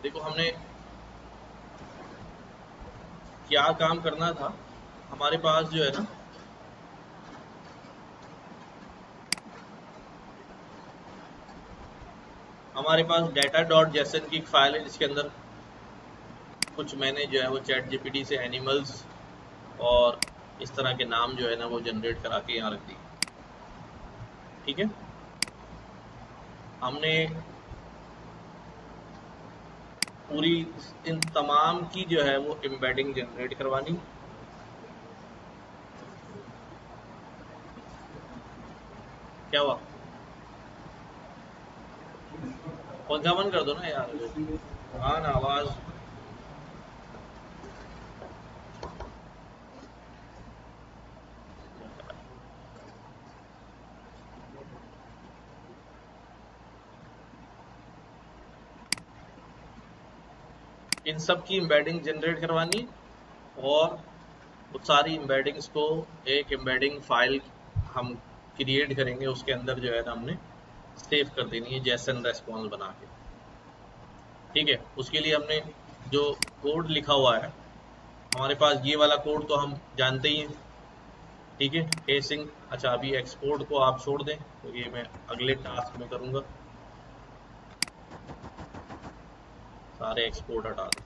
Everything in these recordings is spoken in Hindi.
देखो हमने क्या काम करना था, हमारे पास जो है ना, हमारे पास डाटा डॉट जेसन की एक फाइल है जिसके अंदर कुछ मैंने जो है वो चैट जीपीटी से एनिमल्स और इस तरह के नाम जो है ना वो जनरेट करा के यहाँ रख दिए। ठीक है, हमने पूरी इन तमाम की जो है वो एम्बेडिंग जनरेट करवानी। क्या हुआ? पंखा बंद कर दो ना यार। हाँ ना, आवाज। इन सब की एम्बेडिंग जनरेट करवानी और वो सारी एम्बेडिंग्स को एक एम्बेडिंग फाइल हम क्रिएट करेंगे, उसके अंदर जो है ना हमने सेव कर देनी है जेसन रेस्पॉन्स बना के। ठीक है, उसके लिए हमने जो कोड लिखा हुआ है, हमारे पास ये वाला कोड तो हम जानते ही हैं। ठीक है, एसिंग। अच्छा, अभी एक्सपोर्ट को आप छोड़ दें, तो ये मैं अगले टास्क में करूंगा। सारे एक्सपोर्ट हटा दें।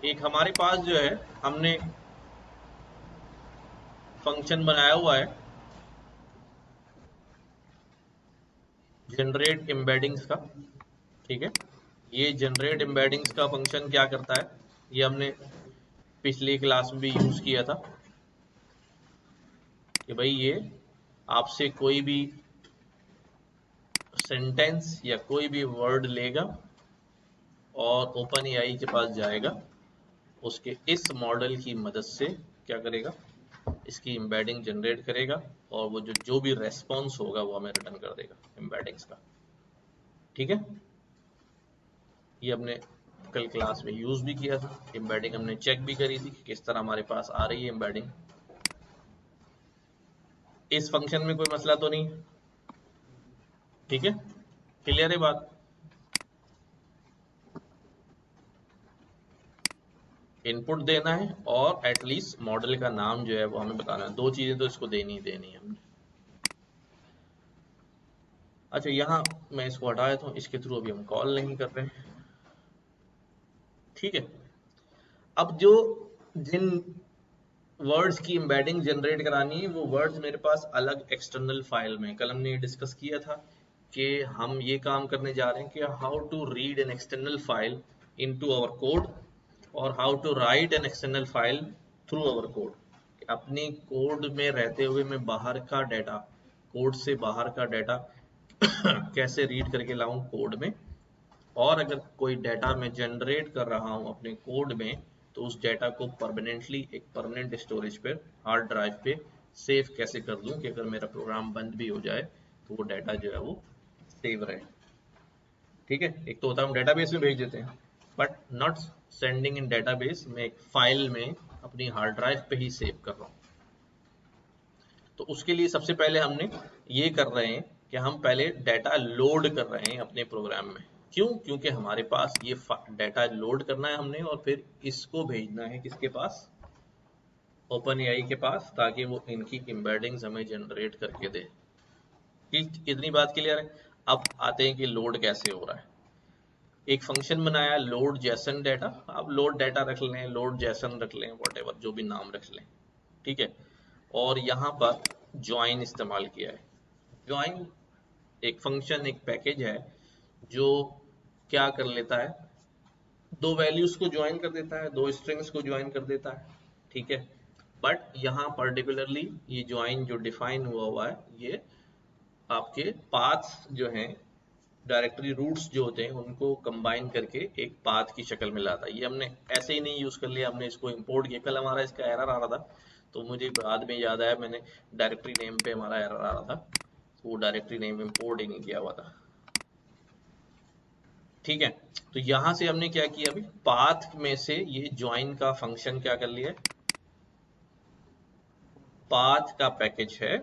एक हमारे पास जो है, हमने फंक्शन बनाया हुआ है जनरेट एम्बेडिंग्स का। ठीक है, ये जनरेट एम्बेडिंग्स का फंक्शन क्या करता है, ये हमने पिछली क्लास में भी यूज किया था कि भाई ये आपसे कोई भी सेंटेंस या कोई भी वर्ड लेगा और ओपन एआई के पास जाएगा, उसके इस मॉडल की मदद से क्या करेगा, इसकी एम्बेडिंग जनरेट करेगा और वो जो जो भी रेस्पॉन्स होगा वो हमें रिटर्न कर देगा एम्बेडिंग्स का। ठीक है, ये हमने कल क्लास में यूज भी किया था। एम्बेडिंग हमने चेक भी करी थी कि किस तरह हमारे पास आ रही है एम्बेडिंग। इस फंक्शन में कोई मसला तो नहीं? ठीक है, क्लियर है बात? इनपुट देना है और एटलीस्ट मॉडल का नाम जो है वो हमें बताना है। दो चीजें तो इसको देनी ही देनी है हमने। अच्छा, यहाँ मैं इसको हटा देता हूँ, इसके थ्रू अभी हम कॉल नहीं कर रहे हैं। ठीक है, अब जो जिन वर्ड्स की एम्बेडिंग जनरेट करानी है वो वर्ड्स मेरे पास अलग एक्सटर्नल फाइल में, कल हमने डिस्कस किया था कि हम ये काम करने जा रहे हैं कि how to read an external file into our code और how to write an external file through our code. अपनी कोड में रहते हुए मैं बाहर का डाटा, कोड से बाहर का डाटा कैसे रीड करके लाऊं कोड में, और अगर कोई डाटा मैं जनरेट कर रहा हूं अपने कोड में तो उस डाटा को परमानेंटली एक परमानेंट स्टोरेज पे, हार्ड ड्राइव पे सेव कैसे कर दूं कि अगर मेरा प्रोग्राम बंद भी हो जाए तो वो डाटा जो है वो सेव रहे। ठीक है, एक तो होता है हम डेटाबेस में भेज देते हैं, but not sending end database, में एक फाइल में अपनी हार्ड ड्राइव पे ही सेव कर रहा हूँ। तो उसके लिए सबसे पहले हमने ये कर रहे हैं कि हम पहले डाटा लोड कर रहे हैं अपने प्रोग्राम में। क्यों? क्योंकि हमारे पास ये डाटा लोड करना है हमने और फिर इसको भेजना है किसके पास, ओपन एआई के पास, ताकि वो इनकी एम्बेडिंग्स हमें जनरेट करके दे। इतनी बात क्लियर है? अब आते हैं कि लोड कैसे हो रहा है। एक फंक्शन बनाया लोड जैसन डाटा, आप लोड डाटा रख लें, लोड जैसन रख लें, वॉटेवर जो भी नाम रख लें। ठीक है, और यहाँ पर ज्वाइन इस्तेमाल किया है। ज्वाइन एक फंक्शन, एक पैकेज है जो क्या कर लेता है, दो वैल्यूज को ज्वाइन कर देता है, दो स्ट्रिंग्स को ज्वाइन कर देता है। ठीक है, बट यहाँ पर्टिकुलरली ये ज्वाइन जो डिफाइन हुआ है ये आपके पाथ्स जो हैं, डायरेक्टरी रूट्स जो होते हैं उनको कंबाइन करके एक पाथ की शक्ल में लाता है। ये हमने ऐसे ही नहीं यूज कर लिया, हमने इसको इंपोर्ट किया। कल हमारा इसका एरर आ रहा था तो मुझे बाद में याद आया, मैंने डायरेक्टरी नेम पे हमारा एरर आ रहा था, तो वो डायरेक्टरी नेम इंपोर्ट ही नहीं किया हुआ था। ठीक है, तो यहां से हमने क्या किया, अभी पाथ में से ये ज्वाइन का फंक्शन क्या कर लिया, पाथ का पैकेज है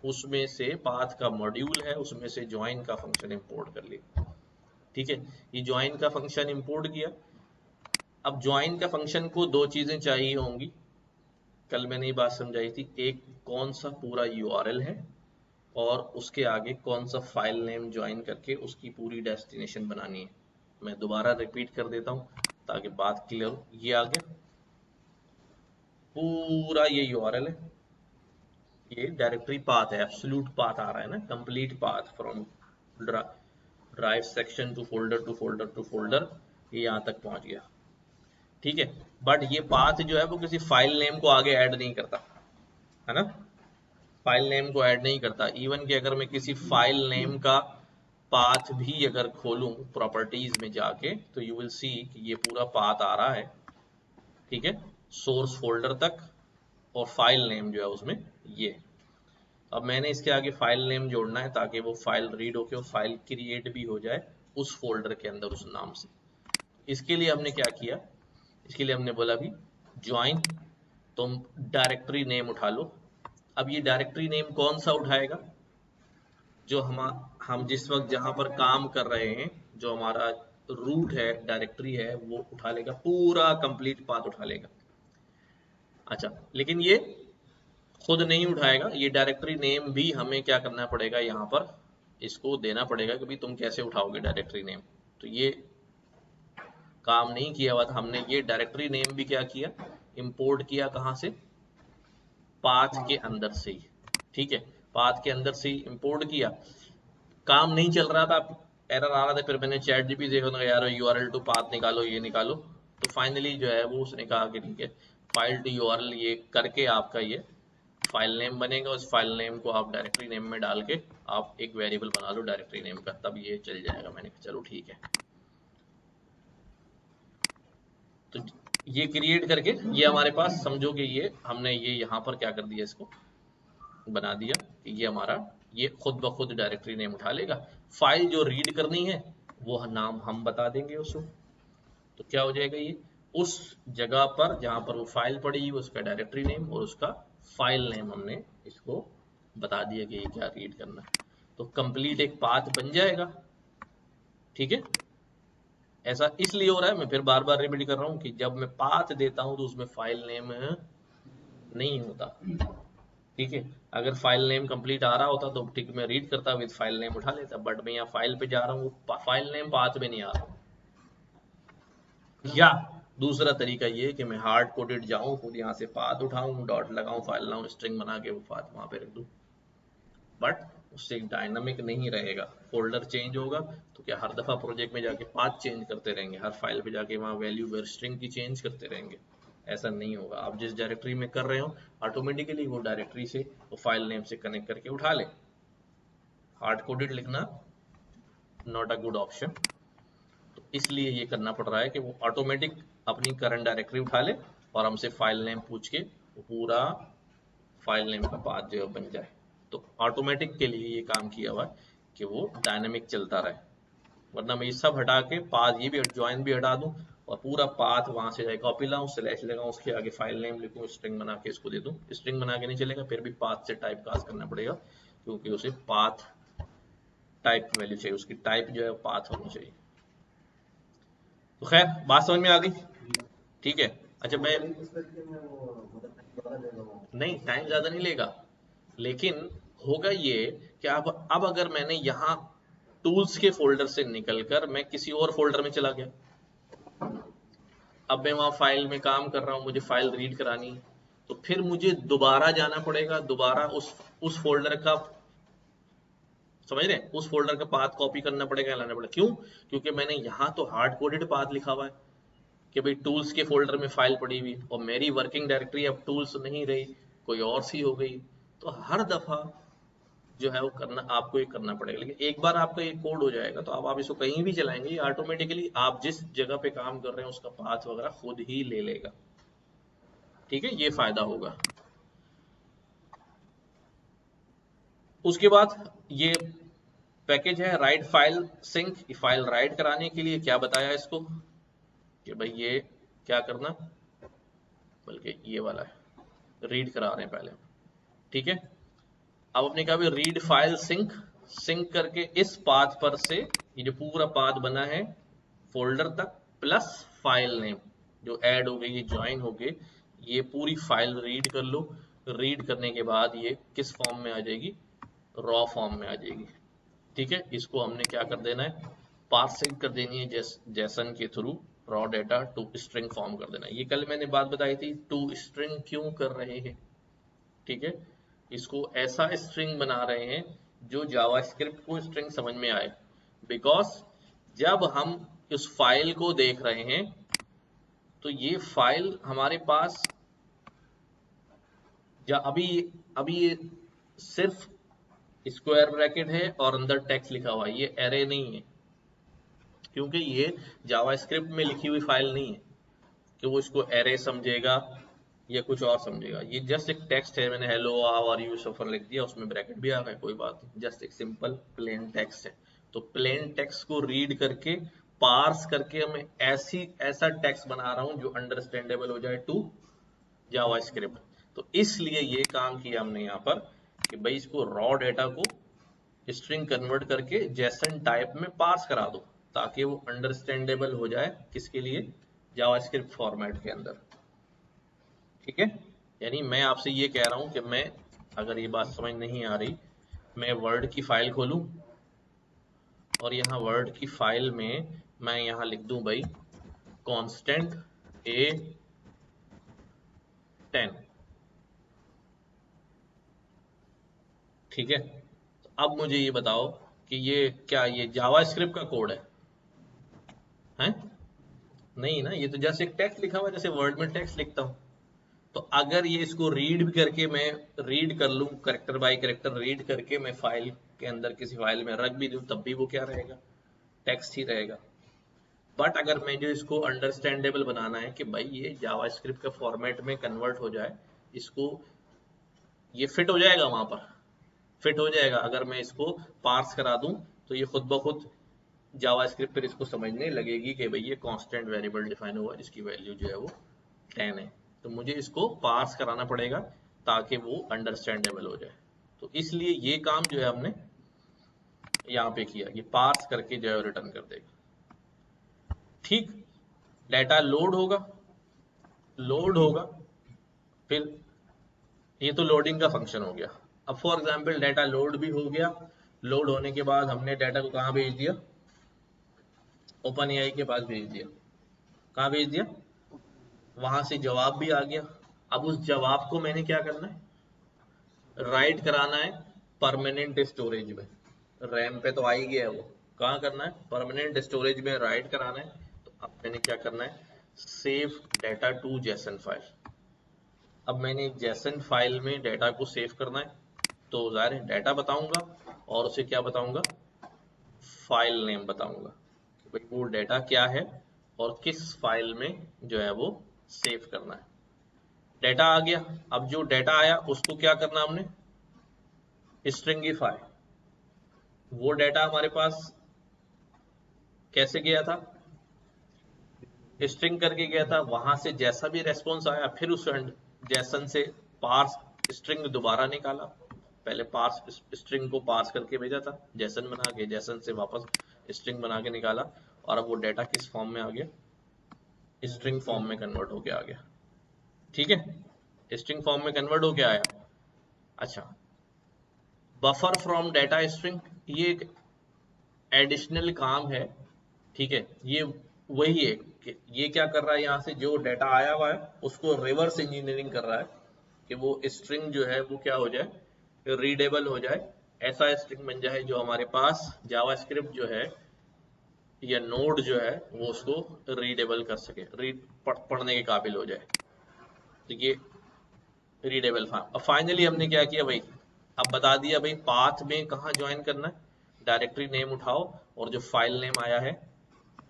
उसमें से, पाथ का मॉड्यूल है उसमें से ज्वाइन का फंक्शन इंपोर्ट कर लिया। ठीक है, ये ज्वाइन का फंक्शन इंपोर्ट किया। अब ज्वाइन का फंक्शन को दो चीजें चाहिए होंगी, कल मैंने ये बात समझाई थी, एक कौन सा पूरा यूआरएल है और उसके आगे कौन सा फाइल नेम ज्वाइन करके उसकी पूरी डेस्टिनेशन बनानी है। मैं दोबारा रिपीट कर देता हूं ताकि बात क्लियर हो। ये आ गया पूरा, ये यूआरएल है, ये डायरेक्टरी पाथ है, एब्सोल्यूट पाथ आ रहा है ना, complete path from drive section to folder to folder to folder, ये यहां तक पहुंच गया। ठीक है, बट ये पाथ जो है वो किसी फाइल नेम को आगे ऐड नहीं करता है ना, फाइल नेम को ऐड नहीं करता। इवन कि अगर मैं किसी फाइल नेम का पाथ भी अगर खोलूं प्रॉपर्टीज में जाके, तो यू विल सी कि ये पूरा पाथ आ रहा है। ठीक है, सोर्स फोल्डर तक, और फाइल नेम जो है उसमें ये। अब मैंने इसके आगे फाइल नेम जोड़ना है ताकि वो फाइल रीड होके वो फाइल क्रिएट भी हो जाए उस फोल्डर के अंदर उस नाम से। इसके लिए हमने क्या किया, इसके लिए हमने बोला भी ज्वाइन, तुम डायरेक्टरी नेम उठा लो। अब ये डायरेक्टरी नेम कौन सा उठाएगा, जो हम जिस वक्त जहां पर काम कर रहे हैं, जो हमारा रूट है डायरेक्टरी है, वो उठा लेगा, पूरा कंप्लीट पाथ उठा लेगा। अच्छा, लेकिन ये खुद नहीं उठाएगा, ये डायरेक्टरी नेम भी हमें क्या करना पड़ेगा, यहाँ पर इसको देना पड़ेगा कि भाई तुम कैसे उठाओगे डायरेक्टरी नेम। तो ये काम नहीं किया हुआ था हमने, ये डायरेक्टरी नेम भी क्या किया, इंपोर्ट किया कहाँ से, पाथ के अंदर से ही। ठीक है, पाथ के अंदर से ही इंपोर्ट किया, काम नहीं चल रहा था, एरर आ रहा था। फिर मैंने चैट जीपीटी देखा, यार यूआरएल टू पाथ निकालो, ये निकालो। तो फाइनली जो है वो उसने कहा कि ठीक है, फाइल टू यूआरएल ये करके आपका ये फाइल नेम बनेगा, उस फाइल नेम को आप डायरेक्टरी नेम में डाल के आप एक वेरिएबल बना लो डायरेक्टरी नेम का, तब ये चल जाएगा। मैंने कहा चलो ठीक है, तो ये क्रिएट करके ये हमारे पास समझो कि ये हमने ये यहाँ पर क्या कर दिया, इसको बना दिया कि ये हमारा ये खुद ब खुद डायरेक्टरी नेम उठा लेगा। फाइल जो रीड करनी है वो नाम हम बता देंगे उसको, तो क्या हो जाएगा, ये उस जगह पर जहां पर वो फाइल पड़ी उसका डायरेक्टरी नेम और उसका फाइल नेम हमने इसको बता दिया कि ये क्या रीड करना है, तो कंप्लीट एक पाथ बन जाएगा। ठीक है, ऐसा इसलिए हो रहा है, मैं फिर बार बार रिपीट कर रहा हूं कि जब मैं पाथ देता हूं तो उसमें फाइल नेम नहीं होता। ठीक है, अगर फाइल नेम कंप्लीट आ रहा होता तो ठीक मैं रीड करता विद फाइल नेम उठा लेता, बट मैं यहाँ फाइल पे जा रहा हूँ, फाइल नेम पाथ में नहीं आ रहा। या दूसरा तरीका ये कि मैं हार्ड कोडेड जाऊं, खुद यहाँ से पाथ उठाऊं, डॉट लगाऊं, फाइल लाऊं, स्ट्रिंग बना के वो पाथ वहां पे रख दूं, बट उससे डायनामिक नहीं रहेगा। फोल्डर चेंज होगा तो क्या हर दफा प्रोजेक्ट में जाके पाथ चेंज करते रहेंगे, हर फाइल पे जाके वहां वैल्यू वेर स्ट्रिंग की चेंज करते रहेंगे, ऐसा नहीं होगा। आप जिस डायरेक्टरी में कर रहे हो ऑटोमेटिकली वो डायरेक्टरी से वो फाइल नेम से कनेक्ट करके उठा ले। हार्ड कोडेड लिखना नॉट अ गुड ऑप्शन, तो इसलिए ये करना पड़ रहा है कि वो ऑटोमेटिक अपनी करंट डायरेक्टरी उठा ले और हमसे फाइल नेम पूछ के वो पूरा फाइल नेम का पाथ जो बन जाए। तो ऑटोमेटिक के लिए ये काम किया हुआ है कि वो डायनेमिक चलता रहे, वरना मैं ये सब हटा के पाथ ये भी ज्वाइन भी हटा दूं और पूरा पाथ वहां से जाए कॉपी लाऊं, स्लैश लगाऊं, उसके आगे फाइल नेम लिखूं, स्ट्रिंग बना के इसको दे दूं। स्ट्रिंग बना के नहीं चलेगा, फिर भी पाथ से टाइप कास्ट करना पड़ेगा क्योंकि उसे पाथ टाइप वैल्यू चाहिए, उसकी टाइप जो है पाथ होनी चाहिए। तो खैर बात समझ में आ गई, ठीक है। अच्छा मैं नहीं, टाइम ज्यादा नहीं लेगा, लेकिन होगा ये कि अब अगर मैंने यहाँ टूल्स के फोल्डर से निकलकर मैं किसी और फोल्डर में चला गया, अब मैं वहां फाइल में काम कर रहा हूं, मुझे फाइल रीड करानी है, तो फिर मुझे दोबारा जाना पड़ेगा, दोबारा उस फोल्डर का, समझ रहे हैं, उस फोल्डर का पाथ कॉपी करना पड़ेगा, लाना पड़ेगा। क्यों? क्योंकि मैंने यहाँ तो हार्ड कोडेड पाथ लिखा हुआ है कि भाई टूल्स के फोल्डर में फाइल पड़ी हुई, और मेरी वर्किंग डायरेक्टरी अब टूल्स नहीं रही, कोई और सी हो गई, तो हर दफा जो है वो करना आपको ये करना पड़ेगा। लेकिन एक बार आपका ये कोड हो जाएगा तो अब आप इसको कहीं भी चलाएंगे, ये ऑटोमेटिकली आप जिस जगह पे काम कर रहे हैं उसका पाथ वगैरह खुद ही ले लेगा। ठीक है, ये फायदा होगा। उसके बाद ये पैकेज है write file sync, file write कराने के लिए क्या बताया इसको कि भाई ये क्या करना, बल्कि ये वाला है रीड करा रहे हैं पहले, ठीक है। अब अपने कहा भी रीड फाइल सिंक, सिंक करके इस पाथ पर से ये जो पूरा पाथ बना है फोल्डर तक प्लस फाइल नेम जो ऐड हो गई, ये ज्वाइन हो गई, ये पूरी फाइल रीड कर लो। रीड करने के बाद ये किस फॉर्म में आ जाएगी, रॉ फॉर्म में आ जाएगी, ठीक है। इसको हमने क्या कर देना है, पार्सिंग कर देनी है जैसन के through raw data to string form कर देना है। ये कल मैंने बात बताई थी टू स्ट्रिंग क्यों कर रहे हैं, ठीक है। इसको ऐसा स्ट्रिंग बना रहे हैं जो जावास्क्रिप्ट को स्ट्रिंग समझ में आए, बिकॉज जब हम उस फाइल को देख रहे हैं तो ये फाइल हमारे पास अभी अभी ये सिर्फ स्क्वायर ब्रैकेट है और अंदर टेक्स्ट लिखा हुआ है, ये एरे नहीं है, क्योंकि ये जावास्क्रिप्ट में लिखी हुई फाइल नहीं है कि वो इसको एरे समझेगा या कुछ और समझेगा। ये जस्ट एक टेक्स्ट है, मैंने हेलो हाउ आर यू सफर लिख दिया, उसमें ब्रैकेट भी आ गया, कोई बात नहीं, जस्ट एक सिंपल प्लेन टेक्स्ट है। तो प्लेन टेक्स्ट को रीड करके पार्स करके मैं ऐसा टेक्स्ट बना रहा हूं जो अंडरस्टैंडेबल हो जाए टू जावास्क्रिप्ट। तो इसलिए ये काम किया हमने यहाँ पर कि भाई इसको रॉ डेटा को स्ट्रिंग कन्वर्ट करके जेसन टाइप में पार्स करा दो ताकि वो अंडरस्टैंडेबल हो जाए किसके लिए, जावास्क्रिप्ट फॉर्मेट के अंदर, ठीक है। यानी मैं आपसे ये कह रहा हूं कि मैं, अगर ये बात समझ नहीं आ रही, मैं वर्ड की फाइल खोलूं और यहाँ वर्ड की फाइल में मैं यहाँ लिख दूं भाई कांस्टेंट A10, ठीक है। तो अब मुझे ये बताओ कि ये क्या, ये जावास्क्रिप्ट का कोड है? नहीं ना, ये तो जैसे एक टेक्स्ट लिखा हुआ है, जैसे वर्ड में टेक्स्ट लिखता हूं। तो अगर ये इसको रीड भी करके मैं रीड कर लूं, करेक्टर बाय करेक्टर रीड करके मैं फाइल के अंदर किसी फाइल में रख भी दूं, तब भी वो क्या रहेगा, टेक्स्ट ही रहेगा। बट अगर मैं जो इसको अंडरस्टैंडेबल बनाना है कि भाई ये जावास्क्रिप्ट का फॉर्मेट में कन्वर्ट हो जाए, इसको ये फिट हो जाएगा, वहां पर फिट हो जाएगा। अगर मैं इसको पार्स करा दूं तो ये खुद ब खुद जावास्क्रिप्ट पर इसको समझने लगेगी कि भाई ये कांस्टेंट वेरिएबल डिफाइन हुआ है जिसकी वैल्यू जो है वो 10 है। तो मुझे इसको पार्स कराना पड़ेगा ताकि वो अंडरस्टैंडेबल हो जाए। तो इसलिए ये काम जो है हमने यहाँ पे किया, ये पार्स करके जो है रिटर्न कर देगा, ठीक। डाटा लोड होगा, फिर ये तो लोडिंग का फंक्शन हो गया। अब फॉर एग्जांपल डाटा लोड भी हो गया, लोड होने के बाद हमने डाटा को कहाँ भेज दिया, ओपन एआई के पास भेज दिया। कहाँ भेज दिया, वहां से जवाब भी आ गया। अब उस जवाब को मैंने क्या करना है, राइट कराना है परमानेंट स्टोरेज में। रैम पे तो आ ही गया है वो, कहाँ करना है, परमानेंट स्टोरेज में राइट कराना है। तो अब मैंने क्या करना है, save data to JSON file. अब मैंने एक जेसन फाइल में डाटा को सेव करना है, तो जाहिर है डाटा बताऊंगा और उसे क्या बताऊंगा, फाइल नेम बताऊंगा कि भाई वो डाटा क्या है और किस फाइल में जो है वो सेव करना है। डाटा आ गया, अब जो डाटा आया उसको क्या करना हमने, स्ट्रिंगिफाई। वो डाटा हमारे पास कैसे गया था, स्ट्रिंग करके गया था, वहां से जैसा भी रेस्पॉन्स आया फिर उस जैसन से पार्स स्ट्रिंग दोबारा निकाला। पहले पार्स स्ट्रिंग को पार्स करके भेजा था, जैसन बना के जैसन से वापस स्ट्रिंग बना के निकाला, और अब वो डाटा किस फॉर्म में आ गया, स्ट्रिंग फॉर्म में कन्वर्ट होके आ गया, ठीक है। स्ट्रिंग फॉर्म में कन्वर्ट होके आया। अच्छा, बफर फ्रॉम डाटा स्ट्रिंग, ये एक एडिशनल काम है, ठीक है। ये वही है कि ये क्या कर रहा है, यहाँ से जो डाटा आया हुआ है उसको रिवर्स इंजीनियरिंग कर रहा है कि वो स्ट्रिंग जो है वो क्या हो जाए, रीडेबल हो जाए, ऐसा स्ट्रिंग बन जाए जो हमारे पास जावास्क्रिप्ट जो है या नोड जो है वो उसको रीडेबल कर सके, पढ़ने के काबिल हो जाए। तो ये रीडेबल फॉर्म। अब फाइनली हमने क्या किया भाई, अब बता दिया भाई पाथ में कहाँ ज्वाइन करना है, डायरेक्टरी नेम उठाओ और जो फाइल नेम आया है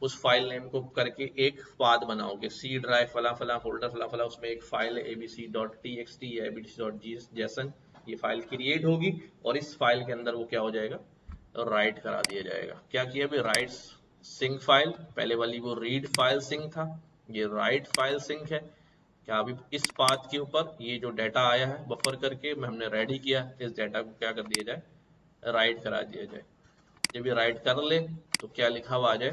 उस फाइल नेम को करके एक पाथ बनाओगे, सी ड्राइव फला फला फोल्डर फला फला, उसमें एक फाइल है abc.txt या abc.json, ये फाइल क्रिएट होगी और इस फाइल के अंदर वो क्या हो जाएगा, राइट करा दिया जाएगा। क्या किया अभी, राइट सिंक फाइल, पहले वाली वो रीड फाइल सिंक था, ये राइट फाइल सिंक है। क्या अभी इस पाथ के ऊपर ये जो डाटा आया है बफर करके हमने रेडी किया, इस डाटा को क्या कर दिया जाए, राइट करा दिया जाए। जब ये राइट कर ले तो क्या लिखा हुआ आ जाए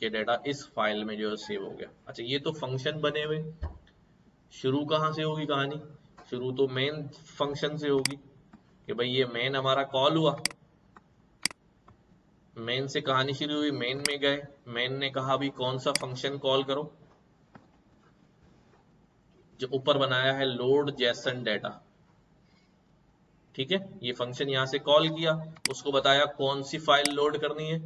कि डाटा इस फाइल में जो है सेव हो गया। अच्छा, ये तो फंक्शन बने हुए, शुरू कहाँ से होगी कहानी, शुरू तो मेन फंक्शन से होगी कि भाई ये मेन हमारा कॉल हुआ, मेन से कहानी शुरू हुई, मेन में गए, मेन ने कहा भी कौन सा फंक्शन कॉल करो, जो ऊपर बनाया है लोड जेसन डाटा, ठीक है। ये फंक्शन यहां से कॉल किया, उसको बताया कौन सी फाइल लोड करनी है,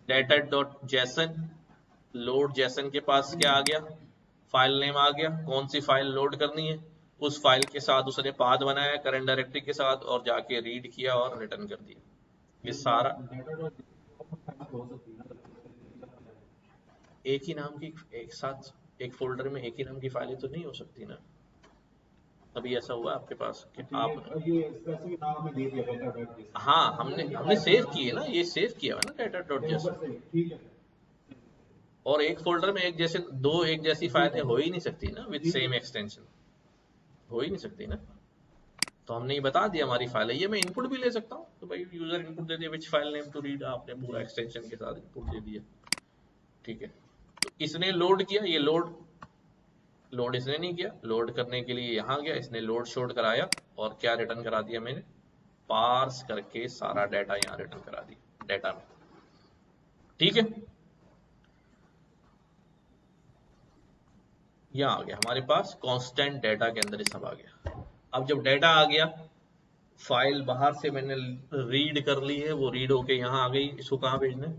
data dot JSON, load Jason के पास क्या आ गया, फाइल नेम आ गया, कौन सी फाइल लोड करनी है, उस फाइल के साथ उसने पाथ बनाया करंट डायरेक्टरी के साथ और जाके रीड किया और रिटर्न कर दिया। ये सारा एक ही नाम की, एक साथ एक फोल्डर में एक ही नाम की फाइलें तो नहीं हो सकती ना। अभी ऐसा हुआ आपके पास कि आप ये स्पेसिफिक नाम हमें दे दिया डाटा डॉट जेसन, हाँ हमने सेव किए ना, ये सेव किया हुआ ना डाटा डॉट जेसन, ठीक है और एक फोल्डर में एक जैसे दो एक जैसी फाइलें हो ही नहीं सकती ना विद सेम एक्सटेंशन, हो ही नहीं सकती ना। तो हमने ये बता दिया हमारी फाइल है ये, मैं इनपुट भी ले सकता हूँ, तो भाई यूजर इनपुट दे दिया विच फाइल नेम टू रीड, आपने पूरा एक्सटेंशन के साथ इनपुट दे दिया, ठीक है। तो इसने लोड किया, ये लोड इसने नहीं किया, लोड करने के लिए यहाँ गया, इसने लोड शोड कराया और क्या रिटर्न करा दिया मैंने, पार्स करके सारा डाटा यहाँ रिटर्न करा दिया डाटा में, ठीक है। यहाँ आ गया हमारे पास कांस्टेंट डाटा के अंदर ये सब आ गया। अब जब डाटा आ गया, फाइल बाहर से मैंने रीड कर ली है, वो रीड होके यहाँ आ गई, इसको कहाँ भेजना है,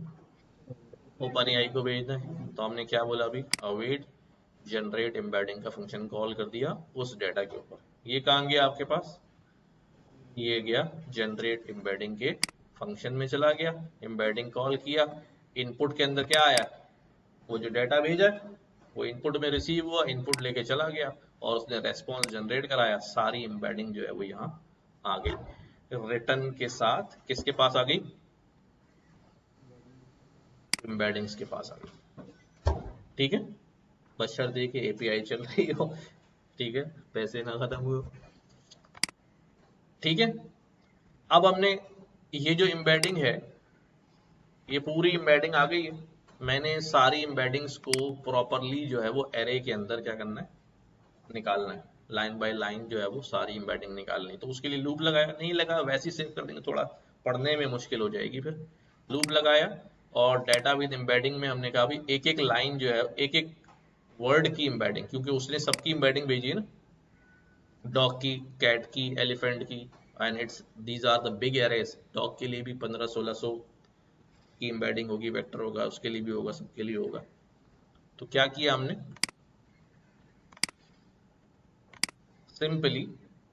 ओपन एआई को भेजना है। तो हमने क्या बोला अभी, अवेट जनरेट एम्बेडिंग का फंक्शन कॉल कर दिया उस डाटा के ऊपर। ये कहाँ गया आपके पास, ये गया जनरेट एम्बेडिंग के फंक्शन में चला गया, एम्बेडिंग कॉल किया, इनपुट के अंदर क्या आया, वो जो डाटा भेजा वो इनपुट में रिसीव हुआ, इनपुट लेके चला गया और उसने रेस्पॉन्स जनरेट कराया, सारी एम्बेडिंग जो है वो यहाँ आ गई, रिटर्न के साथ किसके पास आ गई, एम्बेडिंग्स के पास आ गई, ठीक है। बस शर्त ये कि एपीआई चल रही हो, ठीक है, पैसे ना खत्म हुए, ठीक है। अब हमने ये जो एम्बेडिंग है, ये पूरी एम्बेडिंग आ गई है, मैंने सारी एम्बेडिंग्स को प्रॉपरली जो है वो एरे के अंदर क्या करना है, निकालना है, लाइन बाय लाइन जो है वो सारी एम्बेडिंग निकालनी है। तो उसके लिए लूप लगाया, नहीं लगा वैसे ही सेव कर देंगे, थोड़ा पढ़ने में मुश्किल हो जाएगी, फिर लूप लगाया और डाटा विद एम्बेडिंग में हमने कहा भी एक एक लाइन जो है, एक एक वर्ड की एम्बेडिंग, क्योंकि उसने सबकी एम्बेडिंग भेजी है ना, डॉग की, कैट की, एलिफेंट की, and it's these are the big arrays, dog के लिए भी 1500-1600 की एम्बेडिंग होगी, वेक्टर होगा, उसके लिए भी होगा, सबके लिए होगा। तो क्या किया हमने, सिंपली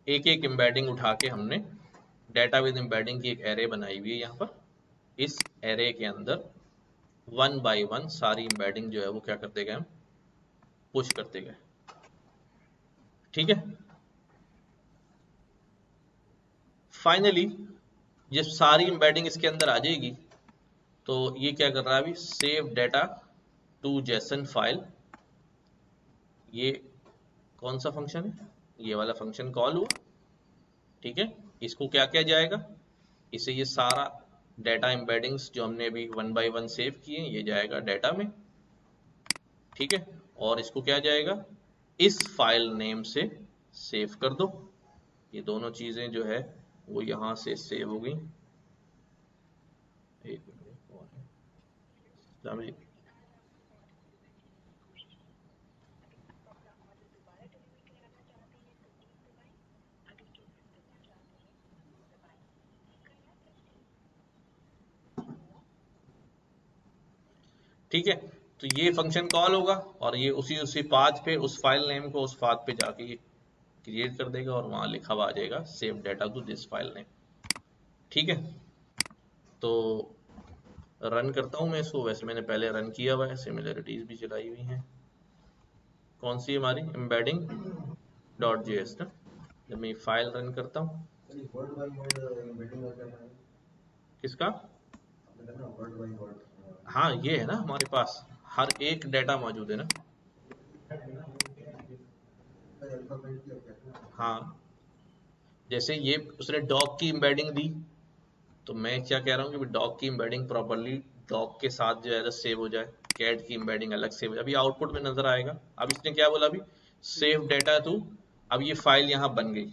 एक एक एम्बेडिंग उठा के हमने डाटा विद एम्बेडिंग की एक एरे बनाई हुई है यहाँ पर, इस एरे के अंदर वन बाय वन सारी एम्बेडिंग जो है वो क्या करते गए, हम पुश करते गए, ठीक है। फाइनली जब सारी एम्बेडिंग इसके अंदर आ जाएगी तो ये क्या कर रहा है अभी, save data to JSON file, ये कौन सा फंक्शन है, ये वाला फंक्शन कॉल हुआ, ठीक है। इसको क्या किया जाएगा, इसे ये सारा डाटा एम्बेडिंग्स जो हमने अभी वन बाय वन सेव किए ये जाएगा डाटा में, ठीक है। और इसको क्या जाएगा, इस फाइल नेम से सेव कर दो, ये दोनों चीजें जो है वो यहां से सेव हो गई। एक मिनट, ठीक है। तो ये फंक्शन कॉल होगा और ये उसी पाथ पे उस फाइल नेम को उस पाथ पे जाके ये क्रिएट कर देगा और वहां लिखा हुआ आ जाएगा save data to this file name, ठीक है। तो रन करता हूं मैं इसको, वैसे मैंने पहले रन किया हुआ है, सिमिलरिटीज भी चलाई हुई हैं, कौन सी हमारी एम्बेडिंग डॉट जेएस ना, जब मैं फाइल रन करता हूँ, वर्ड बाय वर्ड एम्बेडिंग का क्या है? किसका? आपने कहा ना वर्ड बाय वर्ड। हाँ ये है ना, हमारे पास हर एक डाटा मौजूद है ना। अल्फाबेट की क्या है? हाँ, जैसे ये उसने डॉग की एम्बेडिंग दी, तो मैं क्या कह रहा हूँ कि डॉग की एम्बेडिंग प्रॉपरली डॉग के साथ जो है सेव हो जाए, कैट की एम्बेडिंग अलग सेव हो जाए। अभी आउटपुट में नजर आएगा। अब इसने क्या बोला अभी, सेव डेटा टू, अब ये फाइल यहाँ बन गई,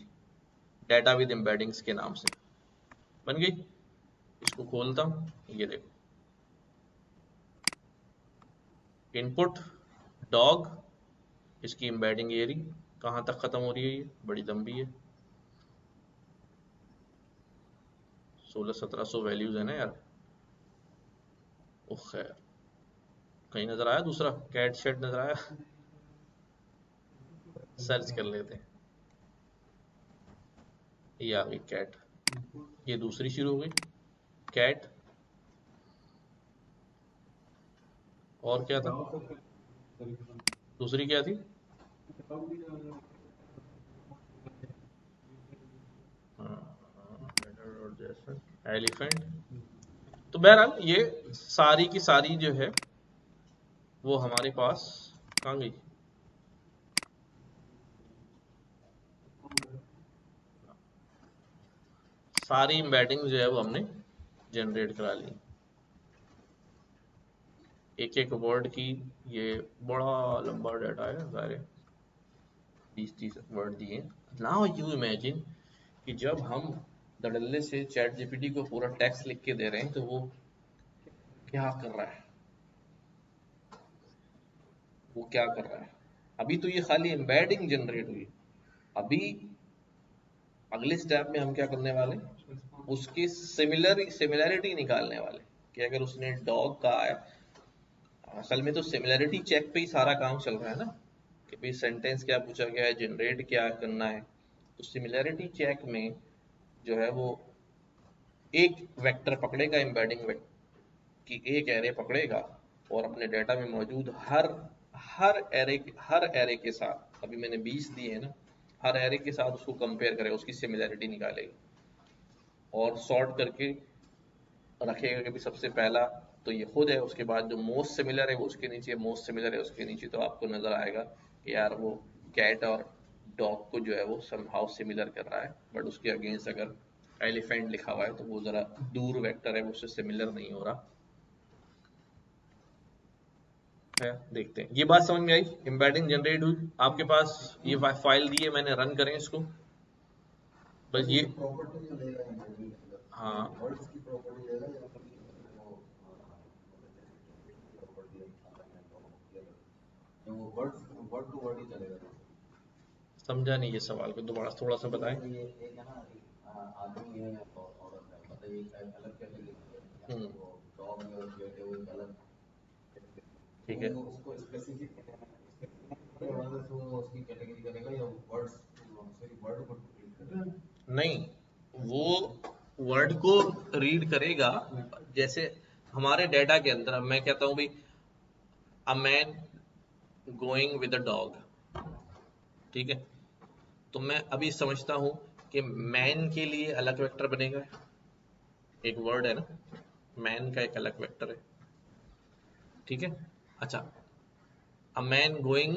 डेटा विद एम्बेडिंग्स के नाम से बन गई। इसको खोलता हूँ, ये देखो इनपुट डॉग, इसकी एम्बेडिंग ये रही। कहाँ तक खत्म हो रही है, ये बड़ी लंबी है, 1600-1700 वैल्यूज है ना यार। ओ खैर, कहीं नजर आया दूसरा कैट शेड नजर आया? सर्च कर लेते हैं। ये आ गई कैट, ये दूसरी शुरू हो गई कैट। और क्या था, दूसरी क्या थी? एलिफेंट। तो बहरहाल ये सारी की सारी जो है वो हमारे पास कहाँ गई, सारी एम्बेडिंग जो है वो हमने जनरेट करा ली। एक एक वर्ड की, ये बड़ा लंबा डाटा है, सारे 20-30 वर्ड दिए। नाउ यू इमेजिन कि जब हम धड़ल्ले से चैट जीपीटी को पूरा टेक्स्ट लिख के दे रहे हैं तो वो क्या कर रहा है, वो क्या कर रहा है। अभी तो ये खाली एम्बेडिंग जनरेट हुई, अभी अगले स्टेप में हम क्या करने वाले, उसकी सिमिलरिटी निकालने वाले कि अगर उसने डॉग कहा है, असल में तो सिमिलरिटी चेक पे ही सारा काम चल रहा है ना, कि भाई सेंटेंस क्या पूछा गया है, जनरेट क्या करना है। तो सिमिलरिटी चेक में जो है वो एक वेक्टर पकड़ेगा, एम्बेडिंग की एक एरे पकड़ेगा और अपने डाटा में मौजूद हर एरे के साथ, अभी मैंने 20 दिए हैं ना, हर एरे के साथ उसको कंपेयर करेगा, उसकी सिमिलरिटी निकालेगा और सॉर्ट करके रखेगा कि भी सबसे पहला तो ये हो जाए, उसके बाद जो मोस्ट सिमिलर है वो उसके नीचे, मोस्ट सिमिलर है उसके नीचे। तो आपको नजर आएगा कि यार वो कैट और डॉग को जो है वो समहाउ सिमिलर कर रहा है, बट उसके अगेंस्ट अगर एलिफेंट लिखा हुआ है तो वो जरा दूर वेक्टर है, वो उससे सिमिलर नहीं हो रहा है। देखते हैं, ये बात समझ में आई, एम्बेडिंग जनरेट हुई आपके पास, ये फाइल दी है मैंने, रन करें इसको बस ये। प्रॉपर्टी जो लेगा एम्बेडिंग मतलब हाँ, वर्ड्स की प्रॉपर्टी लेगा या फिर वो प्रॉपर्टी जो वर्ड्स वर्ड टू वर्ड ही चलेगा। समझा नहीं ये सवाल को, दोबारा थोड़ा सा बताएं। ये एक है ना, एक आदमी है और औरत है, मतलब ये एक अलग कैटेगरी है, या हम्म, फिर वो डॉग है और कैट है वो एक अलग, ठीक है। तो उसको स्पेसिफिक वजह से वो उसकी कैटेगरी करेगा या वर्ड्स सॉरी वर्ड को रीड करेगा। नहीं, वो वर्ड को रीड करेगा। जैसे हमारे डेटा के अंदर अब मैं कहता हूं भाई a man going with a dog, ठीक है, तो मैं अभी समझता हूं कि मैन के लिए अलग वेक्टर बनेगा, एक वर्ड है ना, मैन का एक अलग वेक्टर है, ठीक है। अच्छा, a man going,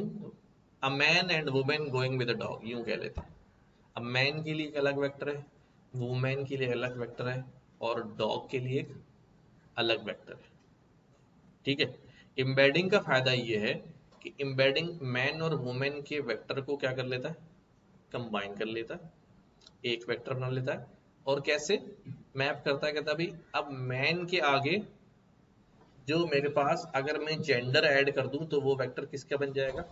a man and women going with a dog, यूं कह लेते हैं। अब मैन के लिए एक अलग वेक्टर है, वुमेन के लिए अलग वेक्टर है, और डॉग के लिए एक अलग वेक्टर है, ठीक है। एम्बेडिंग का फायदा ये है कि एम्बेडिंग मैन और वुमेन के वेक्टर को क्या कर लेता है, कंबाइन कर लेता है, एक वेक्टर बना लेता है। और कैसे मैप करता है, कहता है भाई अब मैन के आगे जो मेरे पास अगर मैं जेंडर ऐड कर दूं तो वो वेक्टर किसका बन जाएगा,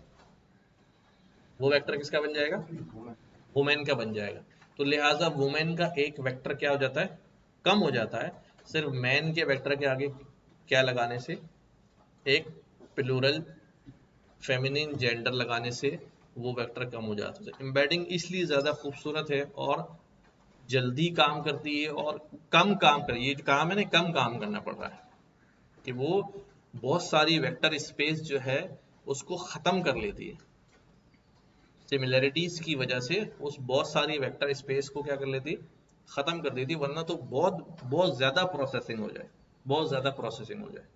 वो वेक्टर किसका बन जाएगा, वुमेन का बन जाएगा। तो लिहाजा वुमेन का एक वेक्टर क्या हो जाता है, कम हो जाता है, सिर्फ मैन के वेक्टर के आगे क्या लगाने से, एक प्लूरल फेमिनिन जेंडर लगाने से वो वेक्टर कम हो जाता है। एम्बेडिंग इसलिए ज़्यादा खूबसूरत है और जल्दी काम करती है और कम काम कर, ये जो काम है ना, कम काम करना पड़ रहा है कि वो बहुत सारी वेक्टर स्पेस जो है उसको ख़त्म कर लेती है। सिमिलैरिटीज की वजह से उस बहुत सारी वेक्टर स्पेस को क्या कर लेती, खत्म कर देती, वरना तो बहुत बहुत ज्यादा प्रोसेसिंग हो जाए, बहुत ज्यादा प्रोसेसिंग हो जाए।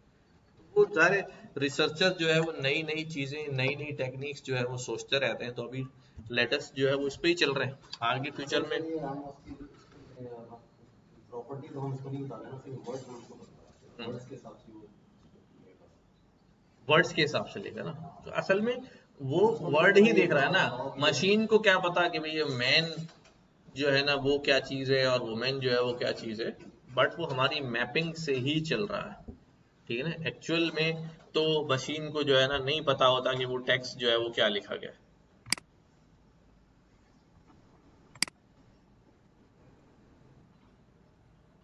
वो सारे रिसर्चर जो है वो नई नई चीजें, नई नई टेक्निक्स जो है वो सोचते रहते हैं, तो अभी लेटेस्ट जो है वो इस पे ही चल रहे हैं, आगे सर फ्यूचर में। सर ये हम उसकी प्रॉपर्टी तो हम उसको नहीं बता रहे ना, सिर्फ वर्ड्स हम उसको बता रहे हैं, वर्ड्स के हिसाब से वो लेगा। वर्ड्स के हिसाब से लेगा ना, हाँ, तो असल में वो तो उसको नहीं वर्ड पता ही ये देख रहा है ना। बताओ कि ये मशीन को क्या पता कि भाई ये मैन जो है ना वो क्या चीज है और वुमेन जो है वो क्या चीज है, बट वो हमारी मैपिंग से ही चल रहा है, ठीक है ना। एक्चुअल में तो मशीन को जो है ना नहीं पता होता कि वो टेक्स्ट जो है वो क्या लिखा गया है।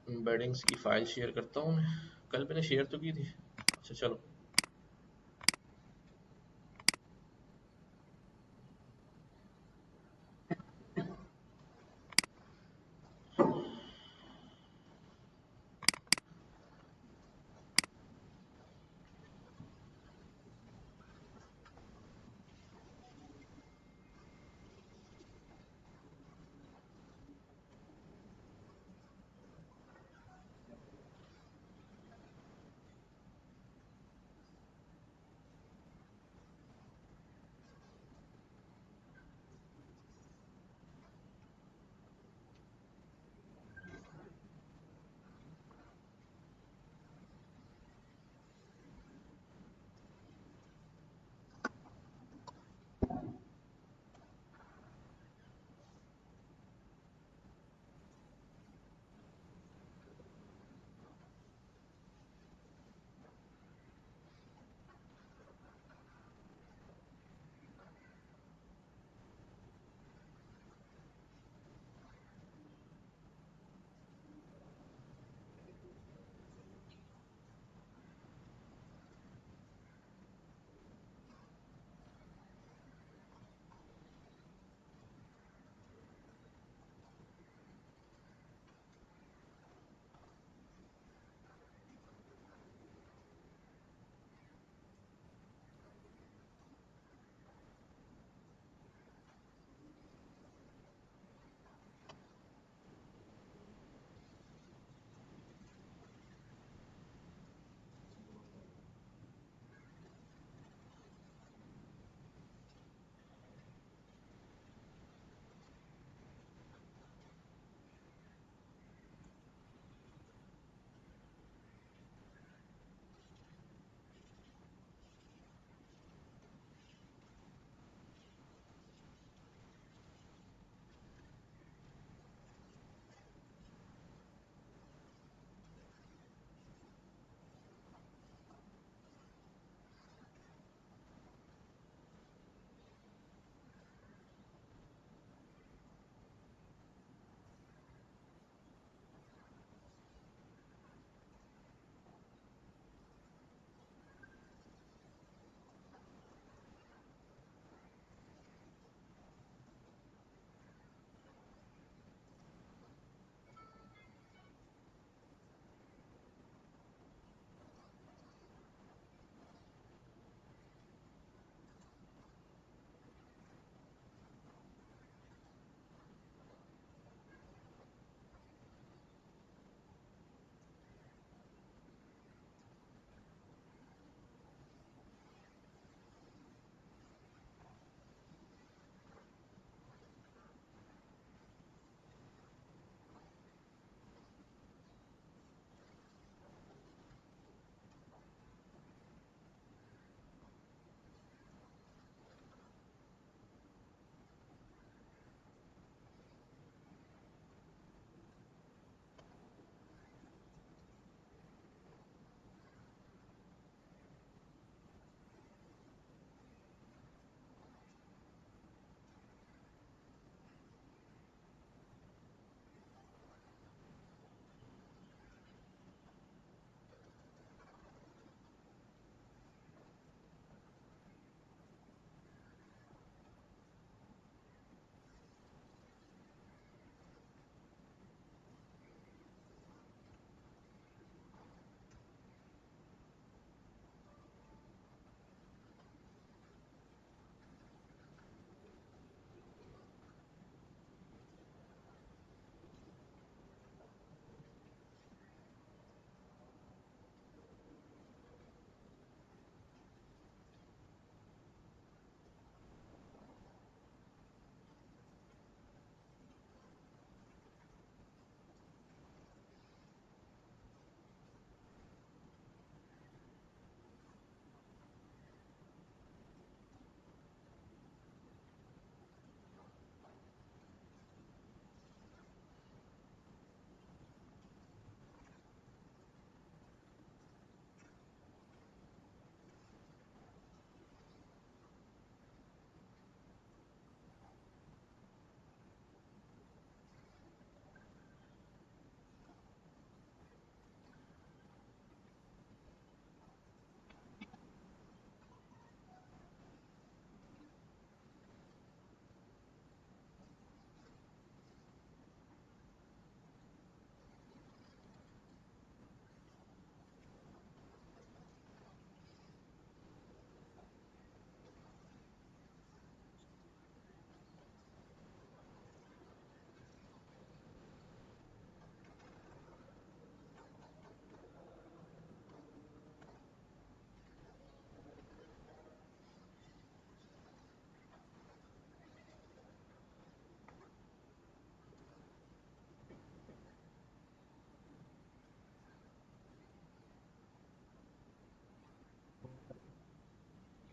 एम्बेडिंग्स की फाइल शेयर करता हूँ मैं, कल मैंने शेयर तो की थी। अच्छा चलो।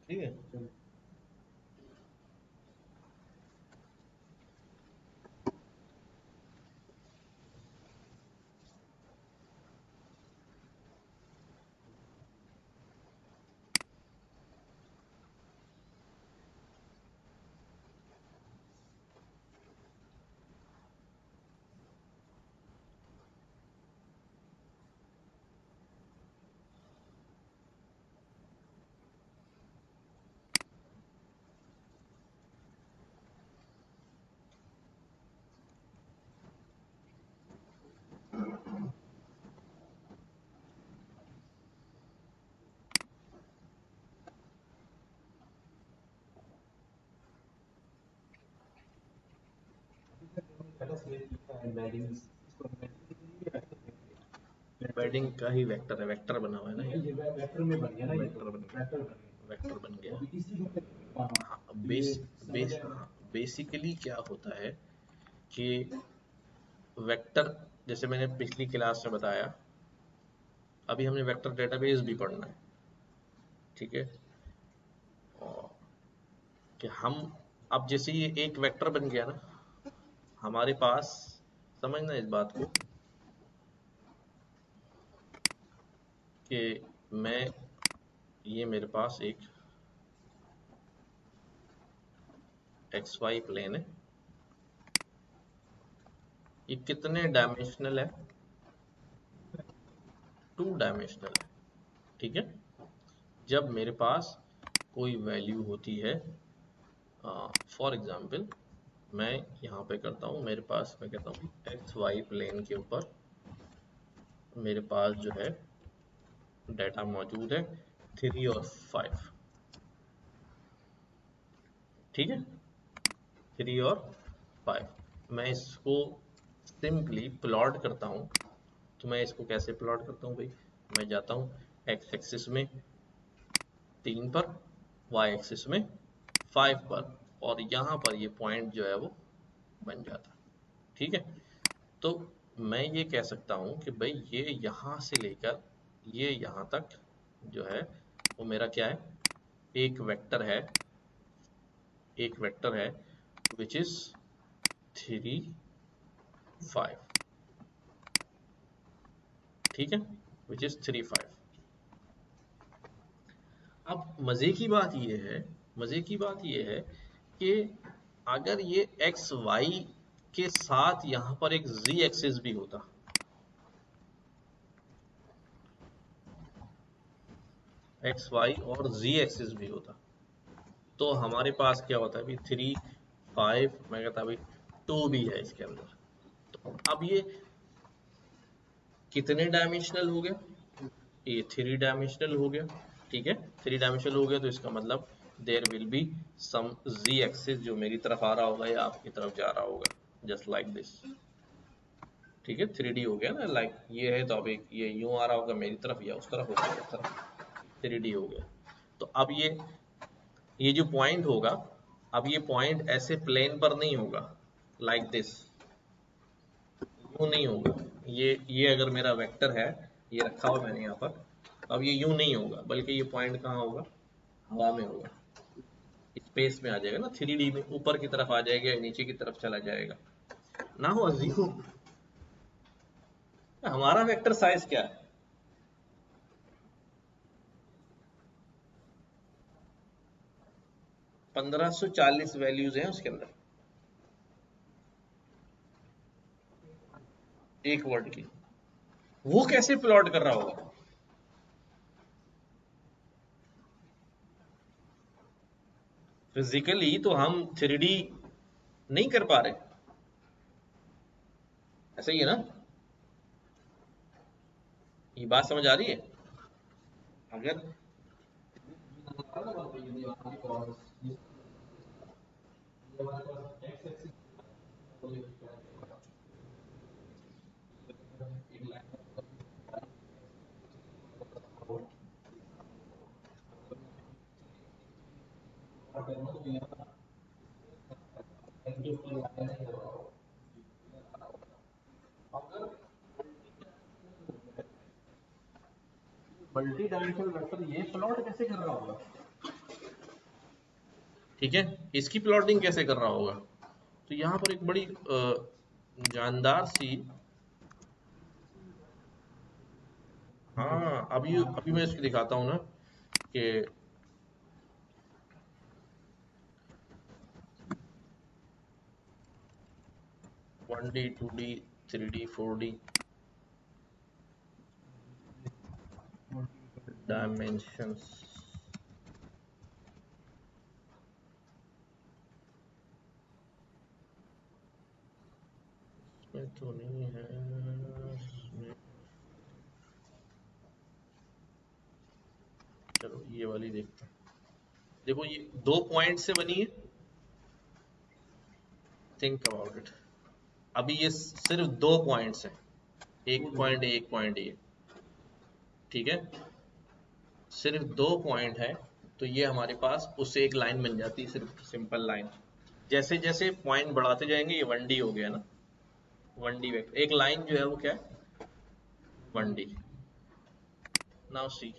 ठीक है। पहले से एम्बेडिंग इसको एम्बेडिंग का ही वेक्टर है, वेक्टर बना हुआ है ना ये वेक्टर में बन गया ना, ये वेक्टर बन गया, वेक्टर बन गया। वेक्टर बन गया। अभी इसी को हाँ, बेसिकली क्या होता है कि वेक्टर, जैसे मैंने पिछली क्लास में बताया, अभी हमने वेक्टर डेटाबेस भी पढ़ना है, ठीक है। और कि हम अब जैसे ये एक वेक्टर बन गया ना हमारे पास, समझना इस बात को कि मैं, ये मेरे पास एक XY प्लेन है, ये कितने डायमेंशनल है? 2 डायमेंशनल है, ठीक है। जब मेरे पास कोई वैल्यू होती है, फॉर एग्जांपल मैं यहाँ पे करता हूँ, मेरे पास मैं कहता हूँ XY प्लेन के ऊपर मेरे पास जो है डाटा मौजूद है 3 और 5, ठीक है। 3 और 5 मैं इसको सिंपली प्लॉट करता हूँ। तो मैं इसको कैसे प्लॉट करता हूँ भाई, मैं जाता हूँ एक्स एक्सिस में 3 पर, वाई एक्सिस में 5 पर, और यहाँ पर ये पॉइंट जो है वो बन जाता है, ठीक है। तो मैं ये कह सकता हूँ कि भाई ये यहाँ से लेकर ये यहाँ तक जो है वो मेरा क्या है, एक वेक्टर है, एक वेक्टर है विच इज 3 5, ठीक है, विच इज 3 5। अब मजे की बात ये है, मजे की बात ये है कि अगर ये एक्स वाई के साथ यहाँ पर एक z एक्सिस भी होता, एक्स वाई और z एक्सिस भी होता, तो हमारे पास क्या होता है अभी 3 5, मैं कहता अभी 2 भी है इसके अंदर। तो अब ये कितने डायमेंशनल हो गया, ये 3 डायमेंशनल हो गया, ठीक है। 3 डायमेंशनल हो गया तो इसका मतलब there will be some z axis जो मेरी तरफ आ रहा होगा या आपकी तरफ जा रहा होगा, जस्ट लाइक दिस, ठीक है। 3D हो गया ना, लाइक ये है तो अब एक ये यूं आ रहा होगा मेरी तरफ या उस तरफ होगा, इस तरफ 3D हो गया। तो अब ये जो पॉइंट होगा, अब ये पॉइंट ऐसे प्लेन पर नहीं होगा लाइक दिस, यूं नहीं होगा। ये अगर मेरा वेक्टर है, ये रखा हुआ मैंने यहाँ पर, अब ये यूं नहीं होगा, बल्कि ये पॉइंट कहाँ होगा, हवा में होगा, स्पेस में आ जाएगा ना, 3D में ऊपर की तरफ आ जाएगा या नीचे की तरफ चला जाएगा ना। हो अज्यूम हमारा वेक्टर साइज क्या है, 1540 वैल्यूज हैं उसके अंदर, एक वर्ड की। वो कैसे प्लॉट कर रहा होगा, फिजिकली तो हम 3D नहीं कर पा रहे, ऐसा ही है ना, ये बात समझ आ रही है। अगर मल्टी डायमेंशनल वेक्टर ये प्लॉट कैसे कर रहा होगा, ठीक है, इसकी प्लॉटिंग कैसे कर रहा होगा? तो यहाँ पर एक बड़ी जानदार सी, हाँ अभी मैं इसकी दिखाता हूँ ना कि 1D 2D 3D 4D dimensions. इसमें तो नहीं है इसमें। चलो ये वाली देखते हैं। देखो ये 2 पॉइंट से बनी है, थिंक अबाउट इट। अभी ये सिर्फ 2 पॉइंट्स हैं, एक पॉइंट ये, ठीक है, सिर्फ 2 पॉइंट है। तो ये हमारे पास उससे एक लाइन बन जाती है, सिर्फ सिंपल लाइन। जैसे जैसे पॉइंट बढ़ाते जाएंगे ये 1D हो गया ना, 1D वेक्टर, एक लाइन जो है वो क्या है, 1D। नाउ सी,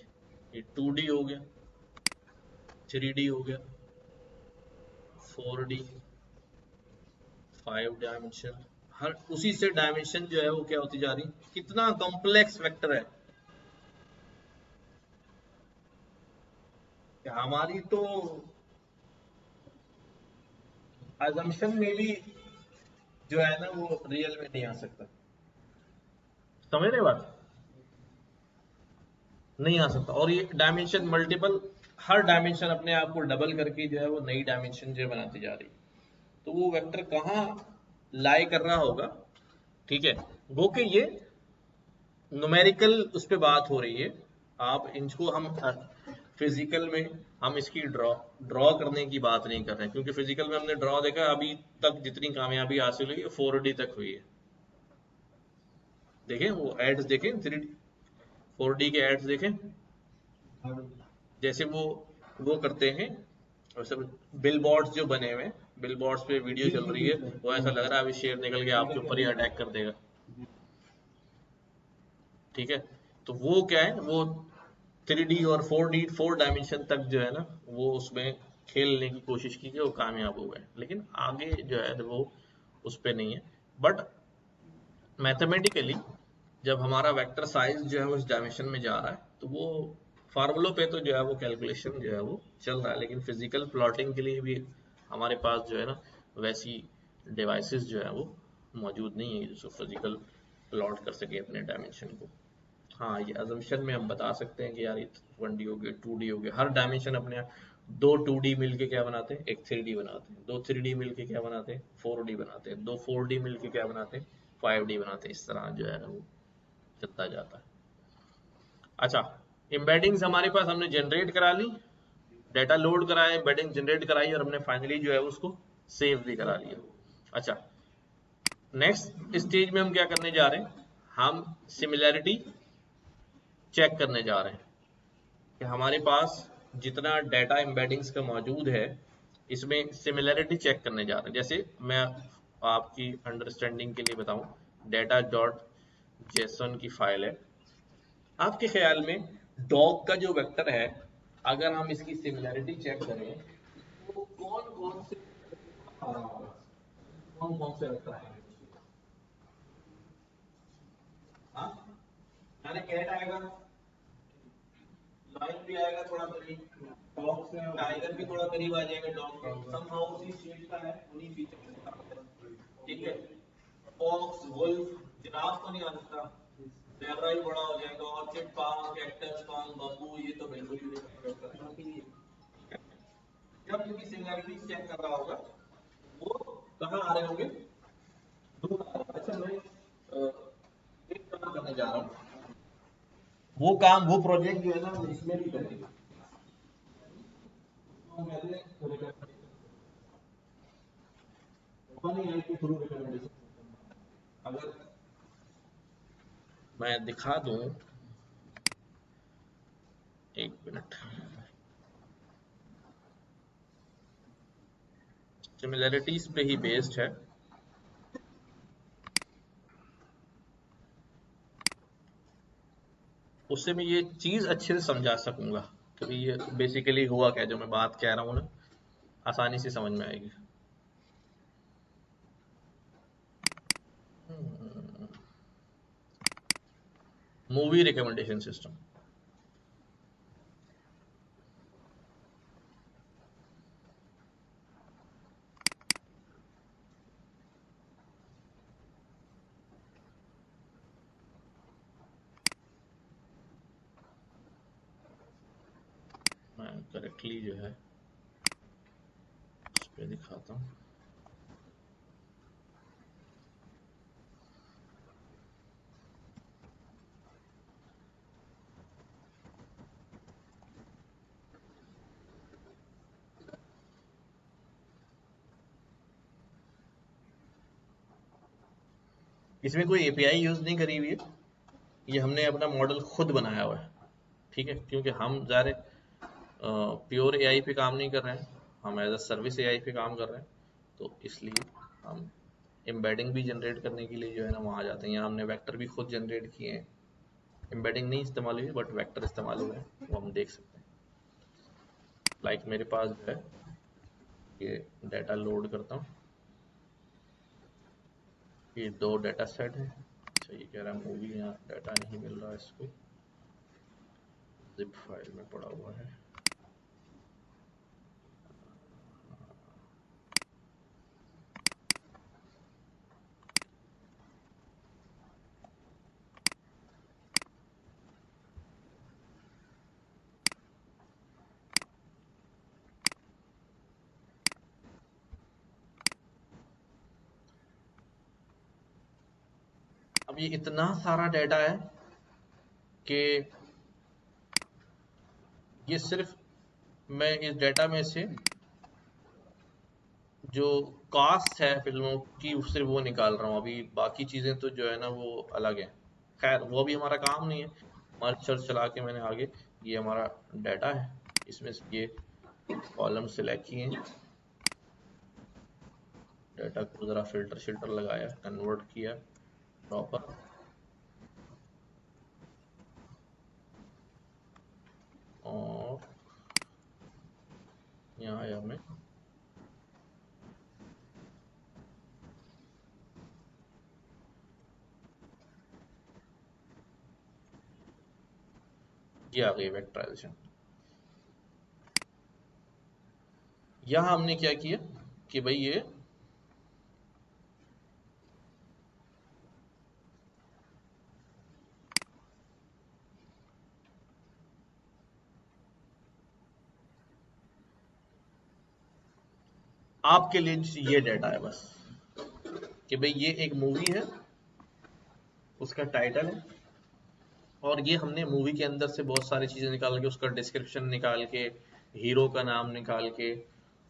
ये 2D हो गया, 3D हो गया, 4D, 5 डायमेंशन। हर उसी से डायमेंशन जो है वो क्या होती जा रही, कितना कॉम्प्लेक्स वेक्टर है। हमारी तो अजम्पशन में भी जो है ना वो रियल में नहीं आ सकता, समझ रहे बात, नहीं आ सकता। और ये डायमेंशन मल्टीपल, हर डायमेंशन अपने आप को डबल करके जो है वो नई डायमेंशन जो है बनाती जा रही है। तो वो वेक्टर कहाँ लाई कर रहा होगा, ठीक है, वो कि ये न्यूमेरिकल उस पर बात हो रही है। आप इनको हम फिजिकल में हम इसकी ड्रॉ करने की बात नहीं कर रहे हैं, क्योंकि फिजिकल में हमने ड्रॉ देखा, अभी तक जितनी कामयाबी हासिल हुई 4D तक हुई है। देखें वो एड्स, देखें 3D 4D के एड्स देखें, जैसे वो करते हैं, और सब बिल बोर्ड्स जो बने हुए हैं, बिल बोर्ड्स पे वीडियो चल रही है, वो ऐसा लग रहा है अभी शेर निकल के आपके ऊपर ही अटैक कर देगा, ठीक है। तो वो क्या है, वो 3D और 4D 4 डायमेंशन तक जो है ना वो उसमें खेलने की कोशिश की कि वो कामयाब हो गए, लेकिन आगे जो है वो उस पे नहीं है। बट मैथमेटिकली जब हमारा वेक्टर साइज जो है वो उस डायमेंशन में जा रहा है, तो वो फार्मूलों पे तो जो है वो कैलकुलेशन जो है वो चल रहा है, लेकिन फिजिकल प्लॉटिंग के लिए भी हमारे पास जो है ना वैसी डिवाइसेस जो है वो मौजूद नहीं है जो फिजिकल प्लॉट कर सके अपने डायमेंशन को। हाँ ये अजम्पशन में हम बता सकते हैं कि यार ये 1D हो गया, 2D हो गया, हर डायमेंशन अपने यहाँ, दो 2D मिलके क्या बनाते हैं, एक 3D बनाते हैं, दो 3D मिलके क्या बनाते हैं, 4D बनाते हैं, दो 4D मिलके क्या बनाते हैं, 5D बनाते हैं। इस तरह जो है ना वो चलता जाता है। अच्छा, एम्बेडिंग्स हमारे पास हमने जनरेट करा ली, डाटा लोड कराया, एम्बेडिंग जनरेट कराई, और हमने फाइनली जो है उसको सेव भी करा लिया। अच्छा, नेक्स्ट स्टेज में हम क्या करने जा रहे हैं, हम सिमिलैरिटी चेक करने जा रहे हैं कि हमारे पास जितना डाटा एम्बेडिंग्स का मौजूद है इसमें सिमिलैरिटी चेक करने जा रहे हैं। जैसे मैं आपकी अंडरस्टैंडिंग के लिए बताऊं, डाटा डॉट जेसन की फाइल है। आपके ख्याल में डॉग का जो वेक्टर है, अगर हम इसकी सिमिलैरिटी चेक करें तो कौन कौन से कौन कौन से वेक्टर आएंगे, हाँ, यानी कैट आएगा, लाइन भी आएगा थोड़ा करीब, डॉग से टाइगर भी थोड़ा करीब आ जाएगा, डॉग के समहाउ उसी शेप का है, उन्हीं फीचर का है, ठीक है। फॉक्स, वुल्फ, जिराफ तो नहीं आ सकता, ज़ेब्रा ही बड़ा हो जाएगा, orchid palm, cactus palm, bamboo, ये तो बिल्कुल ही नहीं हो सकता। जब इनकी सिमिलैरिटी चेक कर रहा होगा वो कहाँ आ रहे होंगे, दूर आ रहे हैं। अच्छा मैं एक काम करने जा रहा हूँ, वो काम वो प्रोजेक्ट जो है ना हम इसमें भी करेंगे। तो पहले ओपन एआई के थ्रू रिकमेंडेशन, अगर मैं दिखा दूं, एक मिनट, सिमिलैरिटीज पे ही बेस्ड है, उससे मैं ये चीज अच्छे से समझा सकूंगा कि ये बेसिकली हुआ क्या, जो मैं बात कह रहा हूँ ना, आसानी से समझ में आएगी। Movie recommendation system. मैं करेक्टली जो है इस पे दिखाता हूँ। इसमें कोई एपीआई यूज नहीं करी हुई है, ये हमने अपना मॉडल खुद बनाया हुआ है। ठीक है, क्योंकि हम ज़ाहिर प्योर एआई पे काम नहीं कर रहे हैं, हम एज अ सर्विस एआई पे काम कर रहे हैं, तो इसलिए हम एम्बेडिंग भी जनरेट करने के लिए जो है ना वहाँ आ जाते हैं। यहाँ हमने वेक्टर भी खुद जनरेट किए हैं, एम्बेडिंग नहीं इस्तेमाल हुई है बट वेक्टर इस्तेमाल हुए हैं, वो हम देख सकते हैं। लाइक मेरे पास जो है ये डाटा लोड करता हूँ, ये 2 डाटा सेट है। अच्छा ये कह रहा है मूवी, यहाँ डाटा नहीं मिल रहा है, इसको जिप फाइल में पड़ा हुआ है। अब ये इतना सारा डाटा है कि ये सिर्फ मैं इस डाटा में से जो कास्ट है फिल्मों की सिर्फ वो निकाल रहा हूँ अभी, बाकी चीज़ें तो जो है ना वो अलग है। खैर वो भी हमारा काम नहीं है, मर्ज सर्च चला के मैंने आगे, ये हमारा डाटा है, इसमें से ये कॉलम सिलेक्ट किए, डाटा को ज़रा फिल्टर शिल्टर लगाया, कन्वर्ट किया प्रॉपर, और यहाँ आया मैं ये आ गई वेक्टराइजेशन। यहाँ हमने क्या किया कि भाई ये आपके लिए ये डाटा है बस, कि भाई ये एक मूवी है, उसका टाइटल है, और ये हमने मूवी के अंदर से बहुत सारी चीज़ें निकाल के, उसका डिस्क्रिप्शन निकाल के, हीरो का नाम निकाल के,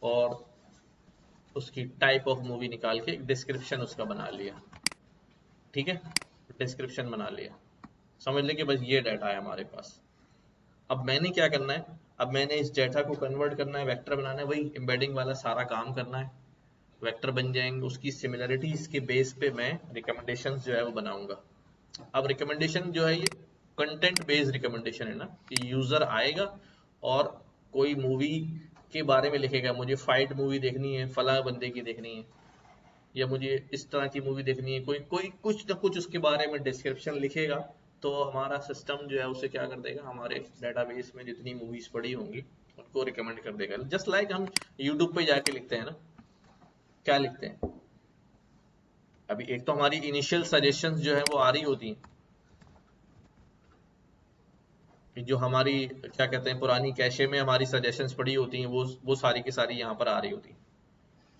और उसकी टाइप ऑफ मूवी निकाल के एक डिस्क्रिप्शन उसका बना लिया। ठीक है, डिस्क्रिप्शन बना लिया, समझ लें कि बस ये डाटा है हमारे पास। अब मैंने क्या करना है, अब मैंने इस डाटा को कन्वर्ट करना है, वेक्टर बनाना है, वही एम्बेडिंग वाला सारा काम करना है। वेक्टर बन जाएंगे, उसकी सिमिलरिटीज के बेस पे मैं रिकमेंडेशंस जो है वो बनाऊंगा। अब रिकमेंडेशन जो है ये कंटेंट बेस्ड रिकमेंडेशन है ना, कि यूजर आएगा और कोई मूवी के बारे में लिखेगा, मुझे फाइट मूवी देखनी है, फला बंदे की देखनी है, या मुझे इस तरह की मूवी देखनी है, कोई कोई कुछ ना कुछ उसके बारे में डिस्क्रिप्शन लिखेगा, तो हमारा सिस्टम जो है उसे क्या कर देगा, हमारे डेटाबेस में जितनी मूवीज पड़ी होंगी उनको रिकमेंड कर देगा। जस्ट लाइक हम यूट्यूब पे जाके लिखते हैं ना, क्या लिखते हैं, अभी एक तो हमारी इनिशियल सजेशंस जो है वो आ रही होती हैं, कि जो हमारी क्या कहते हैं पुरानी कैशे में हमारी सजेशंस पड़ी होती हैं, वो सारी की सारी यहाँ पर आ रही होती हैं।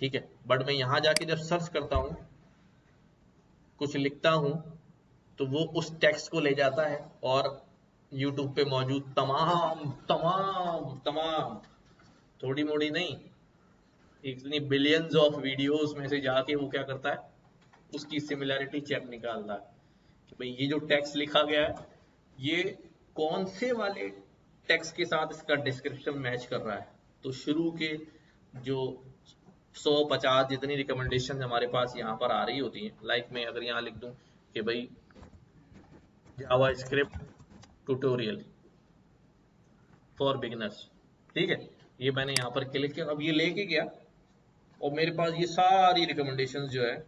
ठीक है, बट मैं यहाँ जाके जब सर्च करता हूँ, कुछ लिखता हूँ, तो वो उस टेक्स्ट को ले जाता है और यूट्यूब पे मौजूद तमाम तमाम तमाम, थोड़ी मोड़ी नहीं, इतनी बिलियंस ऑफ वीडियोस में से जाके वो क्या करता है, उसकी सिमिलैरिटी चेक निकालता है कि भाई ये जो टेक्स्ट लिखा गया है, ये कौन से वाले टेक्स्ट के साथ इसका डिस्क्रिप्शन मैच कर रहा है। तो शुरू के जो 150 जितनी रिकमेंडेशन हमारे पास यहाँ पर आ रही होती हैं, लाइक मैं अगर यहाँ लिख दूं कि भाई जावा स्क्रिप्ट ट्यूटोरियल फॉर बिगिनर्स, ठीक है, ये मैंने यहाँ पर क्लिक किया, अब ये लेके गया और मेरे पास ये सारी रिकमेंडेशंस जो है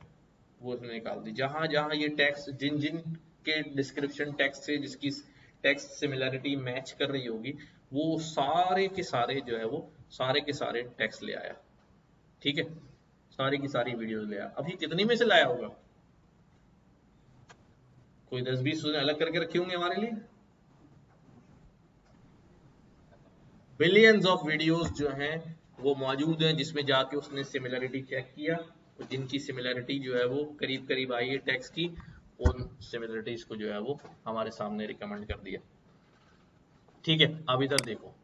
वो उसने निकाल दी। जहां जहां ये टेक्स्ट, जिन जिन के डिस्क्रिप्शन टेक्स्ट से जिसकी टेक्स्ट सिमिलरिटी मैच कर रही होगी, वो सारे के सारे जो है वो सारे के सारे टेक्स्ट ले आया। ठीक है, सारी की सारी वीडियोस ले आया। अभी कितनी में से लाया होगा? कोई 10-20 उसने अलग करके रखे होंगे हमारे लिए। बिलियंस ऑफ वीडियोस जो हैं वो मौजूद हैं, जिसमें जाके उसने सिमिलरिटी चेक किया और जिनकी सिमिलरिटी जो है वो करीब करीब आई है टेक्स्ट की, उन सिमिलरिटीज को जो है वो हमारे सामने रिकमेंड कर दिया। ठीक है, अब इधर देखो।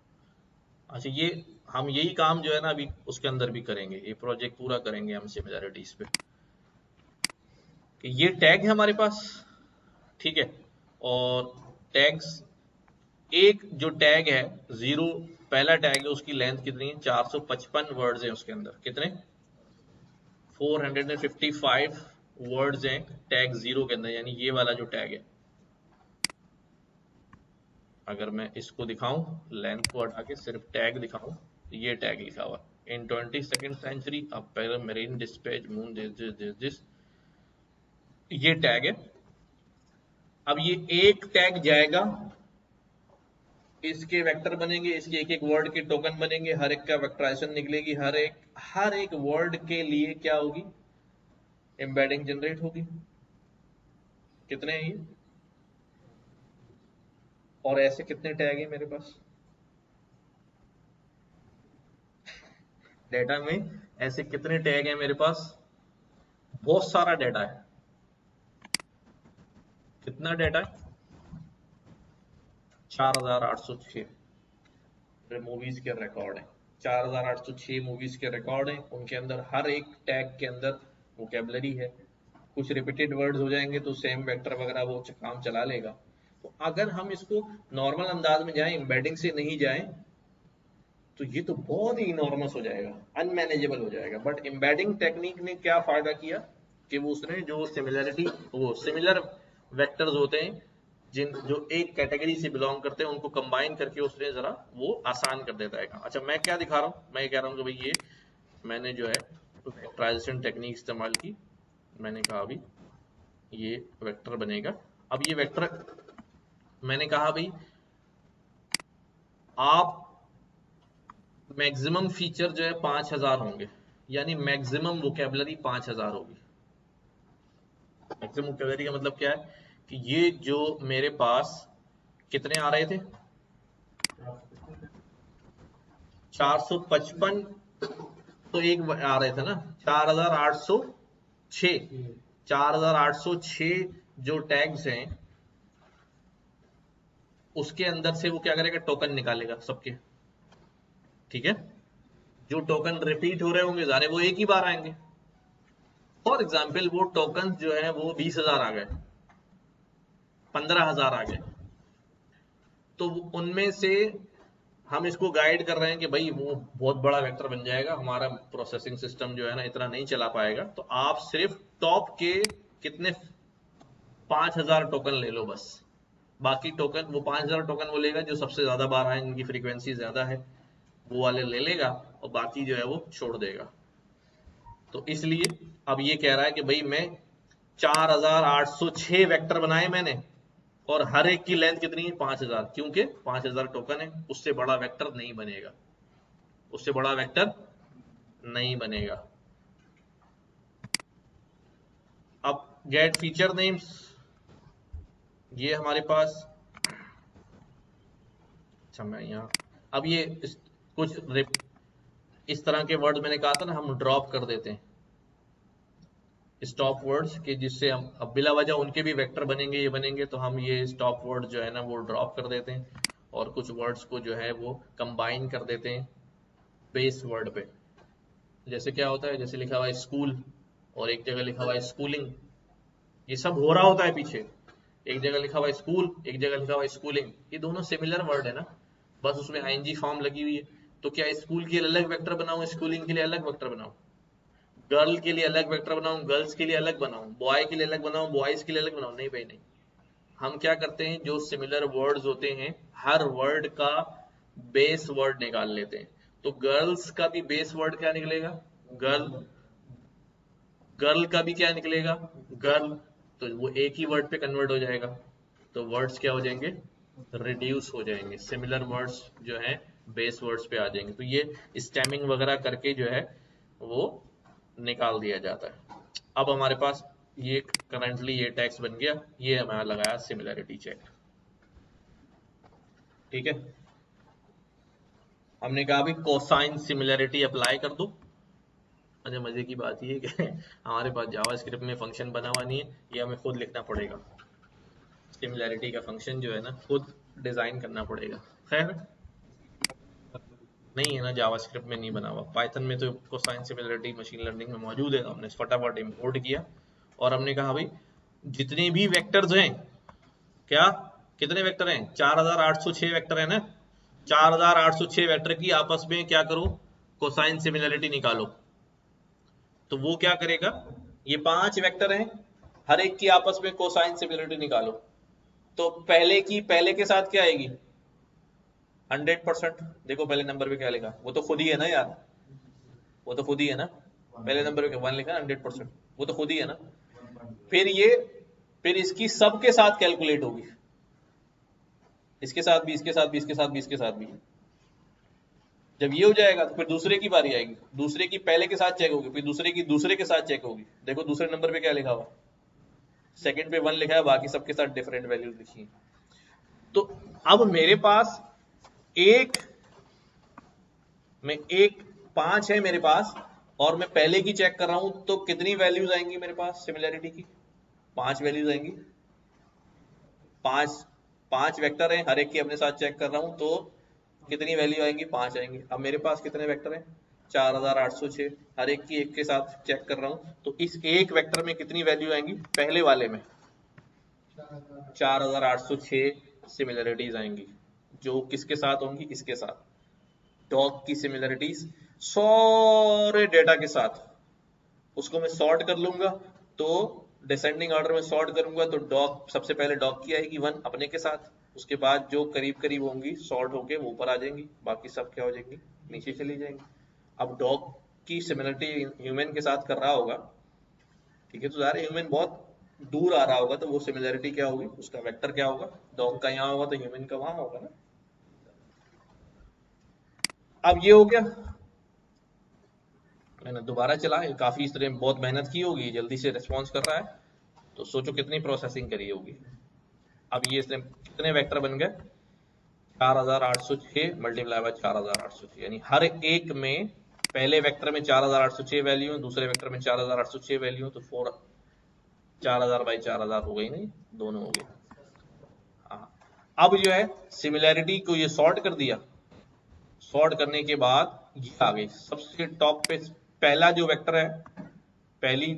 अच्छा, ये हम यही काम जो है ना अभी उसके अंदर भी करेंगे, ये प्रोजेक्ट पूरा करेंगे हम सिमिलरिटीज पे। कि ये टैग है हमारे पास, ठीक है, और टैग्स, एक जो टैग है 0, पहला टैग है, उसकी लेंथ कितनी है? 455 वर्ड्स हैं उसके अंदर। कितने? 455 वर्ड्स हैं टैग 0 के अंदर, यानी ये वाला जो टैग है। अगर मैं इसको दिखाऊं, लेंथ को हटा के सिर्फ टैग दिखाऊं, तो ये टैग लिखा हुआ in 22nd century a paramarine dispatch moon this, ये टैग है। अब ये एक टैग जाएगा, इसके वेक्टर बनेंगे, इसके एक एक वर्ड के टोकन बनेंगे, हर एक का वेक्टराइजेशन निकलेगी, हर एक वर्ड के लिए क्या होगी? एम्बेडिंग जनरेट होगी। कितने हैं ये? और ऐसे कितने टैग हैं मेरे पास डेटा में? ऐसे कितने टैग हैं मेरे पास? बहुत सारा डेटा है। कितना डेटा है? 4806 मूवीज के रिकॉर्ड है। 4806 मूवीज के रिकॉर्ड हैं, उनके अंदर हर एक टैग के अंदर वोकेबलरी है। कुछ रिपीटेड वर्ड्स हो जाएंगे तो सेम वेक्टर वगैरह वो काम चला लेगा। तो अगर हम इसको नॉर्मल अंदाज में जाएं, एम्बेडिंग से नहीं जाएं, तो ये तो बहुत ही इनॉर्मस हो जाएगा, अनमैनेजेबल हो जाएगा। बट एम्बेडिंग टेक्निक ने क्या फायदा किया कि वो उसने जो सिमिलरिटी, वो सिमिलर वेक्टर्स होते हैं जो एक कैटेगरी से बिलोंग करते हैं, उनको कंबाइन करके उसने जरा वो आसान कर देता है काम। अच्छा, मैं क्या दिखा रहा हूँ? मैं ये कह रहा हूँ कि भाई ये मैंने जो है वेक्टराइजेशन टेक्निक इस्तेमाल की। मैंने कहा अभी ये वेक्टर बनेगा। अब ये वेक्टर मैंने कहा भाई आप मैक्सिमम फीचर जो है 5000 होंगे, यानी मैक्सिमम वोकेबलरी 5000 होगी। मैक्सिमम वोकेबलरी का मतलब क्या है कि ये जो मेरे पास कितने आ रहे थे? 455 तो एक आ रहे थे ना, 4806। 4806 जो टैग्स हैं उसके अंदर से वो क्या करेगा? टोकन निकालेगा सबके। ठीक है, जो टोकन रिपीट हो रहे होंगे जाने वो एक ही बार आएंगे। फॉर एग्जाम्पल वो टोकन जो है वो 20,000 आ गए, 15,000 आ गए, तो उनमें से हम इसको गाइड कर रहे हैं कि भाई वो बहुत बड़ा वेक्टर बन जाएगा, हमारा प्रोसेसिंग सिस्टम जो है ना इतना नहीं चला पाएगा, तो आप सिर्फ टॉप के कितने 5,000 टोकन ले लो बस। बाकी टोकन वो 5,000 टोकन वो लेगा जो सबसे ज्यादा बार आए, जिनकी फ्रीक्वेंसी ज्यादा है, वो वाले ले लेगा और बाकी जो है वो छोड़ देगा। तो इसलिए अब ये कह रहा है कि भाई मैं 4806 वेक्टर बनाए मैंने, और हर एक की लेंथ कितनी है? 5000, क्योंकि 5000 टोकन है, उससे बड़ा वेक्टर नहीं बनेगा, उससे बड़ा वेक्टर नहीं बनेगा। अब गेट फीचर नेम्स, ये हमारे पास, अच्छा मैं यहाँ अब ये कुछ इस तरह के वर्ड मैंने कहा था ना हम ड्रॉप कर देते हैं, स्टॉप वर्ड्स के, जिससे हम अब बिला वजह उनके भी वेक्टर बनेंगे, ये बनेंगे, तो हम ये स्टॉप वर्ड जो है ना वो ड्रॉप कर देते हैं और कुछ वर्ड्स को जो है वो कंबाइन कर देते हैं बेस वर्ड पे। जैसे क्या होता है, जैसे लिखा हुआ है स्कूल और एक जगह लिखा हुआ है स्कूलिंग, ये सब हो रहा होता है पीछे। एक जगह लिखा हुआ है स्कूल, एक जगह लिखा हुआ है स्कूलिंग, ये दोनों सिमिलर वर्ड है ना, बस उसमें आईएनजी फॉर्म लगी हुई है। तो क्या स्कूल के लिए अलग वेक्टर बनाऊं, स्कूलिंग के लिए अलग वेक्टर बनाऊं, गर्ल के लिए अलग वेक्टर बनाऊं, गर्ल्स के लिए अलग बनाऊं, बॉय के लिए अलग बनाऊं, बॉयज के लिए अलग बनाऊं? नहीं भाई नहीं। हम क्या करते हैं, जो सिमिलर वर्ड्स होते हैं हर वर्ड का बेस वर्ड निकाल लेते हैं। तो गर्ल्स का भी बेस वर्ड क्या निकलेगा? गर्ल। गर्ल का भी क्या निकलेगा? गर्ल। तो वो एक ही वर्ड पे कन्वर्ट हो जाएगा, तो वर्ड्स क्या हो जाएंगे? रिड्यूस हो जाएंगे। सिमिलर वर्ड्स जो हैं बेस वर्ड्स पे आ जाएंगे। तो ये स्टेमिंग वगैरह करके जो है वो निकाल दिया जाता है। अब हमारे पास ये करंटली ये टैक्स बन गया, ये हमारा लगाया सिमिलरिटी चेक। ठीक है, हमने कहा भी कोसाइन सिमिलरिटी अप्लाई कर दो। अच्छा, मजे की बात ये है कि हमारे पास जावास्क्रिप्ट में फंक्शन बना हुआ नहीं है, ये हमें खुद लिखना पड़ेगा। सिमिलैरिटी का फंक्शन जो है ना खुद डिजाइन करना पड़ेगा। खैर नहीं है ना, जावास्क्रिप्ट में नहीं बना हुआ। पाइथन में तो कोसाइन सिमिलरिटी मशीन लर्निंग में मौजूद है, हमने फटाफट इंपोर्ट किया और हमने कहा भाई जितने भी वेक्टर्स हैं, क्या कितने वेक्टर हैं? 4806 वेक्टर है ना। 4806 वेक्टर की आपस में क्या करो? कोसाइन सिमिलरिटी निकालो। तो वो क्या करेगा? ये 5 वेक्टर हैं, हर एक की आपस में कोसाइन सिमिलरिटी निकालो। तो पहले के साथ क्या आएगी? 100%। देखो पहले नंबर पे क्या लिखा, वो तो खुद ही है ना यार, वो तो खुद ही है ना। पहले नंबर पे 1 लिखा है 100%, वो तो खुद ही है ना। फिर इसकी सबके साथ कैलकुलेट होगी, इसके साथ भी, इसके साथ भी, इसके साथ भी, इसके साथ भी। जब ये हो जाएगा तो फिर दूसरे की बारी आएगी, दूसरे की पहले के साथ चेक होगी, फिर दूसरे की दूसरे के साथ चेक होगी। देखो दूसरे नंबर पे क्या लिखा हुआ, सेकंड पे 1 लिखा है, बाकी सबके साथ डिफरेंट वैल्यूज लिखी है। तो अब मेरे पास एक 5 है मेरे पास, और मैं पहले की चेक कर रहा हूं, तो कितनी वैल्यूज आएंगी मेरे पास सिमिलैरिटी की? 5 वैल्यूज आएंगी। 5 वेक्टर हैं, हर एक की अपने साथ चेक कर रहा हूं, तो कितनी वैल्यू आएंगी? 5 आएंगी। अब मेरे पास कितने वेक्टर हैं? 4806, हर एक की एक के साथ चेक कर रहा हूं, तो इस एक वेक्टर में कितनी वैल्यू आएंगी? पहले वाले में 4806 सिमिलरिटीज आएंगी, जो किसके साथ होंगी? इसके साथ। डॉग की सिमिलरिटीज सारे डेटा के साथ, उसको मैं सॉर्ट कर लूंगा, तो डिसेंडिंग ऑर्डर में सॉर्ट करूंगा, तो डॉग सबसे पहले डॉग की आएगी 1 अपने के साथ, उसके बाद जो करीब करीब होंगी सॉर्ट होके वो ऊपर आ जाएंगी, बाकी सब क्या हो जाएंगी? नीचे चली जाएंगी। अब डॉग की सिमिलरिटी ह्यूमन के साथ कर रहा होगा, ठीक है, तो यार ह्यूमन बहुत दूर आ रहा होगा, तो वो सिमिलरिटी क्या होगी? उसका वेक्टर क्या होगा? डॉग का यहाँ होगा तो ह्यूमन का वहां होगा ना। अब ये हो गया, मैंने दोबारा चलाया, काफी इस तरह बहुत मेहनत की होगी, जल्दी से रिस्पॉन्स कर रहा है, तो सोचो कितनी प्रोसेसिंग करी होगी। अब ये इसने कितने वेक्टर बन गए? 4806 मल्टीप्लाई बाय 4806, यानी हर एक में पहले वेक्टर में 4806 वैल्यू है, दूसरे वेक्टर में 4806 वैल्यू है, तो 4000 बाई 4000 हो गई, नहीं दोनों हो गए। हाँ, अब जो है सिमिलैरिटी को ये सॉर्ट कर दिया, सॉर्ट करने के बाद ये आ गई सबसे टॉप पे, पहला जो वेक्टर है, पहली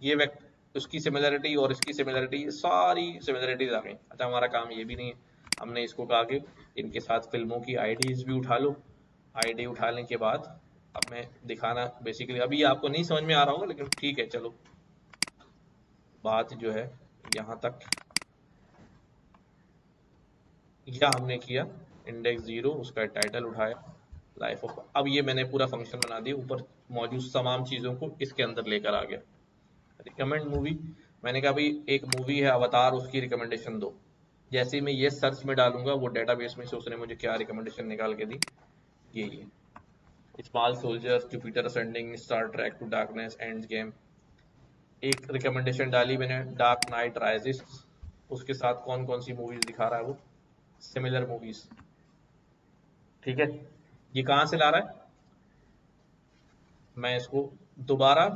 ये वेक्टर, उसकी सिमिलरिटी और इसकी सिमिलरिटी, सारी सिमिलरिटीज आ गई। अच्छा, हमारा काम ये भी नहीं है, हमने इसको कहा कि इनके साथ फिल्मों की आईडीज भी उठा लो। आईडी उठाने के बाद अब मैं दिखाना, बेसिकली अभी आपको नहीं समझ में आ रहा होगा, लेकिन ठीक है चलो, बात जो है यहाँ तक, यह हमने किया इंडेक्स 0, उसका टाइटल उठाया लाइफ ऑफ। अब ये मैंने पूरा फंक्शन बना दिया, ऊपर मौजूद तमाम चीजों को इसके अंदर लेकर आ गया। रिकमेंड मूवी, मैंने कहा भाई एक मूवी है अवतार, उसकी रिकमेंडेशन दो। जैसे ही मैं ये सर्च में डालूंगा, वो डेटाबेस में से उसने मुझे क्या रिकमेंडेशन निकाल के दी, यही है, small soldier, Jupiter ascending, star track to darkness, and game. एक रिकमेंडेशन डाली मैंने डार्क नाइट राइजेस, उसके साथ कौन कौन सी मूवीज दिखा रहा है वो? Similar movies. ठीक है, ये कहां से ला रहा है? मैं इसको दोबारा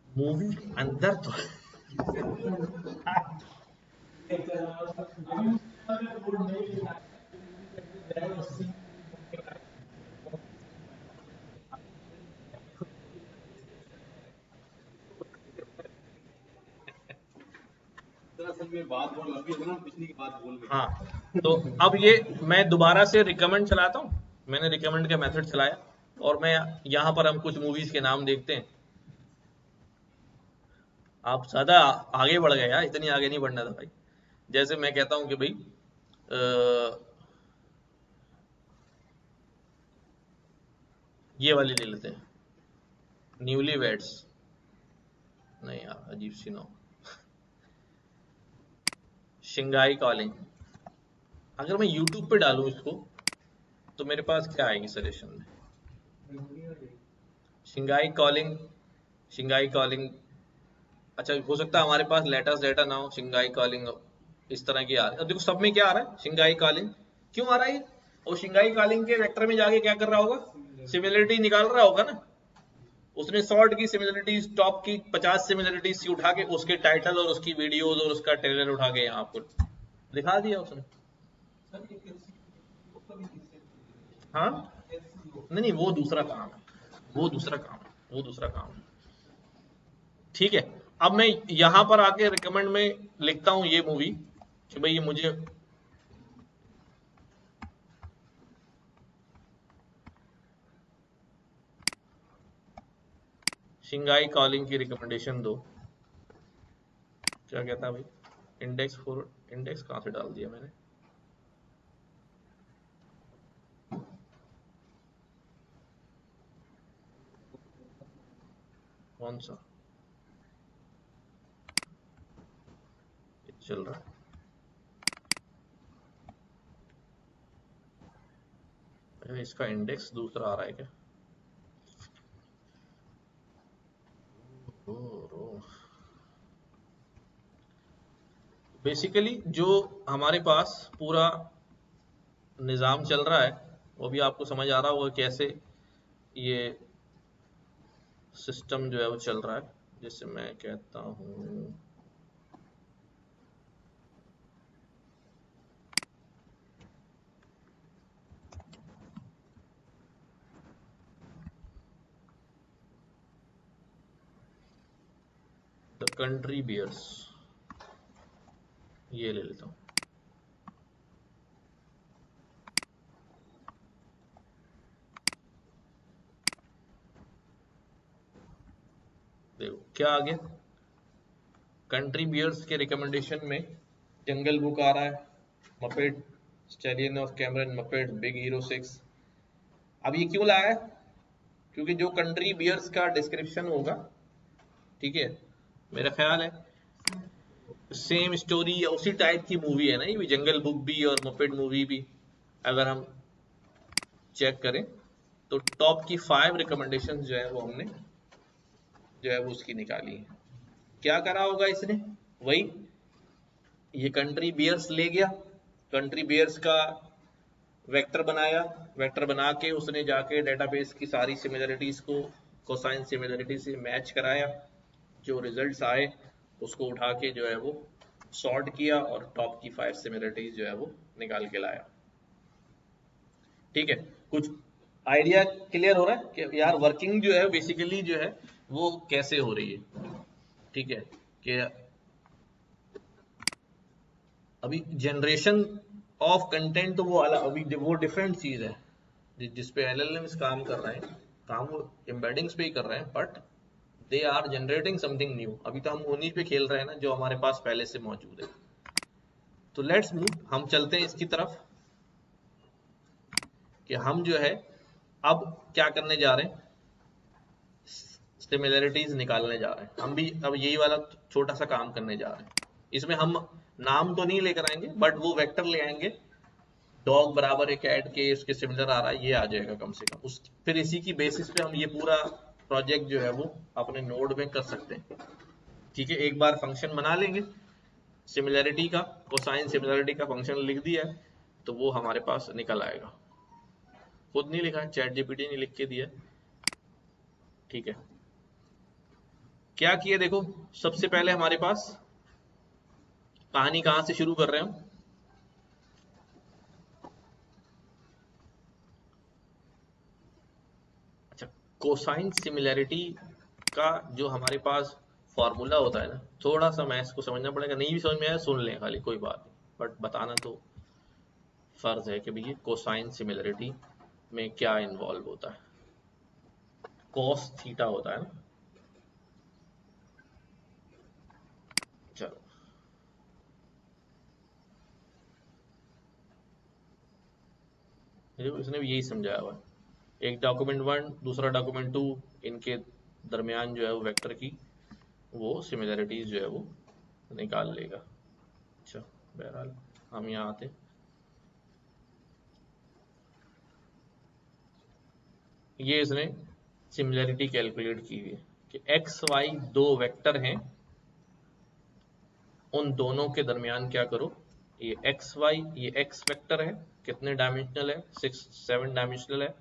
मूवी अंदर तो दरअसल में बात बहुत लंबी है ना, पिछली की बात भूल गए। हाँ, तो अब ये मैं दोबारा से रिकमेंड चलाता हूँ, मैंने रिकमेंड का मेथड चलाया, और मैं यहाँ पर हम कुछ मूवीज के नाम देखते हैं। आप ज्यादा आगे बढ़ गए यार, इतनी आगे नहीं बढ़ना था भाई। जैसे मैं कहता हूँ कि भाई ये वाली ले लेते हैं, न्यूली वेड्स। नहीं यार, अजीब सी नाम। Shanghai calling. अगर मैं यूट्यूब पे डालूं इसको तो मेरे पास क्या आएगी सजेशन में? Shanghai calling, Shanghai calling. अच्छा, हो सकता है हमारे पास लेटेस्ट डेटा ना हो, शिंगाई कॉलिंग इस तरह की आ रही है। अब देखो सब में क्या आ रहा है, शिंगाई कॉलिंग। क्यों आ रहा है ये? और शिंगाई कॉलिंग के वेक्टर में जाके क्या कर रहा होगा, सिमिलरिटी निकाल रहा होगा ना। उसने सॉर्ट की सिमिलरिटीज, टॉप की 50 सिमिलरिटीज उठा के उसके टाइटल और उसकी वीडियोस और उसका ट्रेलर उठा के यहाँ आपको दिखा दिया उसने। हाँ, नहीं नहीं, वो दूसरा काम है, वो दूसरा काम है, वो दूसरा काम है। ठीक है। अब मैं यहां पर आके रिकमेंड में लिखता हूं ये मूवी कि भाई ये मुझे, शिंगाई कॉलिंग की रिकमेंडेशन दो। क्या कहता है भाई? इंडेक्स फॉर, इंडेक्स कहां से डाल दिया मैंने? कौन सा ये चल रहा है? अच्छा, इसका इंडेक्स दूसरा आ रहा है क्या? बेसिकली जो हमारे पास पूरा निज़ाम चल रहा है वो भी आपको समझ आ रहा होगा कैसे ये सिस्टम जो है वो चल रहा है। जैसे मैं कहता हूँ द कंट्री बियर्स, ये ले लेता हूँ। देखो क्या आ गया, कंट्री बियर्स के रिकमेंडेशन में जंगल बुक आ रहा है, Muppet, stallion of Cameron, Muppet, big hero 6। अब ये क्यों लाया है? क्योंकि जो कंट्री बियर्स का डिस्क्रिप्शन होगा, ठीक है, मेरा ख्याल है सेम स्टोरी या उसी टाइप की मूवी है ना ये भी, जंगल बुक भी और मपेट मूवी भी। अगर हम चेक करें तो टॉप की 5 रिकमेंडेशन जो है वो हमने जो है वो उसकी निकाली है। क्या करा होगा इसने? वही, ये कंट्री बियर्स ले गया, कंट्री बियर्स का वेक्टर बनाया, वेक्टर बना के उसने जाके डेटाबेस की सारी सिमिलरिटीज को कोसाइन सिमिलरिटी से मैच कराया, जो रिजल्ट्स आए उसको उठा के जो है वो सॉर्ट किया और टॉप की 5 सिमिलरिटीज जो है वो निकाल के लाया। ठीक है, कुछ आइडिया क्लियर हो रहा है कि यार वर्किंग जो है बेसिकली जो है वो कैसे हो रही है? ठीक है, कि अभी जनरेशन ऑफ कंटेंट तो वो अलग, अभी वो डिफरेंट चीज है। जिस पे एलएलएम्स काम कर रहे हैं, काम वो एम्बेडिंग्स पे ही कर रहे हैं, but they are generating something new. अभी तो हम उन्हीं पे खेल रहे हैं ना जो हमारे पास पहले से मौजूद है। तो लेट्स मूव, हम चलते हैं इसकी तरफ कि हम जो है अब क्या करने जा रहे हैं, सिमिलरिटीज निकालने जा रहे हैं। हम भी अब यही वाला छोटा सा काम करने जा रहे हैं। इसमें हम नाम तो नहीं लेकर आएंगे बट वो वेक्टर ले आएंगे, डॉग बराबर एक ऐड के उसके सिमिलर आ रहा है, ये आ जाएगा कम से कम। उस फिर इसी की बेसिस पे हम ये पूरा प्रोजेक्ट जो है वो अपने नोड में कर सकते हैं। ठीक है, एक बार फंक्शन बना लेंगे सिमिलरिटी का, कोसाइन सिमिलरिटी का फंक्शन लिख दिया है तो वो हमारे पास निकल आएगा। खुद नहीं लिखा है, चैट जीपीटी ने लिख के दिया है। ठीक है, क्या किया देखो, सबसे पहले हमारे पास कहानी कहां से शुरू कर रहे हैं हम? अच्छा, कोसाइन सिमिलैरिटी का जो हमारे पास फॉर्मूला होता है ना, थोड़ा सा मैथ्स को समझना पड़ेगा, नहीं भी समझ में आया सुन लें खाली, कोई बात नहीं, बट बताना तो फर्ज है कि भैया कोसाइन सिमिलरिटी में क्या इन्वॉल्व होता है। कॉस थीटा होता है ना। चलो, इसने भी यही समझाया हुआ है। एक डॉक्यूमेंट 1 दूसरा डॉक्यूमेंट 2, इनके दरमियान जो है वो वेक्टर की वो सिमिलैरिटीज जो है वो निकाल लेगा। अच्छा, बहरहाल हम यहाँ आते हैं, ये इसने सिमिलैरिटी कैलकुलेट की हुई है कि एक्स वाई दो वेक्टर हैं, उन दोनों के दरमियान क्या करो, ये एक्स वाई, ये एक्स वेक्टर है, कितने डायमेंशनल है, 7 डायमेंशनल है,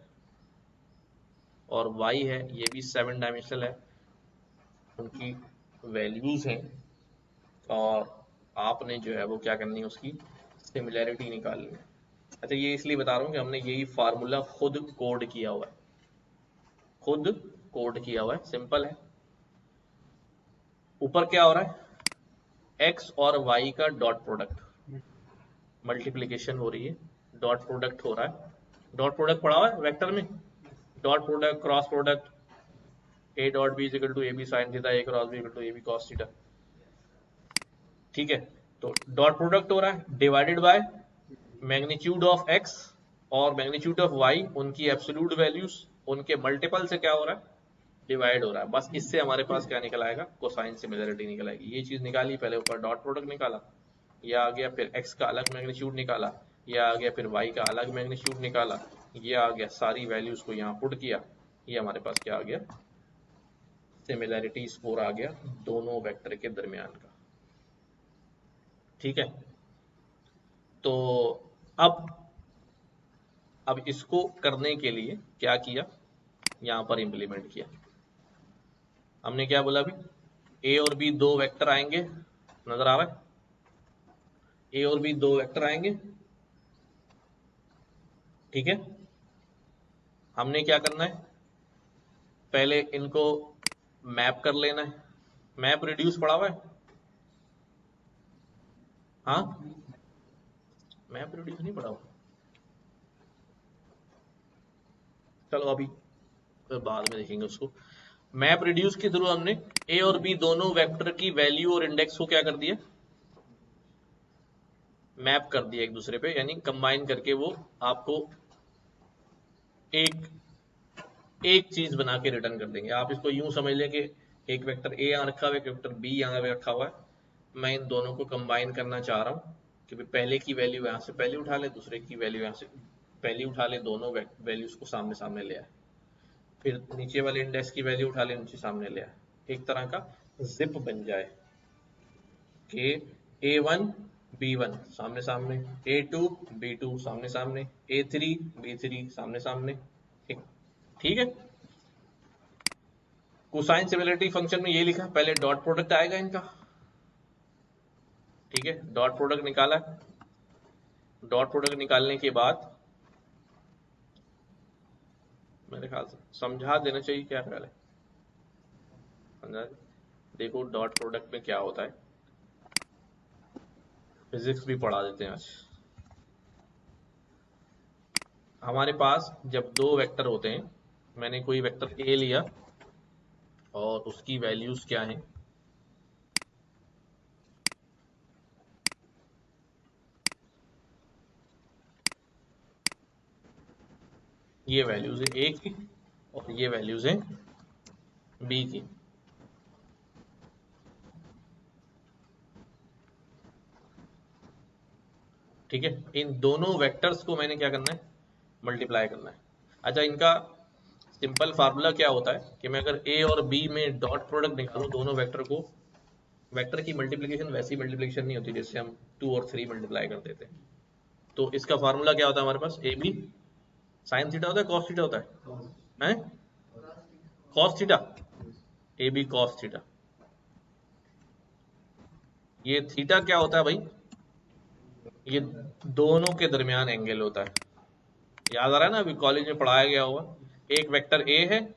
और वाई है ये भी 7 डायमेंशनल है, उनकी वैल्यूज हैं, और आपने जो है वो क्या करनी है, उसकी सिमिलैरिटी निकालनी है। अच्छा, ये इसलिए बता रहा हूँ कि हमने यही फार्मूला खुद कोड किया हुआ है, खुद कोड किया हुआ है, सिंपल है। ऊपर क्या हो रहा है, एक्स और वाई का डॉट प्रोडक्ट, मल्टीप्लीकेशन हो रही है, डॉट प्रोडक्ट हो रहा है, डॉट प्रोडक्ट पढ़ा हुआ है वेक्टर में, dot product, cross product, A dot B is equal to A B sine theta, A cross B equal to A B cos theta, ठीक है। तो डॉट प्रोडक्ट हो रहा है divided by magnitude of X और मैग्नीट्यूड ऑफ वाई, उनकी एब्सोल्यूट वैल्यूज, उनके मल्टीपल से क्या हो रहा है, डिवाइड हो रहा है। बस इससे हमारे पास क्या निकल आएगा, कोसाइन सिमिलरिटी निकल आएगी। ये चीज निकाली, पहले ऊपर डॉट प्रोडक्ट निकाला, ये आ गया, फिर एक्स का अलग मैग्नीट्यूड निकाला, ये आ गया, फिर वाई का अलग मैग्नीट्यूड निकाला, ये आ गया, सारी वैल्यूज को यहाँ पुट किया, ये हमारे पास क्या आ गया, सिमिलैरिटी स्कोर आ गया दोनों वेक्टर के दरमियान का, ठीक है। तो अब इसको करने के लिए क्या किया, यहां पर इंप्लीमेंट किया। हमने क्या बोला अभी, ए और बी दो वेक्टर आएंगे, नजर आ रहा है, ए और बी दो वेक्टर आएंगे, ठीक है। हमने क्या करना है, पहले इनको मैप कर लेना है। मैप रिड्यूस पढ़ा हुआ है, हाँ, मैप रिड्यूस नहीं पढ़ा हुआ, चलो अभी बाद में देखेंगे उसको। मैप रिड्यूस के थ्रू हमने ए और बी दोनों वेक्टर की वैल्यू और इंडेक्स को क्या कर दिया, मैप कर दिया एक दूसरे पे, यानी कंबाइन करके वो आपको एक चीज बना के रिटर्न कर देंगे। आप इसको यूं समझ लें कि एक वेक्टर ए यहाँ रखा हुआ है, एक वेक्टर बी यहाँ रखा हुआ है, मैं इन दोनों को कंबाइन करना चाह रहा हूँ कि पहले की वैल्यू यहाँ से पहले उठा ले, दूसरे की वैल्यू यहाँ से पहले उठा ले, दोनों वैल्यूज को सामने सामने ले आए, फिर नीचे वाले इंडेक्स की वैल्यू उठा ले, नीचे सामने ले आए, एक तरह का जिप बन जाए कि A1 B1 सामने सामने, A2 B2 सामने सामने, A3 B3 सामने सामने, ठीक है। कोसाइन सिमिलरिटी फंक्शन में ये लिखा, पहले डॉट प्रोडक्ट आएगा इनका, ठीक है, डॉट प्रोडक्ट निकाला, डॉट प्रोडक्ट निकालने के बाद मेरे ख्याल से समझा देना चाहिए, क्या ख्याल है, समझा। देखो डॉट प्रोडक्ट में क्या होता है, फिजिक्स भी पढ़ा देते हैं आज। हमारे पास जब दो वेक्टर होते हैं, मैंने कोई वेक्टर ए लिया और उसकी वैल्यूज क्या हैं, ये वैल्यूज है ए की और ये वैल्यूज है बी की, ठीक है। इन दोनों वेक्टर्स को मैंने क्या करना है, मल्टीप्लाई करना है। अच्छा, इनका सिंपल फार्मूला क्या होता है कि मैं अगर ए और बी में डॉट प्रोडक्ट निकालूं दोनों वेक्टर को, वेक्टर की मल्टीप्लिकेशन वैसी मल्टीप्लिकेशन नहीं होती जैसे हम 2 और 3 मल्टीप्लाई कर देते हैं। तो इसका फार्मूला क्या होता है हमारे पास, ए बी साइन थीटा होता है, कॉस थीटा होता है, cos theta, A B cos theta. ये थीटा क्या होता है भाई, ये दोनों के दरमियान एंगल होता है, याद आ रहा है ना, अभी कॉलेज में पढ़ाया गया होगा। एक वेक्टर ए है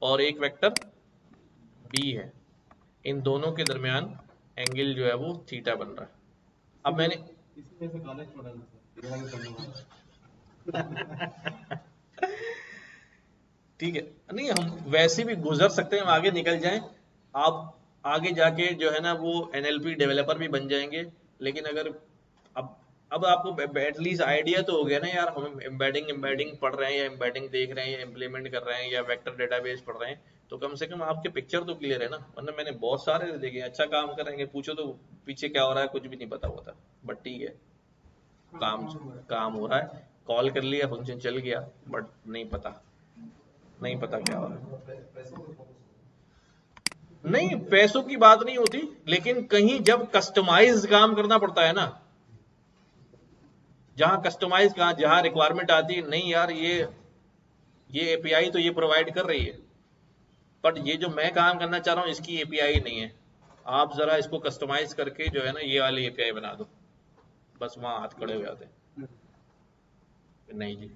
और एक वेक्टर बी है, इन दोनों के दरमियान एंगल जो है वो थीटा बन रहा है। अब मैंने इसी वजह से कॉलेज छोड़ा ना सर, ठीक है, नहीं हम वैसे भी गुजर सकते हैं, हम आगे निकल जाएं, आप आगे जाके जो है ना वो एनएलपी डेवलपर भी बन जाएंगे। लेकिन अगर अब अब आपको एटलीस्ट आइडिया तो हो गया ना यार, हम एम्बेडिंग पढ़ रहे हैं या एम्बेडिंग देख रहे हैं या इम्प्लीमेंट कर रहे हैं या वेक्टर डेटाबेस पढ़ रहे हैं, तो कम से कम आपके पिक्चर तो क्लियर है ना। वरना मैंने बहुत सारे देखे अच्छा काम करेंगे, पूछो तो पीछे क्या हो रहा है कुछ भी नहीं पता होता। बट ठीक है, काम काम हो रहा है, कॉल कर लिया, फंक्शन चल गया, बट नहीं पता क्या हो रहा है। पैसों के फोकस नहीं, पैसों की बात नहीं होती, लेकिन कहीं जब कस्टमाइज काम करना पड़ता है ना, जहां कस्टमाइज कहा, जहां रिक्वायरमेंट आती है, नहीं यार ये एपीआई तो ये प्रोवाइड कर रही है, बट ये जो मैं काम करना चाह रहा हूं इसकी एपीआई नहीं है, आप जरा इसको कस्टमाइज करके जो है ना ये वाली एपीआई बना दो। बस वहां हाथ खड़े हो जाते हैं, नहीं जी,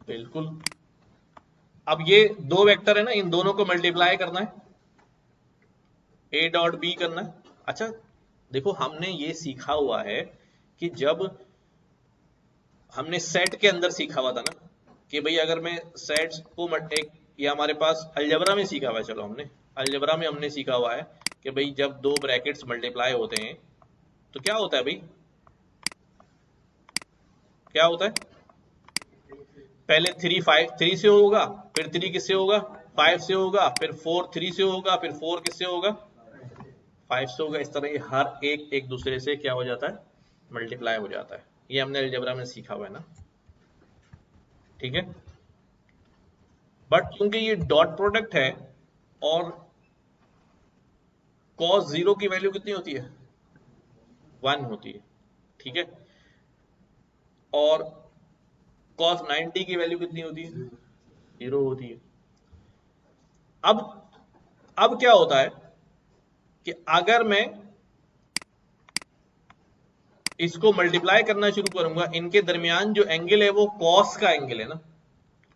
बिल्कुल। अब ये दो वेक्टर है ना, इन दोनों को मल्टीप्लाई करना है, ए डॉट बी करना है। अच्छा देखो, हमने ये सीखा हुआ है कि जब हमने सेट के अंदर सीखा हुआ था ना, कि भाई अगर मैं सेट्स को एक, ये हमारे पास अलजबरा में सीखा हुआ है, चलो हमने अलजबरा में हमने सीखा हुआ है कि भाई जब दो ब्रैकेट्स मल्टीप्लाई होते हैं तो क्या होता है भाई, क्या होता है, पहले 3 से होगा, फिर 3 किससे होगा, 5 से होगा, फिर 4 3 से होगा, फिर 4 किससे होगा, 5 से होगा। इस तरह ये हर एक एक दूसरे से क्या हो जाता है, मल्टीप्लाई हो जाता है। ये हमने अलजबरा में सीखा हुआ है ना, ठीक है। बट क्योंकि ये डॉट प्रोडक्ट है और cos 0 की वैल्यू कितनी होती है, 1 होती है, ठीक है, और cos 90 की वैल्यू कितनी होती है, 0 होती है। अब अब क्या होता है कि अगर मैं इसको मल्टीप्लाई करना शुरू करूंगा, इनके दरमियान जो एंगल है वो cos का एंगल है ना।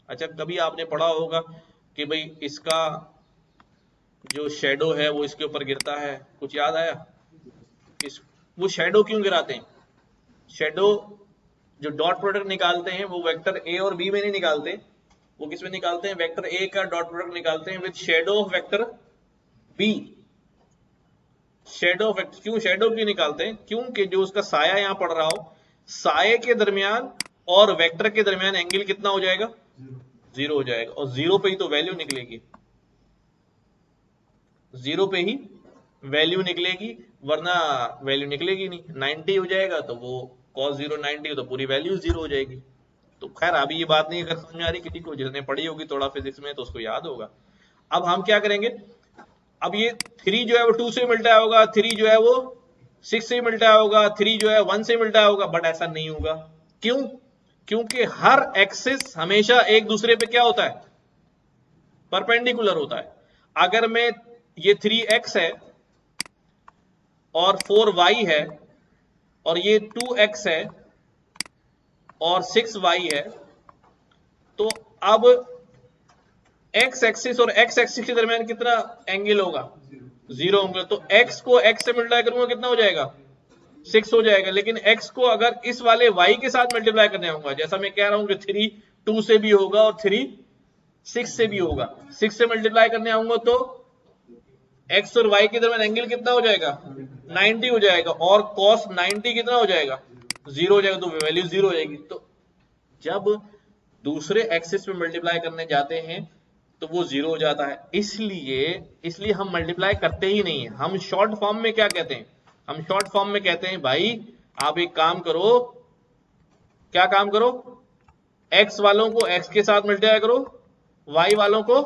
अच्छा कभी आपने पढ़ा होगा कि भाई इसका जो शेडो है वो इसके ऊपर गिरता है, कुछ याद आया, इस वो शेडो क्यों गिराते हैं, शेडो जो डॉट प्रोडक्ट निकालते हैं वो वेक्टर ए और बी में नहीं निकालते, वो किस में निकालते हैं, वेक्टर ए का डॉट प्रोडक्ट निकालते हैं with shadow of vector B. Shadow of vector क्यों, शेडो क्यों निकालते हैं, क्योंकि जो उसका साया यहां पड़ रहा हो, साये के दरमियान और वेक्टर के दरमियान एंगल कितना हो जाएगा, 0 हो जाएगा, और 0 पे ही तो वैल्यू निकलेगी, 0 पे ही वैल्यू निकलेगी, वरना वैल्यू निकलेगी नहीं। 90 हो जाएगा तो वो cos 0 90 हो तो पूरी वैल्यू 0 हो जाएगी। तो खैर अभी ये बात नहीं अगर समझ में आ रही किसी को, जिसने पढ़ी होगी थोड़ा फिजिक्स में तो उसको याद होगा। अब हम क्या करेंगे, अब ये 3 जो है वो 2 से मिलता होगा, 3 जो है वो 6 से मिलता होगा, 3 जो है 1 से मिलता होगा, बट ऐसा नहीं होगा। क्यों, क्योंकि हर एक्सिस हमेशा एक दूसरे पे क्या होता है, परपेंडिकुलर होता है। अगर मैं ये 3x है और 4y है और ये 2x है और 6y है, तो अब x एक्सिस और x एक्सिस के दरमियान कितना एंगल होगा, 0 होगा, तो x को x से मल्टीप्लाई करूंगा कितना हो जाएगा, 6 हो जाएगा। लेकिन x को अगर इस वाले y के साथ मल्टीप्लाई करने आऊंगा, जैसा मैं कह रहा हूं कि 3 2 से भी होगा और 3 6 से भी होगा, 6 से मल्टीप्लाई करने आऊंगा तो x और y के दरमियान एंगल कितना हो जाएगा, 90 हो जाएगा, और cos 90 कितना हो जाएगा, 0 हो जाएगा, तो वैल्यू 0 हो जाएगी। तो जब दूसरे एक्सिस में मल्टीप्लाई करने जाते हैं तो वो 0 हो जाता है, इसलिए हम मल्टीप्लाई करते ही नहीं है। हम शॉर्ट फॉर्म में क्या कहते हैं, हम शॉर्ट फॉर्म में कहते हैं भाई आप एक काम करो, क्या काम करो, x वालों को x के साथ मल्टीप्लाई करो, y वालों को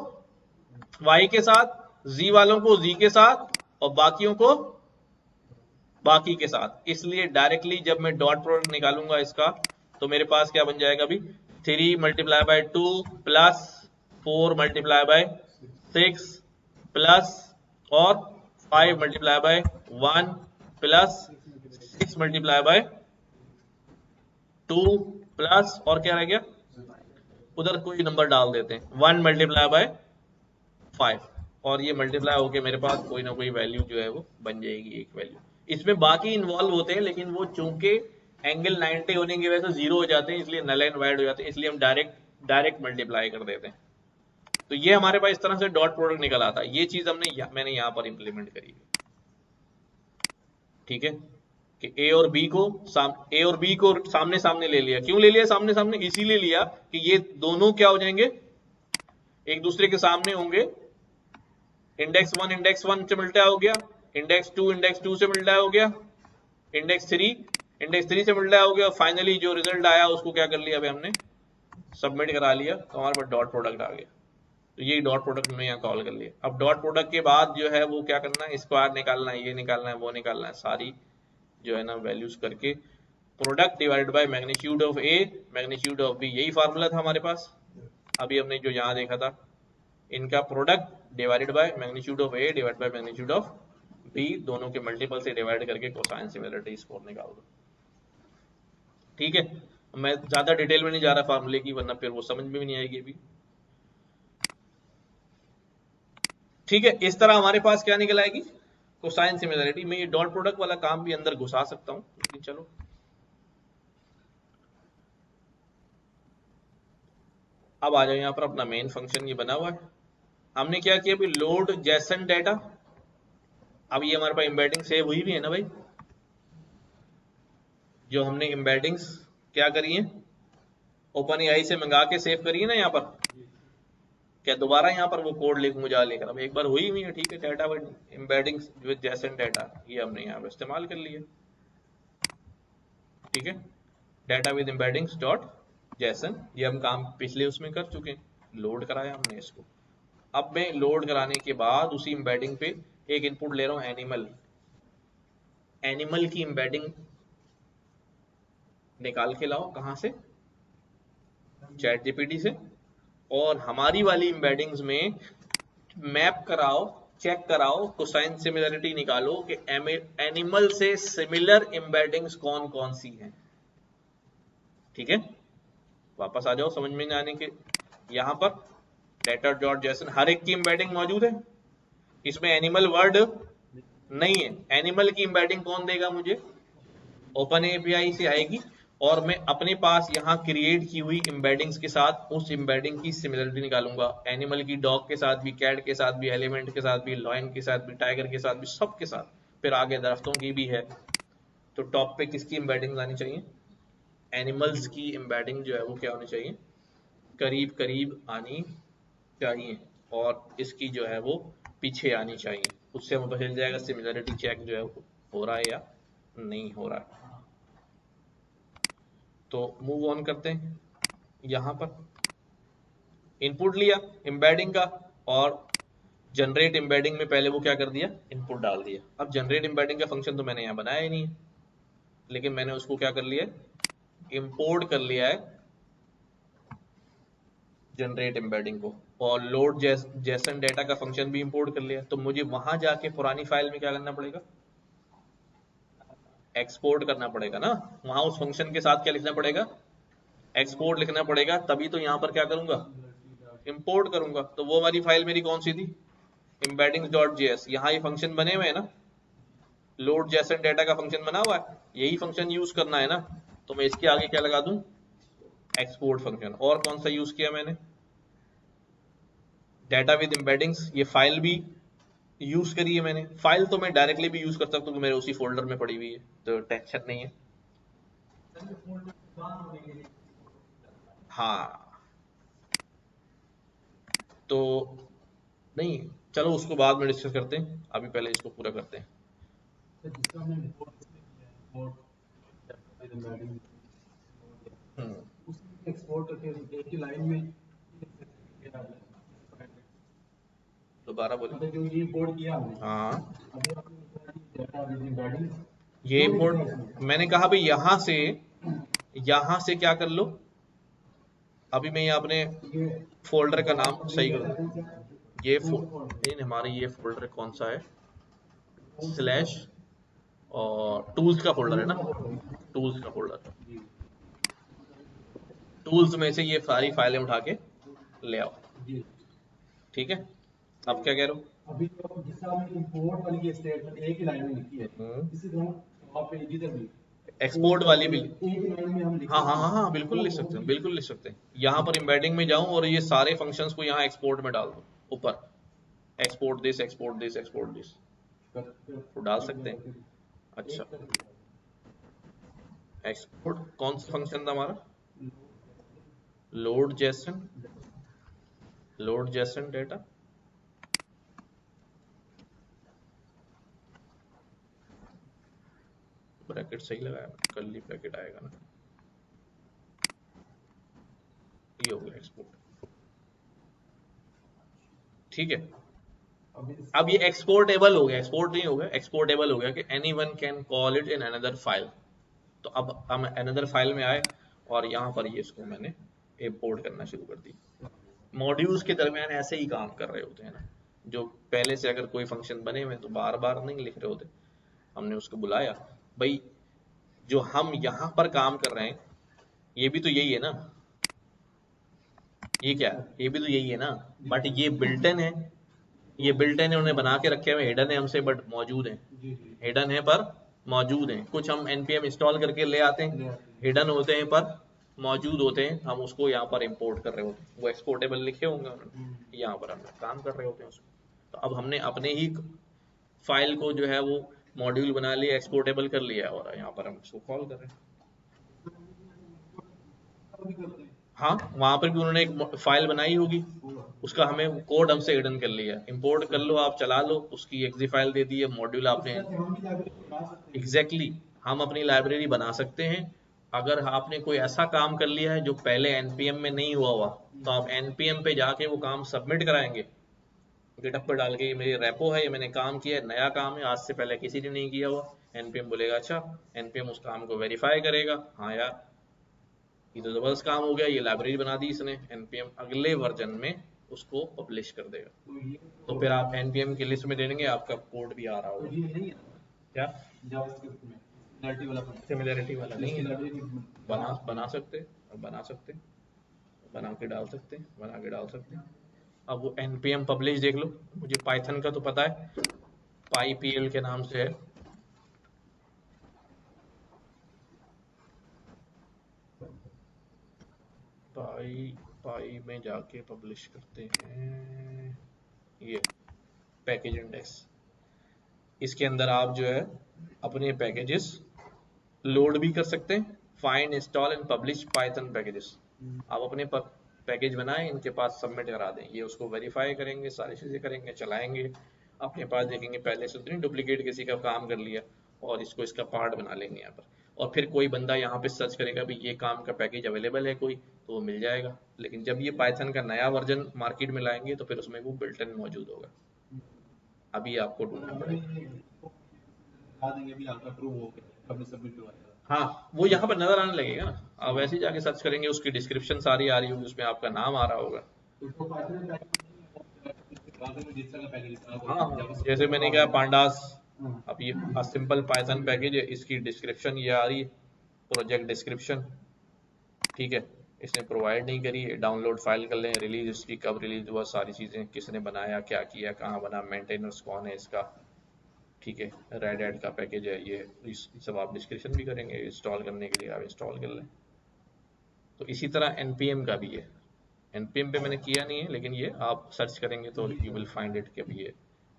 y के साथ, z वालों को z के साथ, और बाकियों को बाकी के साथ। इसलिए डायरेक्टली जब मैं डॉट प्रोडक्ट निकालूंगा इसका, तो मेरे पास क्या बन जाएगा अभी, 3 multiply by 2 plus 4 multiply by 6 plus और 5 multiply by 1 plus 6 multiply by 2 plus, और क्या रह गया, उधर कोई नंबर डाल देते हैं, 1 मल्टीप्लाई बाय 5, और ये मल्टीप्लाई होके मेरे पास कोई ना कोई वैल्यू जो है वो बन जाएगी, एक वैल्यू। इसमें बाकी इन्वॉल्व होते हैं, लेकिन वो चूंकि एंगल 90 होने की वजह से 0 हो जाते हैं, इसलिए नल एंड वाइड हो जाते हैं, इसलिए हम डायरेक्ट मल्टीप्लाई कर देते हैं। तो ये हमारे पास इस तरह से डॉट प्रोडक्ट निकल आता है। ये चीज मैंने यहां पर इंप्लीमेंट करी है। ठीक है, कि ए और बी को सामने सामने ले लिया। क्यों ले लिया सामने सामने? इसीलिए लिया कि ये दोनों क्या हो जाएंगे, एक दूसरे के सामने होंगे। इंडेक्स 1 से मिलता हो गया, इंडेक्स 2 से मिलता हो गया, इंडेक्स 3 से मिलता हो गया। फाइनली जो रिजल्ट आया उसको क्या कर लिया, अभी हमने सबमिट करा लिया, तो हमारे पास डॉट प्रोडक्ट आ गया। तो ये डॉट प्रोडक्ट हमने यहाँ कॉल कर लिया। अब डॉट प्रोडक्ट के बाद जो है वो क्या करना है, स्क्वायर निकालना है, ये निकालना है, वो निकालना है, सारी जो है ना वैल्यूज करके product divided by magnitude of A magnitude of B, यही फार्मूला था हमारे पास। अभी हमने जो यहाँ देखा था, इनका product divided by magnitude of A divided by magnitude of B, दोनों के मल्टीपल से डिवाइड करके कोसाइन सिमिलरिटी स्कोर निकाल दो। ठीक है, मैं ज्यादा डिटेल में नहीं जा रहा फार्मूले की, वरना फिर वो समझ में भी नहीं आएगी अभी। ठीक है, इस तरह हमारे पास क्या निकल आएगी, कोसाइन सिमिलरिटी। मैं ये डॉट प्रोडक्ट वाला काम भी अंदर घुसा सकता हूं, लेकिन चलो अब आ जाओ यहाँ पर। अपना मेन फंक्शन ये बना हुआ है। हमने क्या किया, अभी लोड जेसन डेटा। अब ये हमारे पास एम्बेडिंग सेव हुई भी है ना भाई, जो हमने एम्बेडिंग्स क्या करी है, ओपन एआई से मंगा के सेव करी है ना यहाँ पर। क्या दोबारा यहाँ पर वो कोड लिख मुझे लेकर, अब एक बार हुई हुई है, ठीक है। Data with embeddings with Jason data, ये हमने यहाँ पर इस्तेमाल कर लिया। ठीक है, data with embeddings dot JSON, ये हम काम पिछले उसमें कर चुके हैं, लोड कराया हमने इसको। अब मैं लोड कराने के बाद उसी एम्बेडिंग पे एक इनपुट ले रहा हूँ एनिमल। एनिमल की एम्बेडिंग निकाल के लाओ, कहां से, चैट जीपीटी से, और हमारी वाली एम्बेडिंग्स में मैप कराओ, चेक कराओ, कोसाइन सिमिलरिटी निकालो कि एनिमल से सिमिलर एम्बेडिंग्स कौन कौन सी हैं। ठीक है, वापस आ जाओ समझ में नहीं आने के। यहां पर डेटा डॉट जेसन हर एक की एम्बेडिंग मौजूद है, इसमें एनिमल वर्ड नहीं है। एनिमल की एम्बेडिंग कौन देगा मुझे, ओपन एपीआई से आएगी, और मैं अपने पास यहाँ क्रिएट की हुई एम्बेडिंग्स के साथ उस एम्बेडिंग की सिमिलरिटी निकालूंगा। एनिमल की डॉग के साथ भी, कैट के साथ भी, एलिमेंट के साथ भी, लॉयन के साथ भी, टाइगर के साथ भी, सब के साथ, फिर आगे दरख्तों की भी है। तो टॉप पे किसकी एम्बेडिंग आनी चाहिए, एनिमल्स की एम्बेडिंग जो है वो क्या होनी चाहिए, करीब करीब आनी चाहिए, और इसकी जो है वो पीछे आनी चाहिए। उससे हमें पता चल जाएगा सिमिलरिटी चेक जो है हो रहा है या नहीं हो रहा है। तो मूव ऑन करते हैं। यहां पर इनपुट लिया एम्बेडिंग का, और जनरेट एम्बेडिंग में पहले वो क्या कर दिया, इनपुट डाल दिया। अब जनरेट एम्बेडिंग का फंक्शन तो मैंने यहाँ बनाया ही नहीं है, लेकिन मैंने उसको क्या कर लिया, इंपोर्ट कर लिया है जनरेट एम्बेडिंग को, और लोड जेसन डेटा का फंक्शन भी इंपोर्ट कर लिया। तो मुझे वहां जाके पुरानी फाइल में क्या करना पड़ेगा, एक्सपोर्ट करना पड़ेगा ना। वहां उस फंक्शन के साथ क्या लिखना पड़ेगा, एक्सपोर्ट लिखना पड़ेगा, तभी तो यहां पर क्या करूंगा, इंपोर्ट करूंगा। तो वो वाली फाइल मेरी कौन सी थी, embeddings.js। यहाँ ये फंक्शन बने हुए हैं ना, लोड जेसन डेटा का फंक्शन बना हुआ है, यही फंक्शन यूज करना है ना। तो मैं इसके आगे क्या लगा दूं, एक्सपोर्ट फंक्शन। और कौन सा यूज किया मैंने, डेटा विद एम्बेडिंग्स, ये फाइल भी यूज करी है मैंने। फाइल तो मैं डायरेक्टली भी यूज कर सकता हूँ, मेरे उसी फोल्डर में पड़ी हुई है, तो टेंशन नहीं है। हाँ, तो नहीं, चलो उसको बाद में डिस्कस करते हैं, अभी पहले इसको पूरा करते हैं। एक्सपोर्ट करके एक ही लाइन में दोबारा बोलो। मतलब जो ये इंपोर्ट किया हमने, हाँ, अभी आपने डेटा विद एम्बेडिंग, ये इंपोर्ट मैंने कहा भाई यहाँ से क्या कर लो। अभी मैं ये अपने फोल्डर का नाम सही कर दूं, ये नहीं, हमारी ये फोल्डर कौन सा है, स्लैश और टूल्स का फोल्डर है ना, टूल्स का फोल्डर, टूल्स में से ये सारी फाइलें उठा के ले आओ। ठीक है, अब क्या कह रहे हो, अभी तो जिस तरह हमने इंपोर्ट वाली ये स्टेटमेंट एक ही लाइन में लिखी है, इसी तरह वहाँ पे इधर भी एक्सपोर्ट वाली भी, एक ही लाइन में हम लिख हाँ हाँ हाँ हाँ, बिल्कुल लिख सकते हैं, बिल्कुल लिख सकते हैं। यहाँ पर एम्बेडिंग में जाऊं और ये सारे फंक्शंस को यहाँ एक्सपोर्ट में डाल दो, ऊपर export this export this export this, तो डाल सकते हैं। अच्छा, एक कर दिया एक्सपोर्ट कौन सा फंक्शन था हमारा? Load load Jason, load Jason data. Bracket सही लगाया मैंने, कर्ली ब्रैकेट आएगा ना, ये हो गया एक्सपोर्ट। ठीक है, अब अब ये एक्सपोर्टेबल हो गया, एक्सपोर्ट नहीं हो गया, एक्सपोर्टेबल हो गया कि any one can call it in another file. तो अब हम अनदर फाइल में आए और यहाँ पर ये इसको मैंने इंपोर्ट करना शुरू कर दी। मॉड्यूल्स के दरमियान ऐसे ही काम कर रहे होते हैं ना, जो पहले से अगर कोई फंक्शन बने हुए तो बार बार नहीं लिख रहे होते, हमने उसको बुलाया। भाई जो हम यहाँ पर काम कर रहे हैं ये भी तो यही है ना, ये क्या है? ये भी तो यही है ना, बट ये बिल्टन है, ये बिल्टन है, उन्हें बना के रखे हुए, हिडन है हमसे बट मौजूद है, जी जी हिडन है पर मौजूद हैं। कुछ हम npm इंस्टॉल करके ले आते ले हैं, आते हैं हिडन होते हैं पर मौजूद होते हैं, हम उसको यहाँ पर इंपोर्ट कर रहे होते हैं, वो एक्सपोर्टेबल लिखे होंगे उन्होंने, यहाँ पर हम काम कर रहे होते हैं उसको। तो अब हमने अपने ही फाइल को जो है वो मॉड्यूल बना लिया, एक्सपोर्टेबल कर लिया और यहाँ पर हम उसको कॉल कर रहे हैं। भी करते हैं हाँ, वहां पर भी उन्होंने एक फाइल बनाई होगी, पूरा उसका हमें कोड हमसे हिडन कर लिया, इंपोर्ट कर लो आप, चला लो, उसकी एग्जी फाइल दे दी है, मॉड्यूल इस आपने। तरह से हम भी लाइब्रेरी बना सकते हैं एग्जैक्टली exactly, हम अपनी लाइब्रेरी बना सकते हैं। अगर आपने कोई ऐसा काम कर लिया है जो पहले npm में नहीं हुआ हुआ, तो आप npm पे जाके वो काम सबमिट कराएंगे, गिटहब पर डाल के ये मेरी रेपो है, ये मैंने काम किया है, नया काम है, आज से पहले किसी ने नहीं किया हुआ। npm बोलेगा अच्छा, npm उस काम को वेरीफाई करेगा, हाँ यार ये तो जबरदस्त काम हो गया, ये लाइब्रेरी बना दी इसने, npm अगले वर्जन में उसको पब्लिश कर देगा। तो ये तो फिर आप npm की लिस्ट में दे देंगे, आपका कोड भी आ रहा तो होगा। ये नहीं है क्या जावास्क्रिप्ट में सिमिलरिटी वाला फंक्शन सिमिलरिटी वाला नहीं इसकी है? लाइब्रेरी बना बना सकते, बना सकते, बना के डाल सकते, बना के डाल सकते। अब वो npm पब्लिश देख लो, मुझे पाइथन का तो पता है, PyPL के नाम से है। पाई पाई में जाके पब्लिश करते हैं, ये पैकेज इंडेक्स, इसके अंदर आप जो है अपने पैकेजेस लोड भी कर सकते हैं, find install and publish Python packages. आप अपने पैकेज बनाएं, इनके पास सबमिट करा दें, ये उसको वेरीफाई करेंगे, सारी चीज़ें करेंगे, चलाएंगे, अपने पास देखेंगे पहले से तो नहीं डुप्लीकेट किसी का काम कर लिया, और इसको इसका पार्ट बना लेंगे यहाँ पर। और फिर कोई बंदा यहाँ पे सर्च करेगा भी ये काम का पैकेज अवेलेबल है कोई, तो वो मिल जाएगा। लेकिन जब ये पाइथन का नया वर्जन मार्केट में लाएंगे तो फिर उसमें वो बिल्ट इन मौजूद होगा, अभी आपको ढूंढना हमें पड़ेगा। ये बता देंगे भी आपका अप्रूव हो गया हमने सबमिट करवाया हाँ, वो यहाँ पर नजर आने लगेगा ना, आप वैसे ही जाके सर्च करेंगे, उसकी डिस्क्रिप्शन सारी आ रही होगी, उसमें आपका नाम आ रहा होगा। तो पाइथन में पैकेज में जिस तरह का पैकेज इस्तेमाल हाँ होता है हाँ, जावास्क्रिप्ट जैसे में मैंने तो कहा आप पांडास, हाँ, अब ये सिंपल पाइथन पैकेज है, इसकी डिस्क्रिप्शन ये आ रही है, प्रोजेक्ट डिस्क्रिप्शन, ठीक है, इसने प्रोवाइड नहीं करी, डाउनलोड फाइल कर लें, रिलीज इसकी कब रिलीज हुआ, सारी चीज़ें किसने बनाया, क्या किया, कहाँ बना, मेंटेनेंस कौन है इसका, ठीक है, रेड हैट का पैकेज है ये, इस सब आप डिस्क्रिप्शन भी करेंगे, इंस्टॉल करने के लिए आप इंस्टॉल कर लें। तो इसी तरह npm का भी है, npm पे मैंने किया नहीं है, लेकिन ये आप सर्च करेंगे तो यू विल फाइंड इट कि अभी ये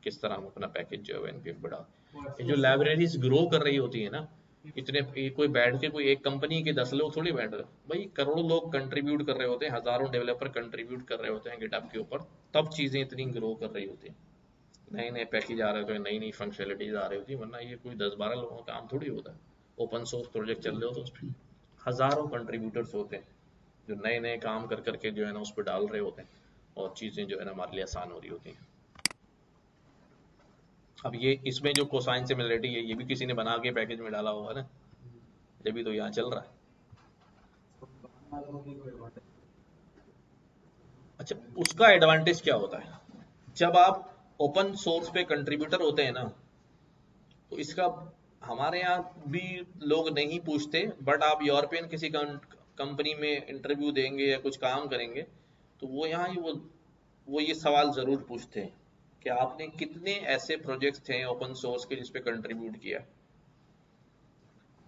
किस तरह हम अपना पैकेज जो है npm बढ़ा। ये जो लाइब्रेरीज ग्रो कर रही होती है ना, इतने ये कोई बैठ के, कोई एक कंपनी के 10 लोग थोड़ी बैठ रहे, भाई करोड़ों लोग कंट्रीब्यूट कर रहे होते हैं, हजारों डेवलपर कंट्रीब्यूट कर रहे होते हैं गिटहब के ऊपर, तब चीजें इतनी ग्रो कर रही होती हैं, नए नए पैकेज आ रहे होते हैं, नई नई फंक्शनलिटीज आ रही होती है, वरना ये कोई 10-12 लोगों का काम थोड़ी होता है। ओपन सोर्स प्रोजेक्ट चल रहे हो तो उस पर हजारों कंट्रीब्यूटर्स होते हैं जो नए नए काम कर करके जो है ना उस पर डाल रहे होते हैं, और चीज़ें जो है ना हमारे लिए आसान हो रही होती हैं। अब ये इसमें जो कोसाइन सिमिलरिटी है, ये भी किसी ने बना के पैकेज में डाला होगा ना, जब भी तो यहाँ चल रहा है। अच्छा, उसका एडवांटेज क्या होता है, जब आप ओपन सोर्स पे कंट्रीब्यूटर होते हैं ना, तो इसका हमारे यहाँ भी लोग नहीं पूछते, बट आप यूरोपियन किसी कंपनी में इंटरव्यू देंगे या कुछ काम करेंगे, तो वो यहाँ ही वो ये सवाल जरूर पूछते हैं कि आपने कितने ऐसे प्रोजेक्ट्स थे ओपन सोर्स के जिस पे कंट्रीब्यूट किया,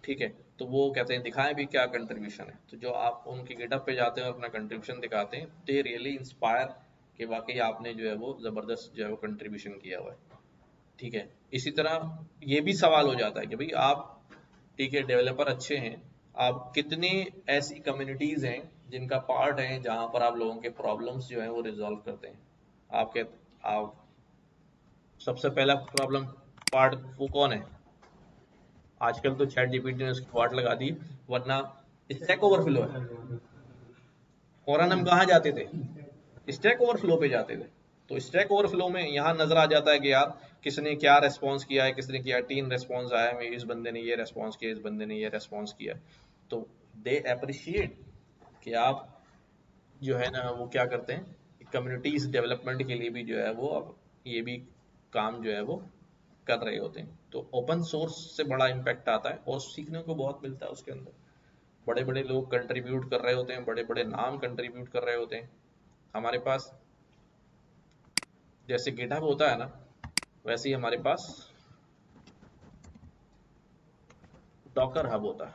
ठीक है, तो वो कहते हैं दिखाएं भी क्या कंट्रीब्यूशन है, तो जो आप उनके गिटहब पे जाते हैं और अपना कंट्रीब्यूशन दिखाते हैं, दे रियली इंस्पायर कि वाकई आपने जो है वो जबरदस्त जो है वो कंट्रीब्यूशन किया हुआ है, ठीक है। इसी तरह ये भी सवाल हो जाता है कि भाई आप, ठीक है, डेवलपर अच्छे हैं, आप कितने ऐसी कम्युनिटीज हैं जिनका पार्ट है जहां पर आप लोगों के प्रॉब्लम्स जो है वो रिजॉल्व करते हैं। आपके आप सबसे पहला प्रॉब्लम पार्ट वो कौन है? आजकल तो चैट जीपीटी ने उसकी वाट लगा दी, वरना स्टैक ओवरफ्लो है। फौरन हम कहाँ जाते थे? स्टैक ओवरफ्लो पे जाते थे। तो स्टैक ओवरफ्लो में यहाँ नजर आ जाता है कि यार किसने क्या रेस्पॉन्स किया है, किसने किया, 3 रेस्पॉन्स आया है, इस बंदे ने ये रेस्पॉन्स किया, इस बंदे ने ये रेस्पॉन्स किया। तो दे अप्रिशिएट कि आप जो है ना वो क्या करते हैं, कम्युनिटीज डेवलपमेंट के लिए भी जो है वो अब ये भी काम जो है वो कर रहे होते हैं। तो ओपन सोर्स से बड़ा इम्पैक्ट आता है और सीखने को बहुत मिलता है उसके अंदर। बड़े बड़े लोग कंट्रीब्यूट कर रहे होते हैं, बड़े बड़े नाम कंट्रीब्यूट कर रहे होते हैं। हमारे पास जैसे गिटहब होता है ना, वैसे ही हमारे पास डॉकर हब होता है।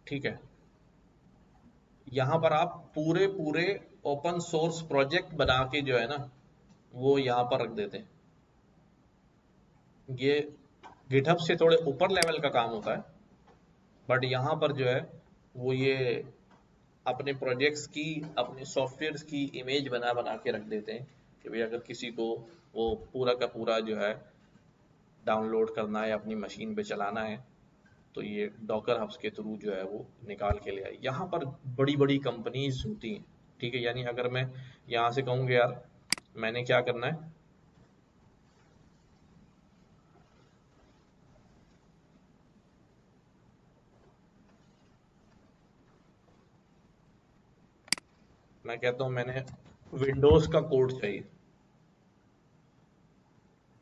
ठीक है, यहाँ पर आप पूरे पूरे ओपन सोर्स प्रोजेक्ट बना के जो है ना वो यहाँ पर रख देते हैं। ये गिटहब से थोड़े ऊपर लेवल का काम होता है, बट यहाँ पर जो है वो ये अपने प्रोजेक्ट्स की, अपने सॉफ्टवेयर्स की इमेज बना बना के रख देते हैं कि भाई अगर किसी को वो पूरा का पूरा जो है डाउनलोड करना है, अपनी मशीन पे चलाना है, तो ये डॉकर हब्स के थ्रू जो है वो निकाल के ले आए। यहाँ पर बड़ी बड़ी कंपनीज होती हैं। ठीक है, यानी अगर मैं यहाँ से कहूँगा यार मैंने क्या करना है, मैं कहता हूँ मैंने विंडोज का कोड चाहिए,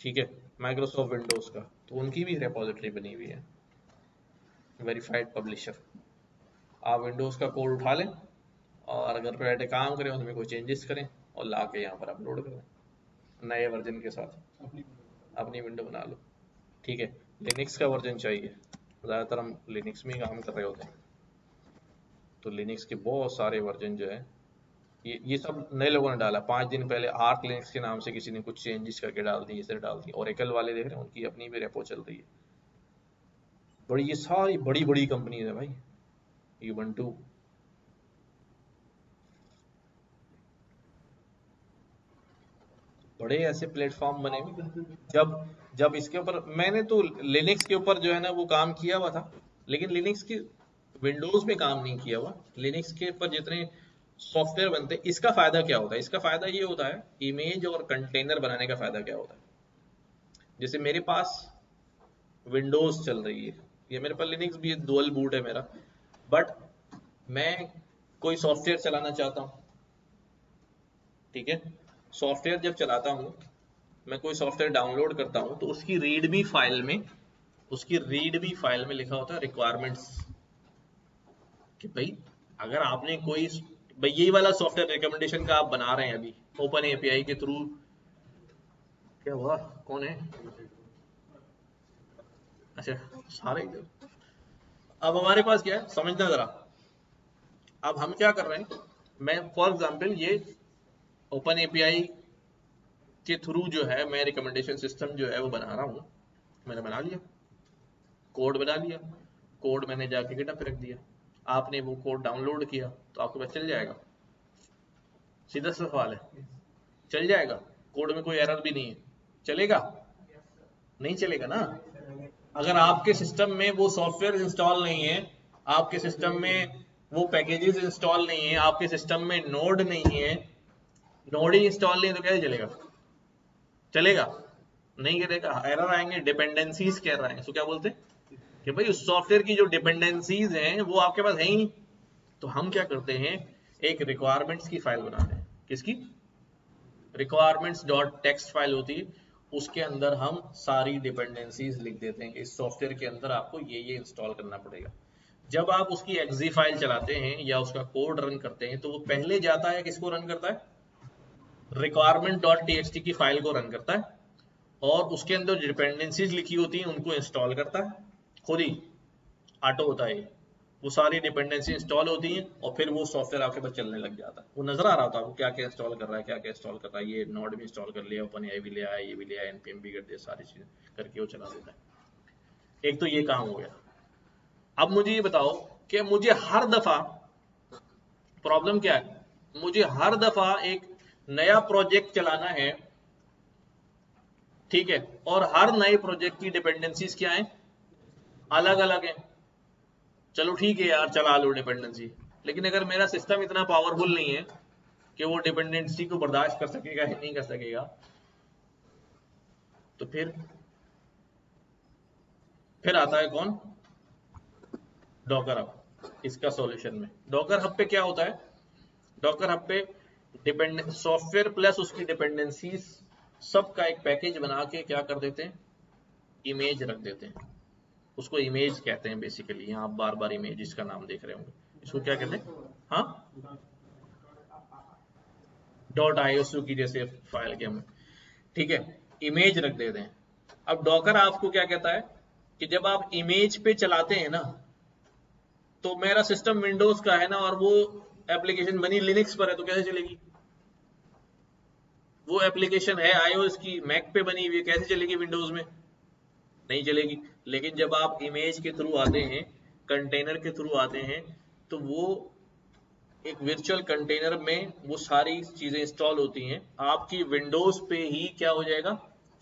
ठीक है, माइक्रोसॉफ्ट विंडोज का, तो उनकी भी रेपोजिटरी बनी हुई है, वेरीफाइड पब्लिशर। आप विंडोज का कोड उठा लें और अगर पे बैठे काम करें, उसमें कोई चेंजेस करें और ला के यहाँ पर अपलोड करें नए वर्जन के साथ, अपनी विंडो बना लो। ठीक है, लिनक्स का वर्जन चाहिए, ज़्यादातर हम लिनक्स में ही काम कर रहे होते हैं, तो लिनक्स के बहुत सारे वर्जन जो है ये सब नए लोगों ने डाला। 5 दिन पहले आर्क लिनक्स के नाम से किसी ने कुछ चेंजेस करके डाल दी, इसे डाल दी। ओरेकल वाले देख रहे हैं, उनकी अपनी भी रेपो चल रही है। बड़ी ये सारी बड़ी बड़ी कंपनी है भाई, Ubuntu, बड़े ऐसे प्लेटफॉर्म बने हुए। जब जब इसके ऊपर मैंने तो लिनक्स के ऊपर जो है ना वो काम किया हुआ था, लेकिन लिनक्स की विंडोज में काम नहीं किया हुआ। लिनक्स के ऊपर जितने सॉफ्टवेयर बनते हैं, इसका फायदा क्या होता है? इसका फायदा ये होता है, इमेज और कंटेनर बनाने का फायदा क्या होता है? जैसे मेरे पास विंडोज चल रही है, ये मेरे पास लिनक्स भी है, डुअल बूट है मेरा, बट मैं कोई सॉफ्टवेयर चलाना चाहता हूँ। ठीक है, सॉफ्टवेयर जब चलाता हूँ, मैं कोई सॉफ्टवेयर डाउनलोड करता हूँ, तो उसकी रीडमी फाइल में लिखा होता है रिक्वायरमेंट्स, कि भाई अगर आपने कोई, भाई यही वाला सॉफ्टवेयर रिकमेंडेशन का आप बना रहे हैं अभी ओपन एपीआई के थ्रू। क्या हुआ, कौन है? अच्छा, सारे अब हमारे पास क्या है समझना जरा। अब हम क्या कर रहे हैं, मैं फॉर एग्जांपल ये ओपन एपीआई के थ्रू जो है मैं रिकमेंडेशन सिस्टम जो है वो बना रहा हूँ। मैंने बना लिया, कोड बना लिया, कोड मैंने जाके गिटहब पे रख दिया, आपने वो कोड डाउनलोड किया तो आपके पास चल जाएगा। सीधा सा सवाल है, चल जाएगा? कोड में कोई एरर भी नहीं है, चलेगा? नहीं चलेगा ना। अगर आपके सिस्टम में वो सॉफ्टवेयर इंस्टॉल नहीं है, आपके सिस्टम में वो पैकेजेस इंस्टॉल नहीं है, आपके सिस्टम में नोड नहीं है, नोड ही इंस्टॉल नहीं है, तो कैसे चलेगा? चलेगा? नहीं चलेगा, एरर आएंगे, डिपेंडेंसीज के एरर आएंगे। तो क्या बोलते हैं कि भाई उस सॉफ्टवेयर की जो डिपेंडेंसीज हैं वो आपके पास है ही नहीं। तो हम क्या करते हैं, एक रिक्वायरमेंट्स की फाइल बनाते हैं। किसकी? रिक्वायरमेंट्स डॉट टेक्स्ट फाइल होती है, उसके अंदर हम सारी डिपेंडेंसीज लिख देते हैं, इस सॉफ्टवेयर के अंदर आपको ये इंस्टॉल करना पड़ेगा। जब आप उसकी एक्जी फाइल चलाते हैं या उसका कोड रन करते हैं, तो वो पहले जाता है, किसको रन करता है? रिक्वायरमेंट डॉट टीएक्सटी की फाइल को रन करता है और उसके अंदर जो डिपेंडेंसीज लिखी होती हैं उनको इंस्टॉल करता है। खुद ही ऑटो होता है, वो सारी डिपेंडेंसी इंस्टॉल होती हैं और फिर वो सॉफ्टवेयर आपके पास चलने लग जाता है। वो नजर आ रहा था आपको क्या क्या इंस्टॉल कर रहा है, क्या क्या इंस्टॉल कर रहा है, ये नोड भी इंस्टॉल कर लिया, ओपन एआई भी ले आया, ये भी ले आया, एनपीएम भी कर दिया, सारी चीजें करके वो चला देता है। एक तो ये काम हो गया। अब मुझे ये बताओ कि मुझे हर दफा प्रॉब्लम क्या है, मुझे हर दफा एक नया प्रोजेक्ट चलाना है, ठीक है, और हर नए प्रोजेक्ट की डिपेंडेंसीज क्या है, अलग अलग है। चलो ठीक है यार, चला लो डिपेंडेंसी, लेकिन अगर मेरा सिस्टम इतना पावरफुल नहीं है कि वो डिपेंडेंसी को बर्दाश्त कर सकेगा या नहीं कर सकेगा, तो फिर आता है कौन, डॉकर हब। इसका सॉल्यूशन में डॉकर हब पे क्या होता है, डॉकर हब पे डिपेंडेंट सॉफ्टवेयर प्लस उसकी डिपेंडेंसीज सबका एक पैकेज बना के क्या कर देते हैं, इमेज रख देते हैं। उसको इमेज कहते हैं बेसिकली, यहाँ आप बार बार इमेज इसका नाम देख रहे होंगे, इसको क्या कहते हैं, हाँ, .iso की जैसे फाइल के हम, ठीक है, इमेज रख देते हैं। अब डॉकर आपको क्या कहता है कि जब आप इमेज पे चलाते हैं ना, तो मेरा सिस्टम विंडोज का है ना, और वो एप्लीकेशन बनी लिनक्स पर है, तो कैसे चलेगी, वो एप्लीकेशन है iOS की, मैक पे बनी हुई है, कैसे चलेगी विंडोज में, नहीं चलेगी। लेकिन जब आप इमेज के थ्रू आते हैं, कंटेनर के थ्रू आते हैं, तो वो एक वर्चुअल कंटेनर में वो सारी चीजें इंस्टॉल होती हैं, आपकी विंडोज पे ही क्या हो जाएगा,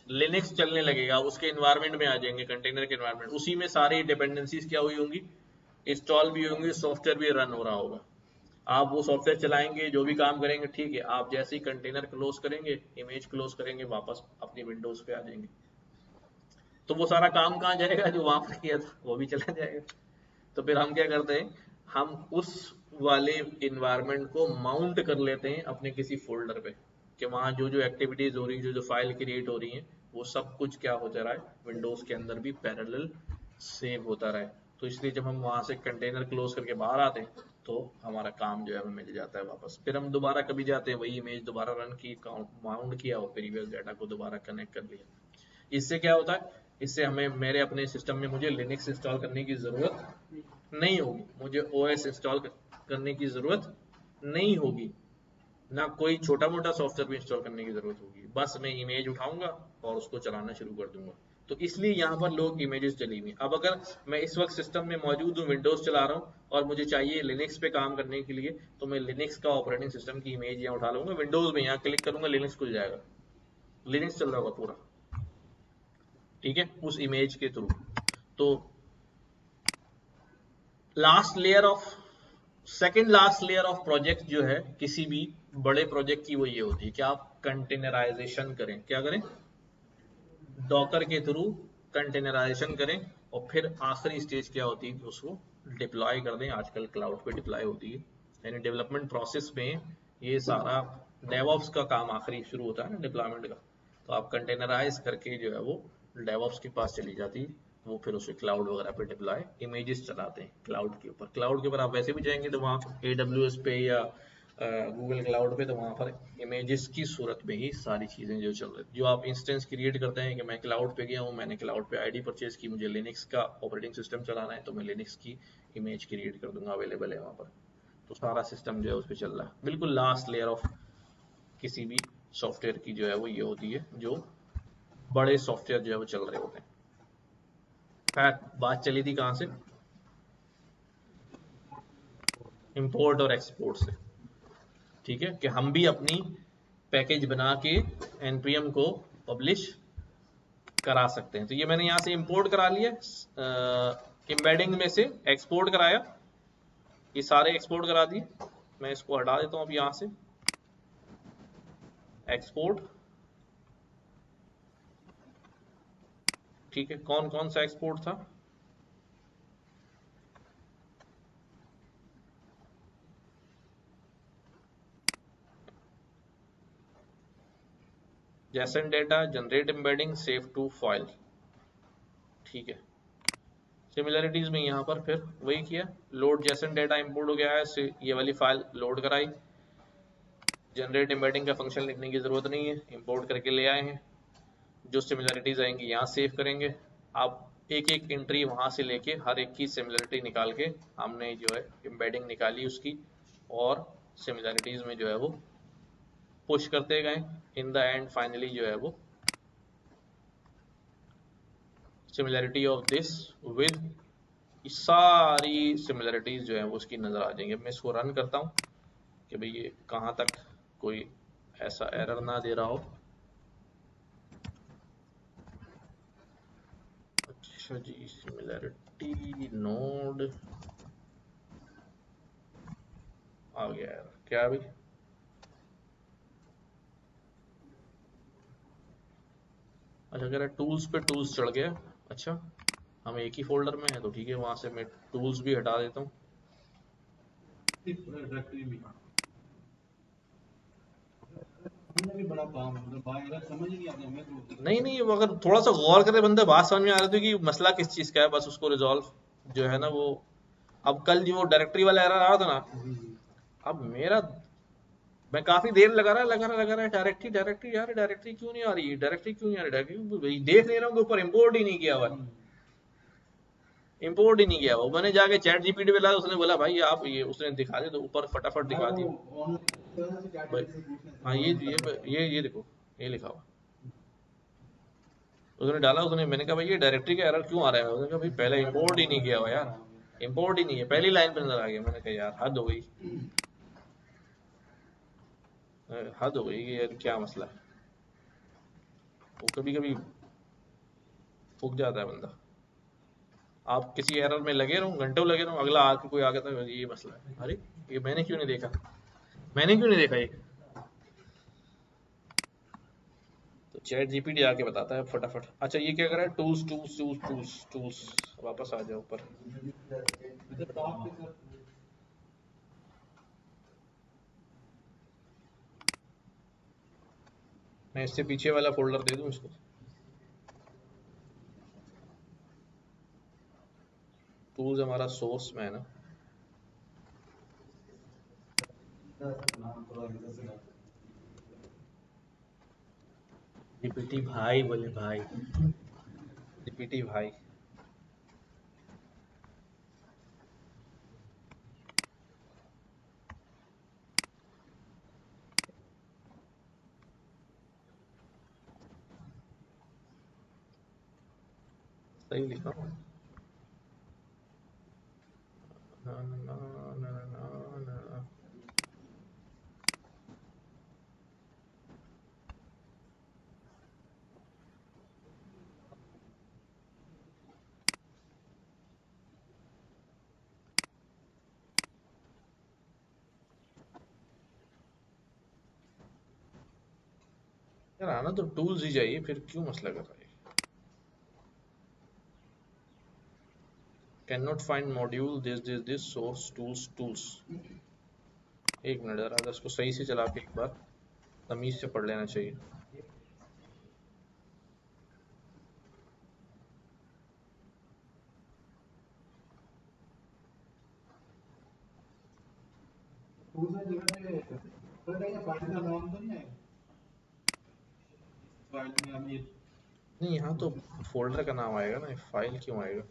लिनक्स चलने लगेगा, उसके एनवायरनमेंट में आ जाएंगे, कंटेनर के एनवायरनमेंट, उसी में सारी डिपेंडेंसीज क्या हुई होंगी, इंस्टॉल भी होंगी, सॉफ्टवेयर भी रन हो रहा होगा। आप वो सॉफ्टवेयर चलाएंगे, जो भी काम करेंगे, ठीक है, आप जैसे ही कंटेनर क्लोज करेंगे, इमेज क्लोज करेंगे, वापस अपनी विंडोज पे आ जाएंगे, तो वो सारा काम कहाँ जाएगा, जो वहां पर किया था वो भी चला जाएगा। तो फिर हम क्या करते हैं, हम उस वाले इन्वायरमेंट को माउंट कर लेते हैं अपने किसी फोल्डर पे, कि वहां जो जो एक्टिविटीज हो रही हैं, जो जो फाइल क्रिएट हो रही हैं, वो सब कुछ क्या होता रहा है, विंडोज के अंदर भी पैरेलल सेव होता रहा है। तो इसलिए जब हम वहां से कंटेनर क्लोज करके बाहर आते हैं, तो हमारा काम जो है हमें मिल जाता है वापस। फिर हम दोबारा कभी जाते हैं, वही इमेज दोबारा रन की, माउंट किया और प्रीवियस डाटा को दोबारा कनेक्ट कर लिया। इससे क्या होता है, इससे हमें मेरे अपने सिस्टम में मुझे लिनक्स इंस्टॉल करने की जरूरत नहीं होगी, मुझे ओएस इंस्टॉल करने की जरूरत नहीं होगी, ना कोई छोटा मोटा सॉफ्टवेयर भी इंस्टॉल करने की जरूरत होगी, बस मैं इमेज उठाऊंगा और उसको चलाना शुरू कर दूंगा। तो इसलिए यहाँ पर लोग इमेजेस चली हुई। अब अगर मैं इस वक्त सिस्टम में मौजूद हूँ, विंडोज चला रहा हूँ और मुझे चाहिए लिनक्स पे काम करने के लिए, तो मैं लिनक्स का ऑपरेटिंग सिस्टम की इमेज यहाँ उठा लूंगा, विंडोज में यहाँ क्लिक करूंगा, लिनक्स खुल जाएगा, लिनक्स चल रहा होगा पूरा, ठीक है, उस इमेज के थ्रू। तो last layer of second last layer of project जो है किसी भी बड़े प्रोजेक्ट की, वो ये होती है कि आप कंटेनराइजेशन करें, क्या करें, डॉकर के थ्रू कंटेनराइजेशन करें, और फिर आखिरी स्टेज क्या होती है कि उसको डिप्लॉय कर दें। आजकल क्लाउड पे डिप्लॉय होती है, यानी डेवलपमेंट प्रोसेस में ये सारा डेवऑप्स का काम आखिरी शुरू होता है ना, डिप्लॉयमेंट का, तो आप कंटेनराइज करके जो है वो डेवऑप्स के पास चली जाती है, वो फिर उसे क्लाउड वगैरह पे डिप्लॉय इमेजेस चलाते हैं क्लाउड के ऊपर। क्लाउड के ऊपर आप वैसे भी जाएंगे तो वहाँ AWS पे या गूगल क्लाउड पे, तो वहाँ पर इमेजेस की सूरत में ही सारी चीज़ें जो चल रही, जो आप इंस्टेंस क्रिएट करते हैं कि मैं क्लाउड पे गया हूँ, मैंने क्लाउड पे आईडी परचेज की, मुझे लिनक्स का ऑपरेटिंग सिस्टम चलाना है, तो मैं लिनक्स की इमेज क्रिएट कर दूंगा, अवेलेबल है वहाँ पर, तो सारा सिस्टम जो है उस पर चल रहा है। बिल्कुल लास्ट लेयर ऑफ किसी भी सॉफ्टवेयर की जो है वो ये होती है, जो बड़े सॉफ्टवेयर जो है वो चल रहे होते हैं। खैर, बात चली थी कहाँ से, इंपोर्ट और एक्सपोर्ट से, ठीक है, कि हम भी अपनी पैकेज बना के npm को पब्लिश करा सकते हैं। तो ये मैंने यहाँ से इंपोर्ट करा लिया, एम्बेडिंग में से एक्सपोर्ट कराया, ये सारे एक्सपोर्ट करा दिए। मैं इसको हटा देता हूँ अब यहाँ से, एक्सपोर्ट, ठीक है, कौन कौन सा एक्सपोर्ट था, json data, generate embedding, save to file, ठीक है। सिमिलरिटीज में यहाँ पर फिर वही किया, लोड json डेटा इंपोर्ट हो गया है, ये वाली फाइल लोड कराई, जनरेट एम्बेडिंग का फंक्शन लिखने की जरूरत नहीं है, इंपोर्ट करके ले आए हैं, जो सिमिलरिटीज आएंगी यहाँ सेव करेंगे। आप एक एक एंट्री वहां से लेके हर एक की सिमिलरिटी निकाल के हमने जो है एम्बेडिंग निकाली उसकी, और सिमिलरिटीज में जो है वो पुश करते गए। इन द एंड फाइनली जो है वो सिमिलरिटी ऑफ दिस विद सारी सिमिलरिटीज जो है वो उसकी नजर आ जाएंगी। मैं इसको रन करता हूँ कि भाई ये कहाँ तक कोई ऐसा एरर ना दे रहा हो। अच्छा जी, सिमिलरिटी नोड आ गया यार, क्या अभी? अच्छा कह रहा है टूल्स पे टूल्स चढ़ गया। अच्छा, हम एक ही फोल्डर में है तो ठीक है, वहां से मैं टूल्स भी हटा देता हूँ। डायरेक्टरी में हमने भी बड़ा काम है, मतलब भाई अगर समझ ही नहीं आता हमें तो नहीं नहीं, वो अगर थोड़ा सा गौर करे बंदा बात समझ में आ रही थी कि मसला किस चीज का है, बस उसको रिजॉल्व जो है ना वो। अब कल जो डायरेक्टरी वाला एरर आ रहा था ना, अब मेरा मैं काफी देर लगा रहा डायरेक्टरी डायरेक्टरी यार, डायरेक्टरी क्यों नहीं आ रही, डायरेक्टरी क्यों नहीं आ रही, डायरेक्टरी देख नहीं रहा हूँ कि ऊपर इंपोर्ट ही नहीं किया हुआ, इंपोर्ट ही नहीं किया हुआ। मैंने जाके चैट जीपीटी पे लाया, उसने बोला भाई आप ये, उसने दिखा दिया तो ऊपर फटाफट भाई दिखा वो दिया ऑनलाइन से चैट भाई। जीपीटी से पूछने से हाँ लॉग इन करना ये देखो, ये लिखा हुआ उसने डाला। उसने, मैंने कहा भाई ये डायरेक्टरी का एरर क्यों आ रहा है, उसने कहा भाई पहले इंपोर्ट ही नहीं किया हुआ यार, इंपोर्ट ही नहीं है, पहली लाइन पे नजर आ गया। मैंने कहा यार हद हो गई, हद हो गई कि यार क्या मसला है। वो कभी कभी फूक जाता है बंदा। आप किसी एरर में लगे रहो, घंटों लगे रहो, अगला आके कोई आगे था ये मसला है, अरे ये मैंने क्यों नहीं देखा, मैंने क्यों नहीं देखा ये। तो चैट जीपीटी आके बताता है फटाफट। अच्छा ये क्या कर रहा है, tools tools tools tools tools, वापस आ जाओ ऊपर। मतलब टॉप पे सर मैं इससे पीछे वाला फोल्डर दे दूं इसको। टूल्स हमारा सोर्स में है ना। नाम थोड़ा इधर से डाल जीपीटी भाई बोले भाई, जीपीटी भाई। सही लिखा हूँ ना ना ना ना ना ना। यार आना तो टूल्स ही चाहिए, फिर क्यों मसला कर रहा है। Can not find module this source tools tools. एक मिनट जरा इसको सही से चला के एक बार तमीज से पढ़ लेना चाहिए। दूसरी जगह पे पर या फाइल का नाम तो नहीं है फाइल में हम ये नहीं यहाँ तो फोल्डर का नाम आएगा ना, फाइल क्यों आएगा।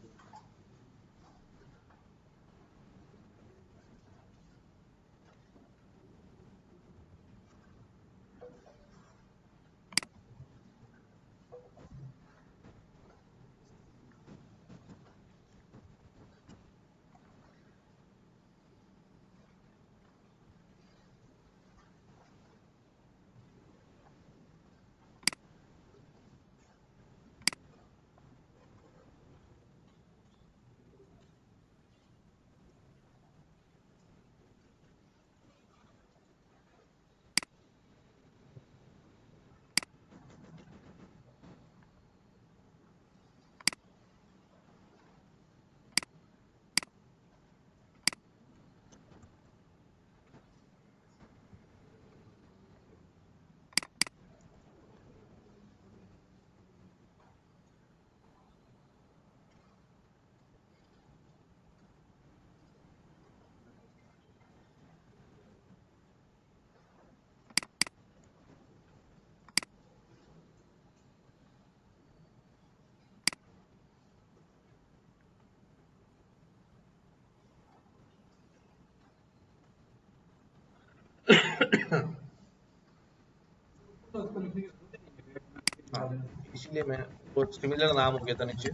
हाँ, इसलिए मैं वो सिमिलर नाम हो गया था नीचे,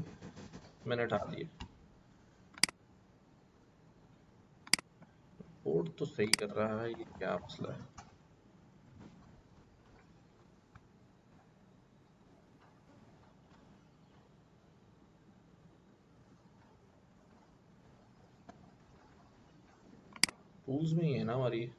मैंने हटा दिए। कोड तो सही कर रहा है, ये क्या मसला है? टूल्स में ही है ना हमारी।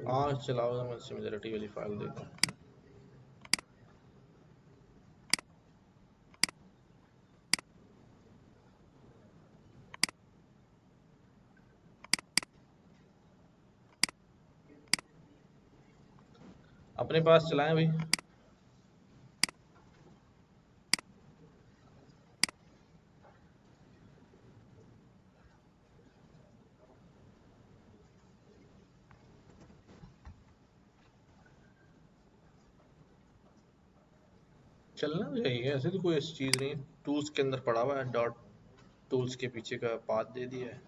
हाँ चलाओ, तो मैं सिमिलरिटी वाली फाइल देता हूँ। अपने पास चलाएं भाई। चलना तो चाहिए, ऐसे तो कोई ऐसी चीज़ नहीं। टूल्स के अंदर पड़ा हुआ है, डॉट टूल्स के पीछे का पाथ दे दिया है।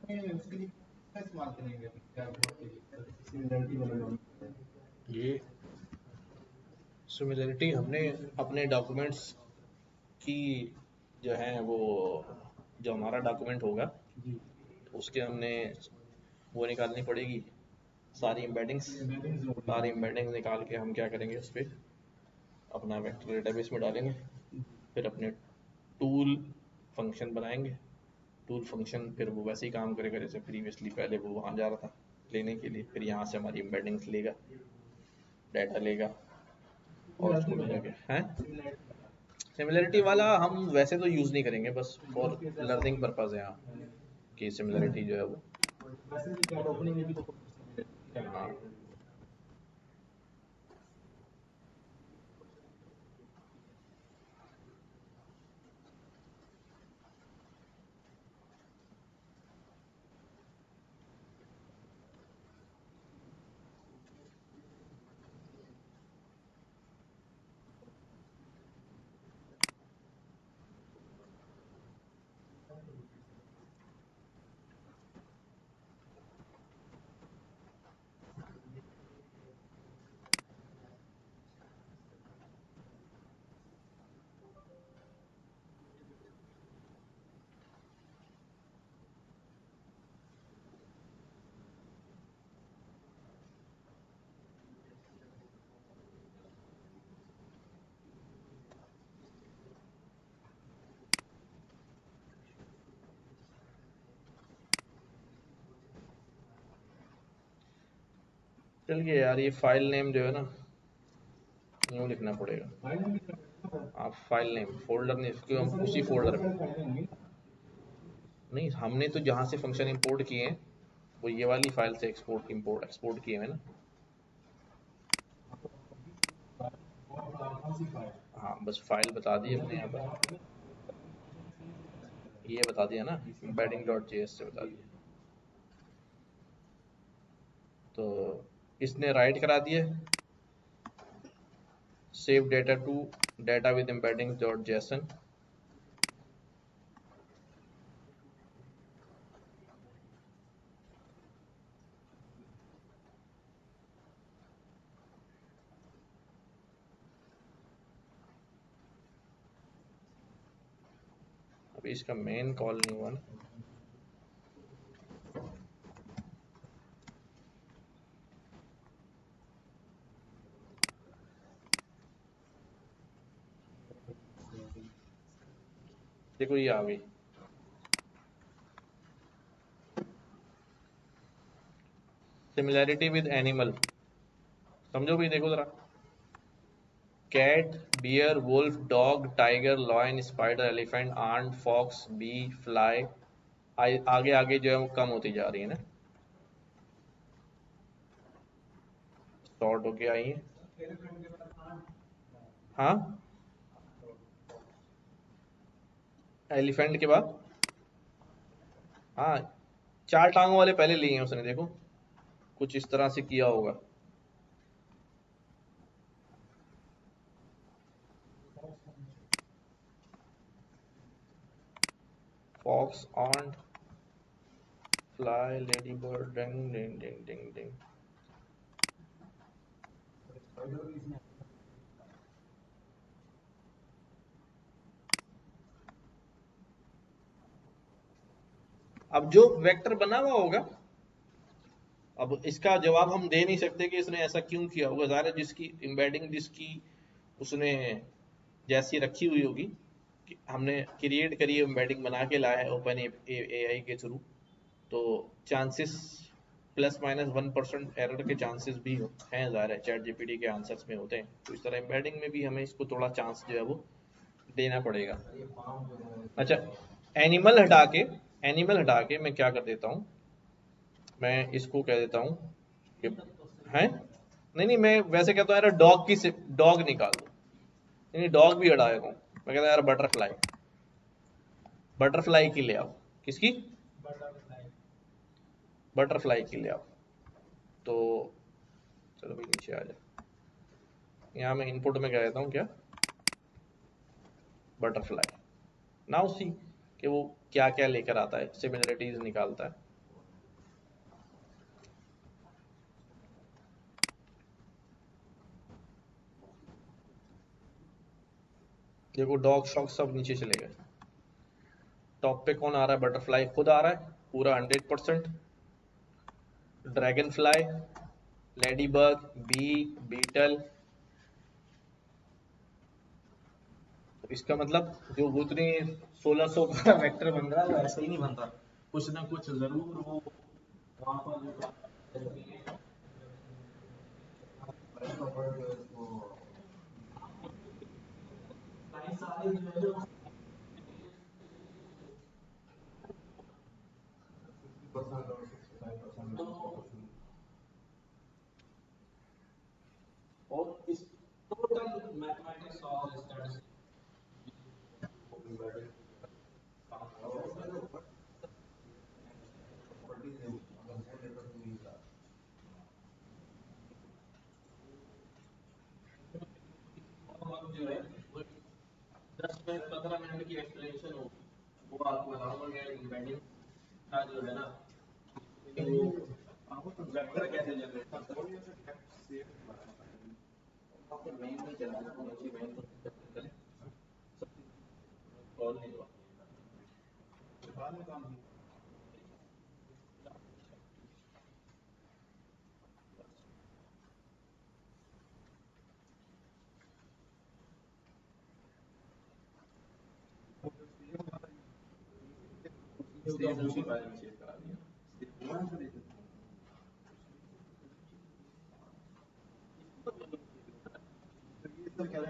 उसके लिए क्या इस्तेमाल करेंगे क्या सिमिलरिटी वाला डॉक्यूमेंट ये सिमिलरिटी हमने अपने डॉक्यूमेंट्स की जो है वो, जो हमारा डॉक्यूमेंट होगा जी उसके हमने वो निकालनी पड़ेगी, सारी एम्बेडिंग्स। एम्बेडिंग जो सारी एम्बेडिंग्स निकाल के हम क्या करेंगे, उस पर अपना वेक्टर डेटाबेस में डालेंगे। फिर अपने टूल फंक्शन बनाएंगे। टूल फंक्शन फिर वो वैसे ही काम करेगा जैसे प्रीवियसली, पहले वो वहाँ जा रहा था लेने के लिए, फिर यहाँ से हमारी एम्बेडिंग्स लेगा, डाटा लेगा और उसको मिलेगा हैं। सिमिलरिटी वाला हम वैसे तो यूज़ नहीं करेंगे, बस फॉर लर्निंग पर्पज है यहाँ, कि सिमिलरिटी जो है वो। वैसे भी क्या ओपनिंग में भी तो हाँ चलिए यार, ये फाइल नेम जो है ना न्यू लिखना पड़ेगा। आप फाइल नेम फोल्डर नहीं, क्योंकि हम उसी फोल्डर में नहीं, हमने तो जहाँ से फंक्शन इंपोर्ट किए हैं वो ये वाली फाइल से एक्सपोर्ट किए हैं ना। हाँ, बस फाइल बता दी हमने यहाँ पर, ये बता दिया ना, embedding.js से बता दिया। तो इसने राइट करा दिया save data to data with embedding.json। अभी इसका मेन कॉल नहीं हुआ ना। देखो ये आ गई सिमिलैरिटी विद एनिमल, समझो भाई, देखो जरा, cat, bear, wolf, dog, tiger, lion, spider, elephant, ant, fox, bee, fly, आगे आगे जो है वो कम होती जा रही है ना, शॉर्ट होके आई है। हाँ, एलिफेंट के बाद, हाँ, 4 टांगों वाले पहले लिए हैं उसने, देखो कुछ इस तरह से किया होगा। Fox, ant, fly, lady bird, ding ding ding ding ding. अब जो वेक्टर बना हुआ होगा, अब इसका जवाब हम दे नहीं सकते कि इसने ऐसा क्यों किया होगा। ज़ाहिर है जिसकी एम्बेडिंग, जिसकी उसने जैसी रखी हुई होगी, कि हमने क्रिएट करी, एम्बेडिंग बना के लाया है ओपन एआई के थ्रू, तो चांसेस ±1% एरर के चांसेस भी हैं, ज़ाहिर है चैट जीपीटी के आंसर्स में होते हैं। तो इस तरह एम्बेडिंग में भी हमें इसको थोड़ा चांस जो है वो देना पड़ेगा। अच्छा, एनिमल हटा के मैं क्या कर देता हूँ, मैं इसको कह देता हूँ कि हैं, नहीं नहीं, मैं वैसे कहता हूँ यार डॉग की डॉग निकाल दो, नहीं डॉग भी हटाएगा हूँ, मैं कहता हूँ यार बटरफ्लाई, बटरफ्लाई की ले आओ। किसकी? बटरफ्लाई की ले आओ। तो चलो भाई नीचे आ जाए, यहाँ मैं इनपुट में कह देता हूँ क्या, बटरफ्लाई। नाउ सी कि वो क्या क्या लेकर आता है, सिमिलरिटीज निकालता है। देखो डॉग शॉग सब नीचे चले गए, टॉप पे कौन आ रहा है, बटरफ्लाई खुद आ रहा है पूरा 100%, dragonfly, ladybug, bee, beetle. तो इसका मतलब जो वो इतने 1600 का वेक्टर बन रहा है वो ऐसे ही नहीं बनता, कुछ ना कुछ जरूर वो वहां पर सारे जो है और इस टोटल मैथमेटिक्स और स्टैटिस्टिक्स जो है वो 10 से 15 मिनट की एक्सप्लेनेशन होगी, वो आपको बताऊंगा कि इम्बेडिंग का जो है ना वो वेक्टर कैसे जनरेट करता है। आपको मेन नहीं चलाना, मुझे मेन करें कॉल नहीं हुआ। दूसरी फाइल में सेव करा दिया।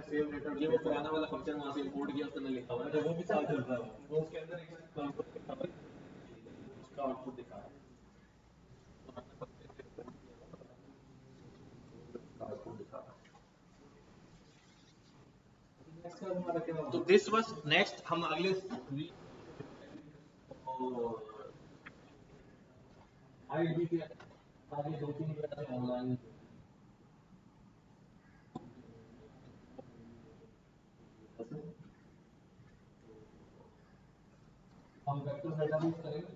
सेव डेटा ये वो पुराना वाला फंक्शन वहां से इंपोर्ट किया उसने लिखा हुआ है, वो भी साथ चल रहा है, वो उसके अंदर एक आउटपुट लिखा हुआ है, उसका आउटपुट दिखा रहा है, पुराना फंक्शन से इंपोर्ट किया हुआ पता नहीं उसका आउटपुट दिखा रहा नेक्स्ट का हमारा क्या है। होगा? तो दिस वाज नेक्स्ट, हम अगले आईडी के आगे 2-3 जो है ऑनलाइन हम वेक्टर डेटाबेस करेंगे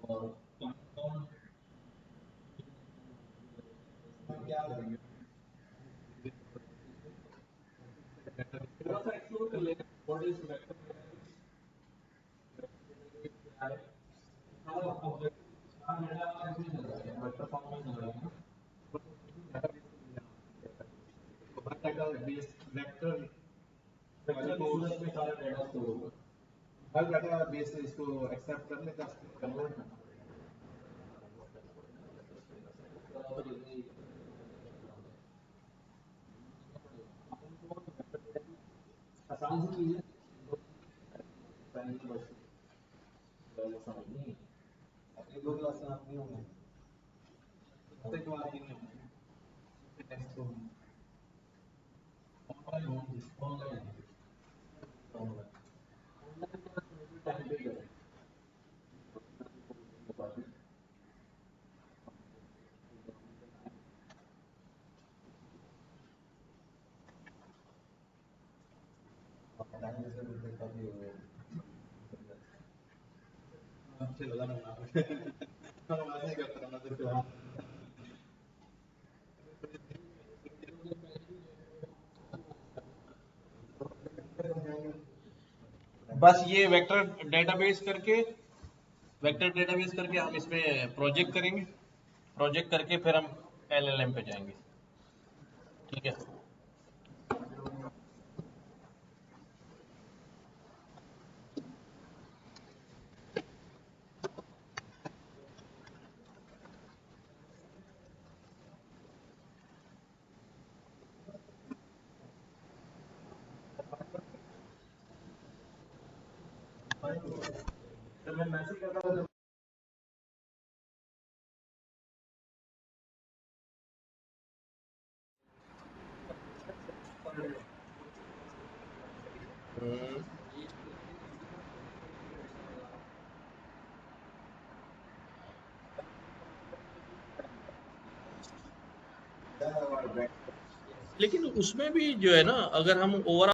और कौन क्या करेंगे? थोड़ा सा एक्सप्लोर कर लेंगे व्हाट इज वेक्टर डेटाबेस है, और वेक्टर डेटा नहीं चल रहा है, वेक्टर फॉर्म में चल रहा है ना, तो हर डेटाबेस वेक्टर वेक्टर की सूरत में सारा डेटा स्टोर होगा। हर डेटाबेस इसको एक्सेप्ट करने का कन्वर्ट करना आसान सी चीज है, पहले तो बस समझनी है। पड़ेगा। 2 क्लास में आप नहीं होंगे, प्रत्येक बार नहीं होंगे, नेक्स्ट को ऑनलाइन ऑनलाइन टाइम पे करें, टाइम से भी काफी हो गया। आपसे लगा ना मैं बात नहीं करता मैं तो फिलहाल बस ये वेक्टर डेटाबेस करके हम इसमें प्रोजेक्ट करेंगे, प्रोजेक्ट करके फिर हम एलएलएम पे जाएंगे। ठीक है, तो मैं मैसेज करता हूँ। लेकिन उसमें भी जो है ना, अगर हम ओवरऑल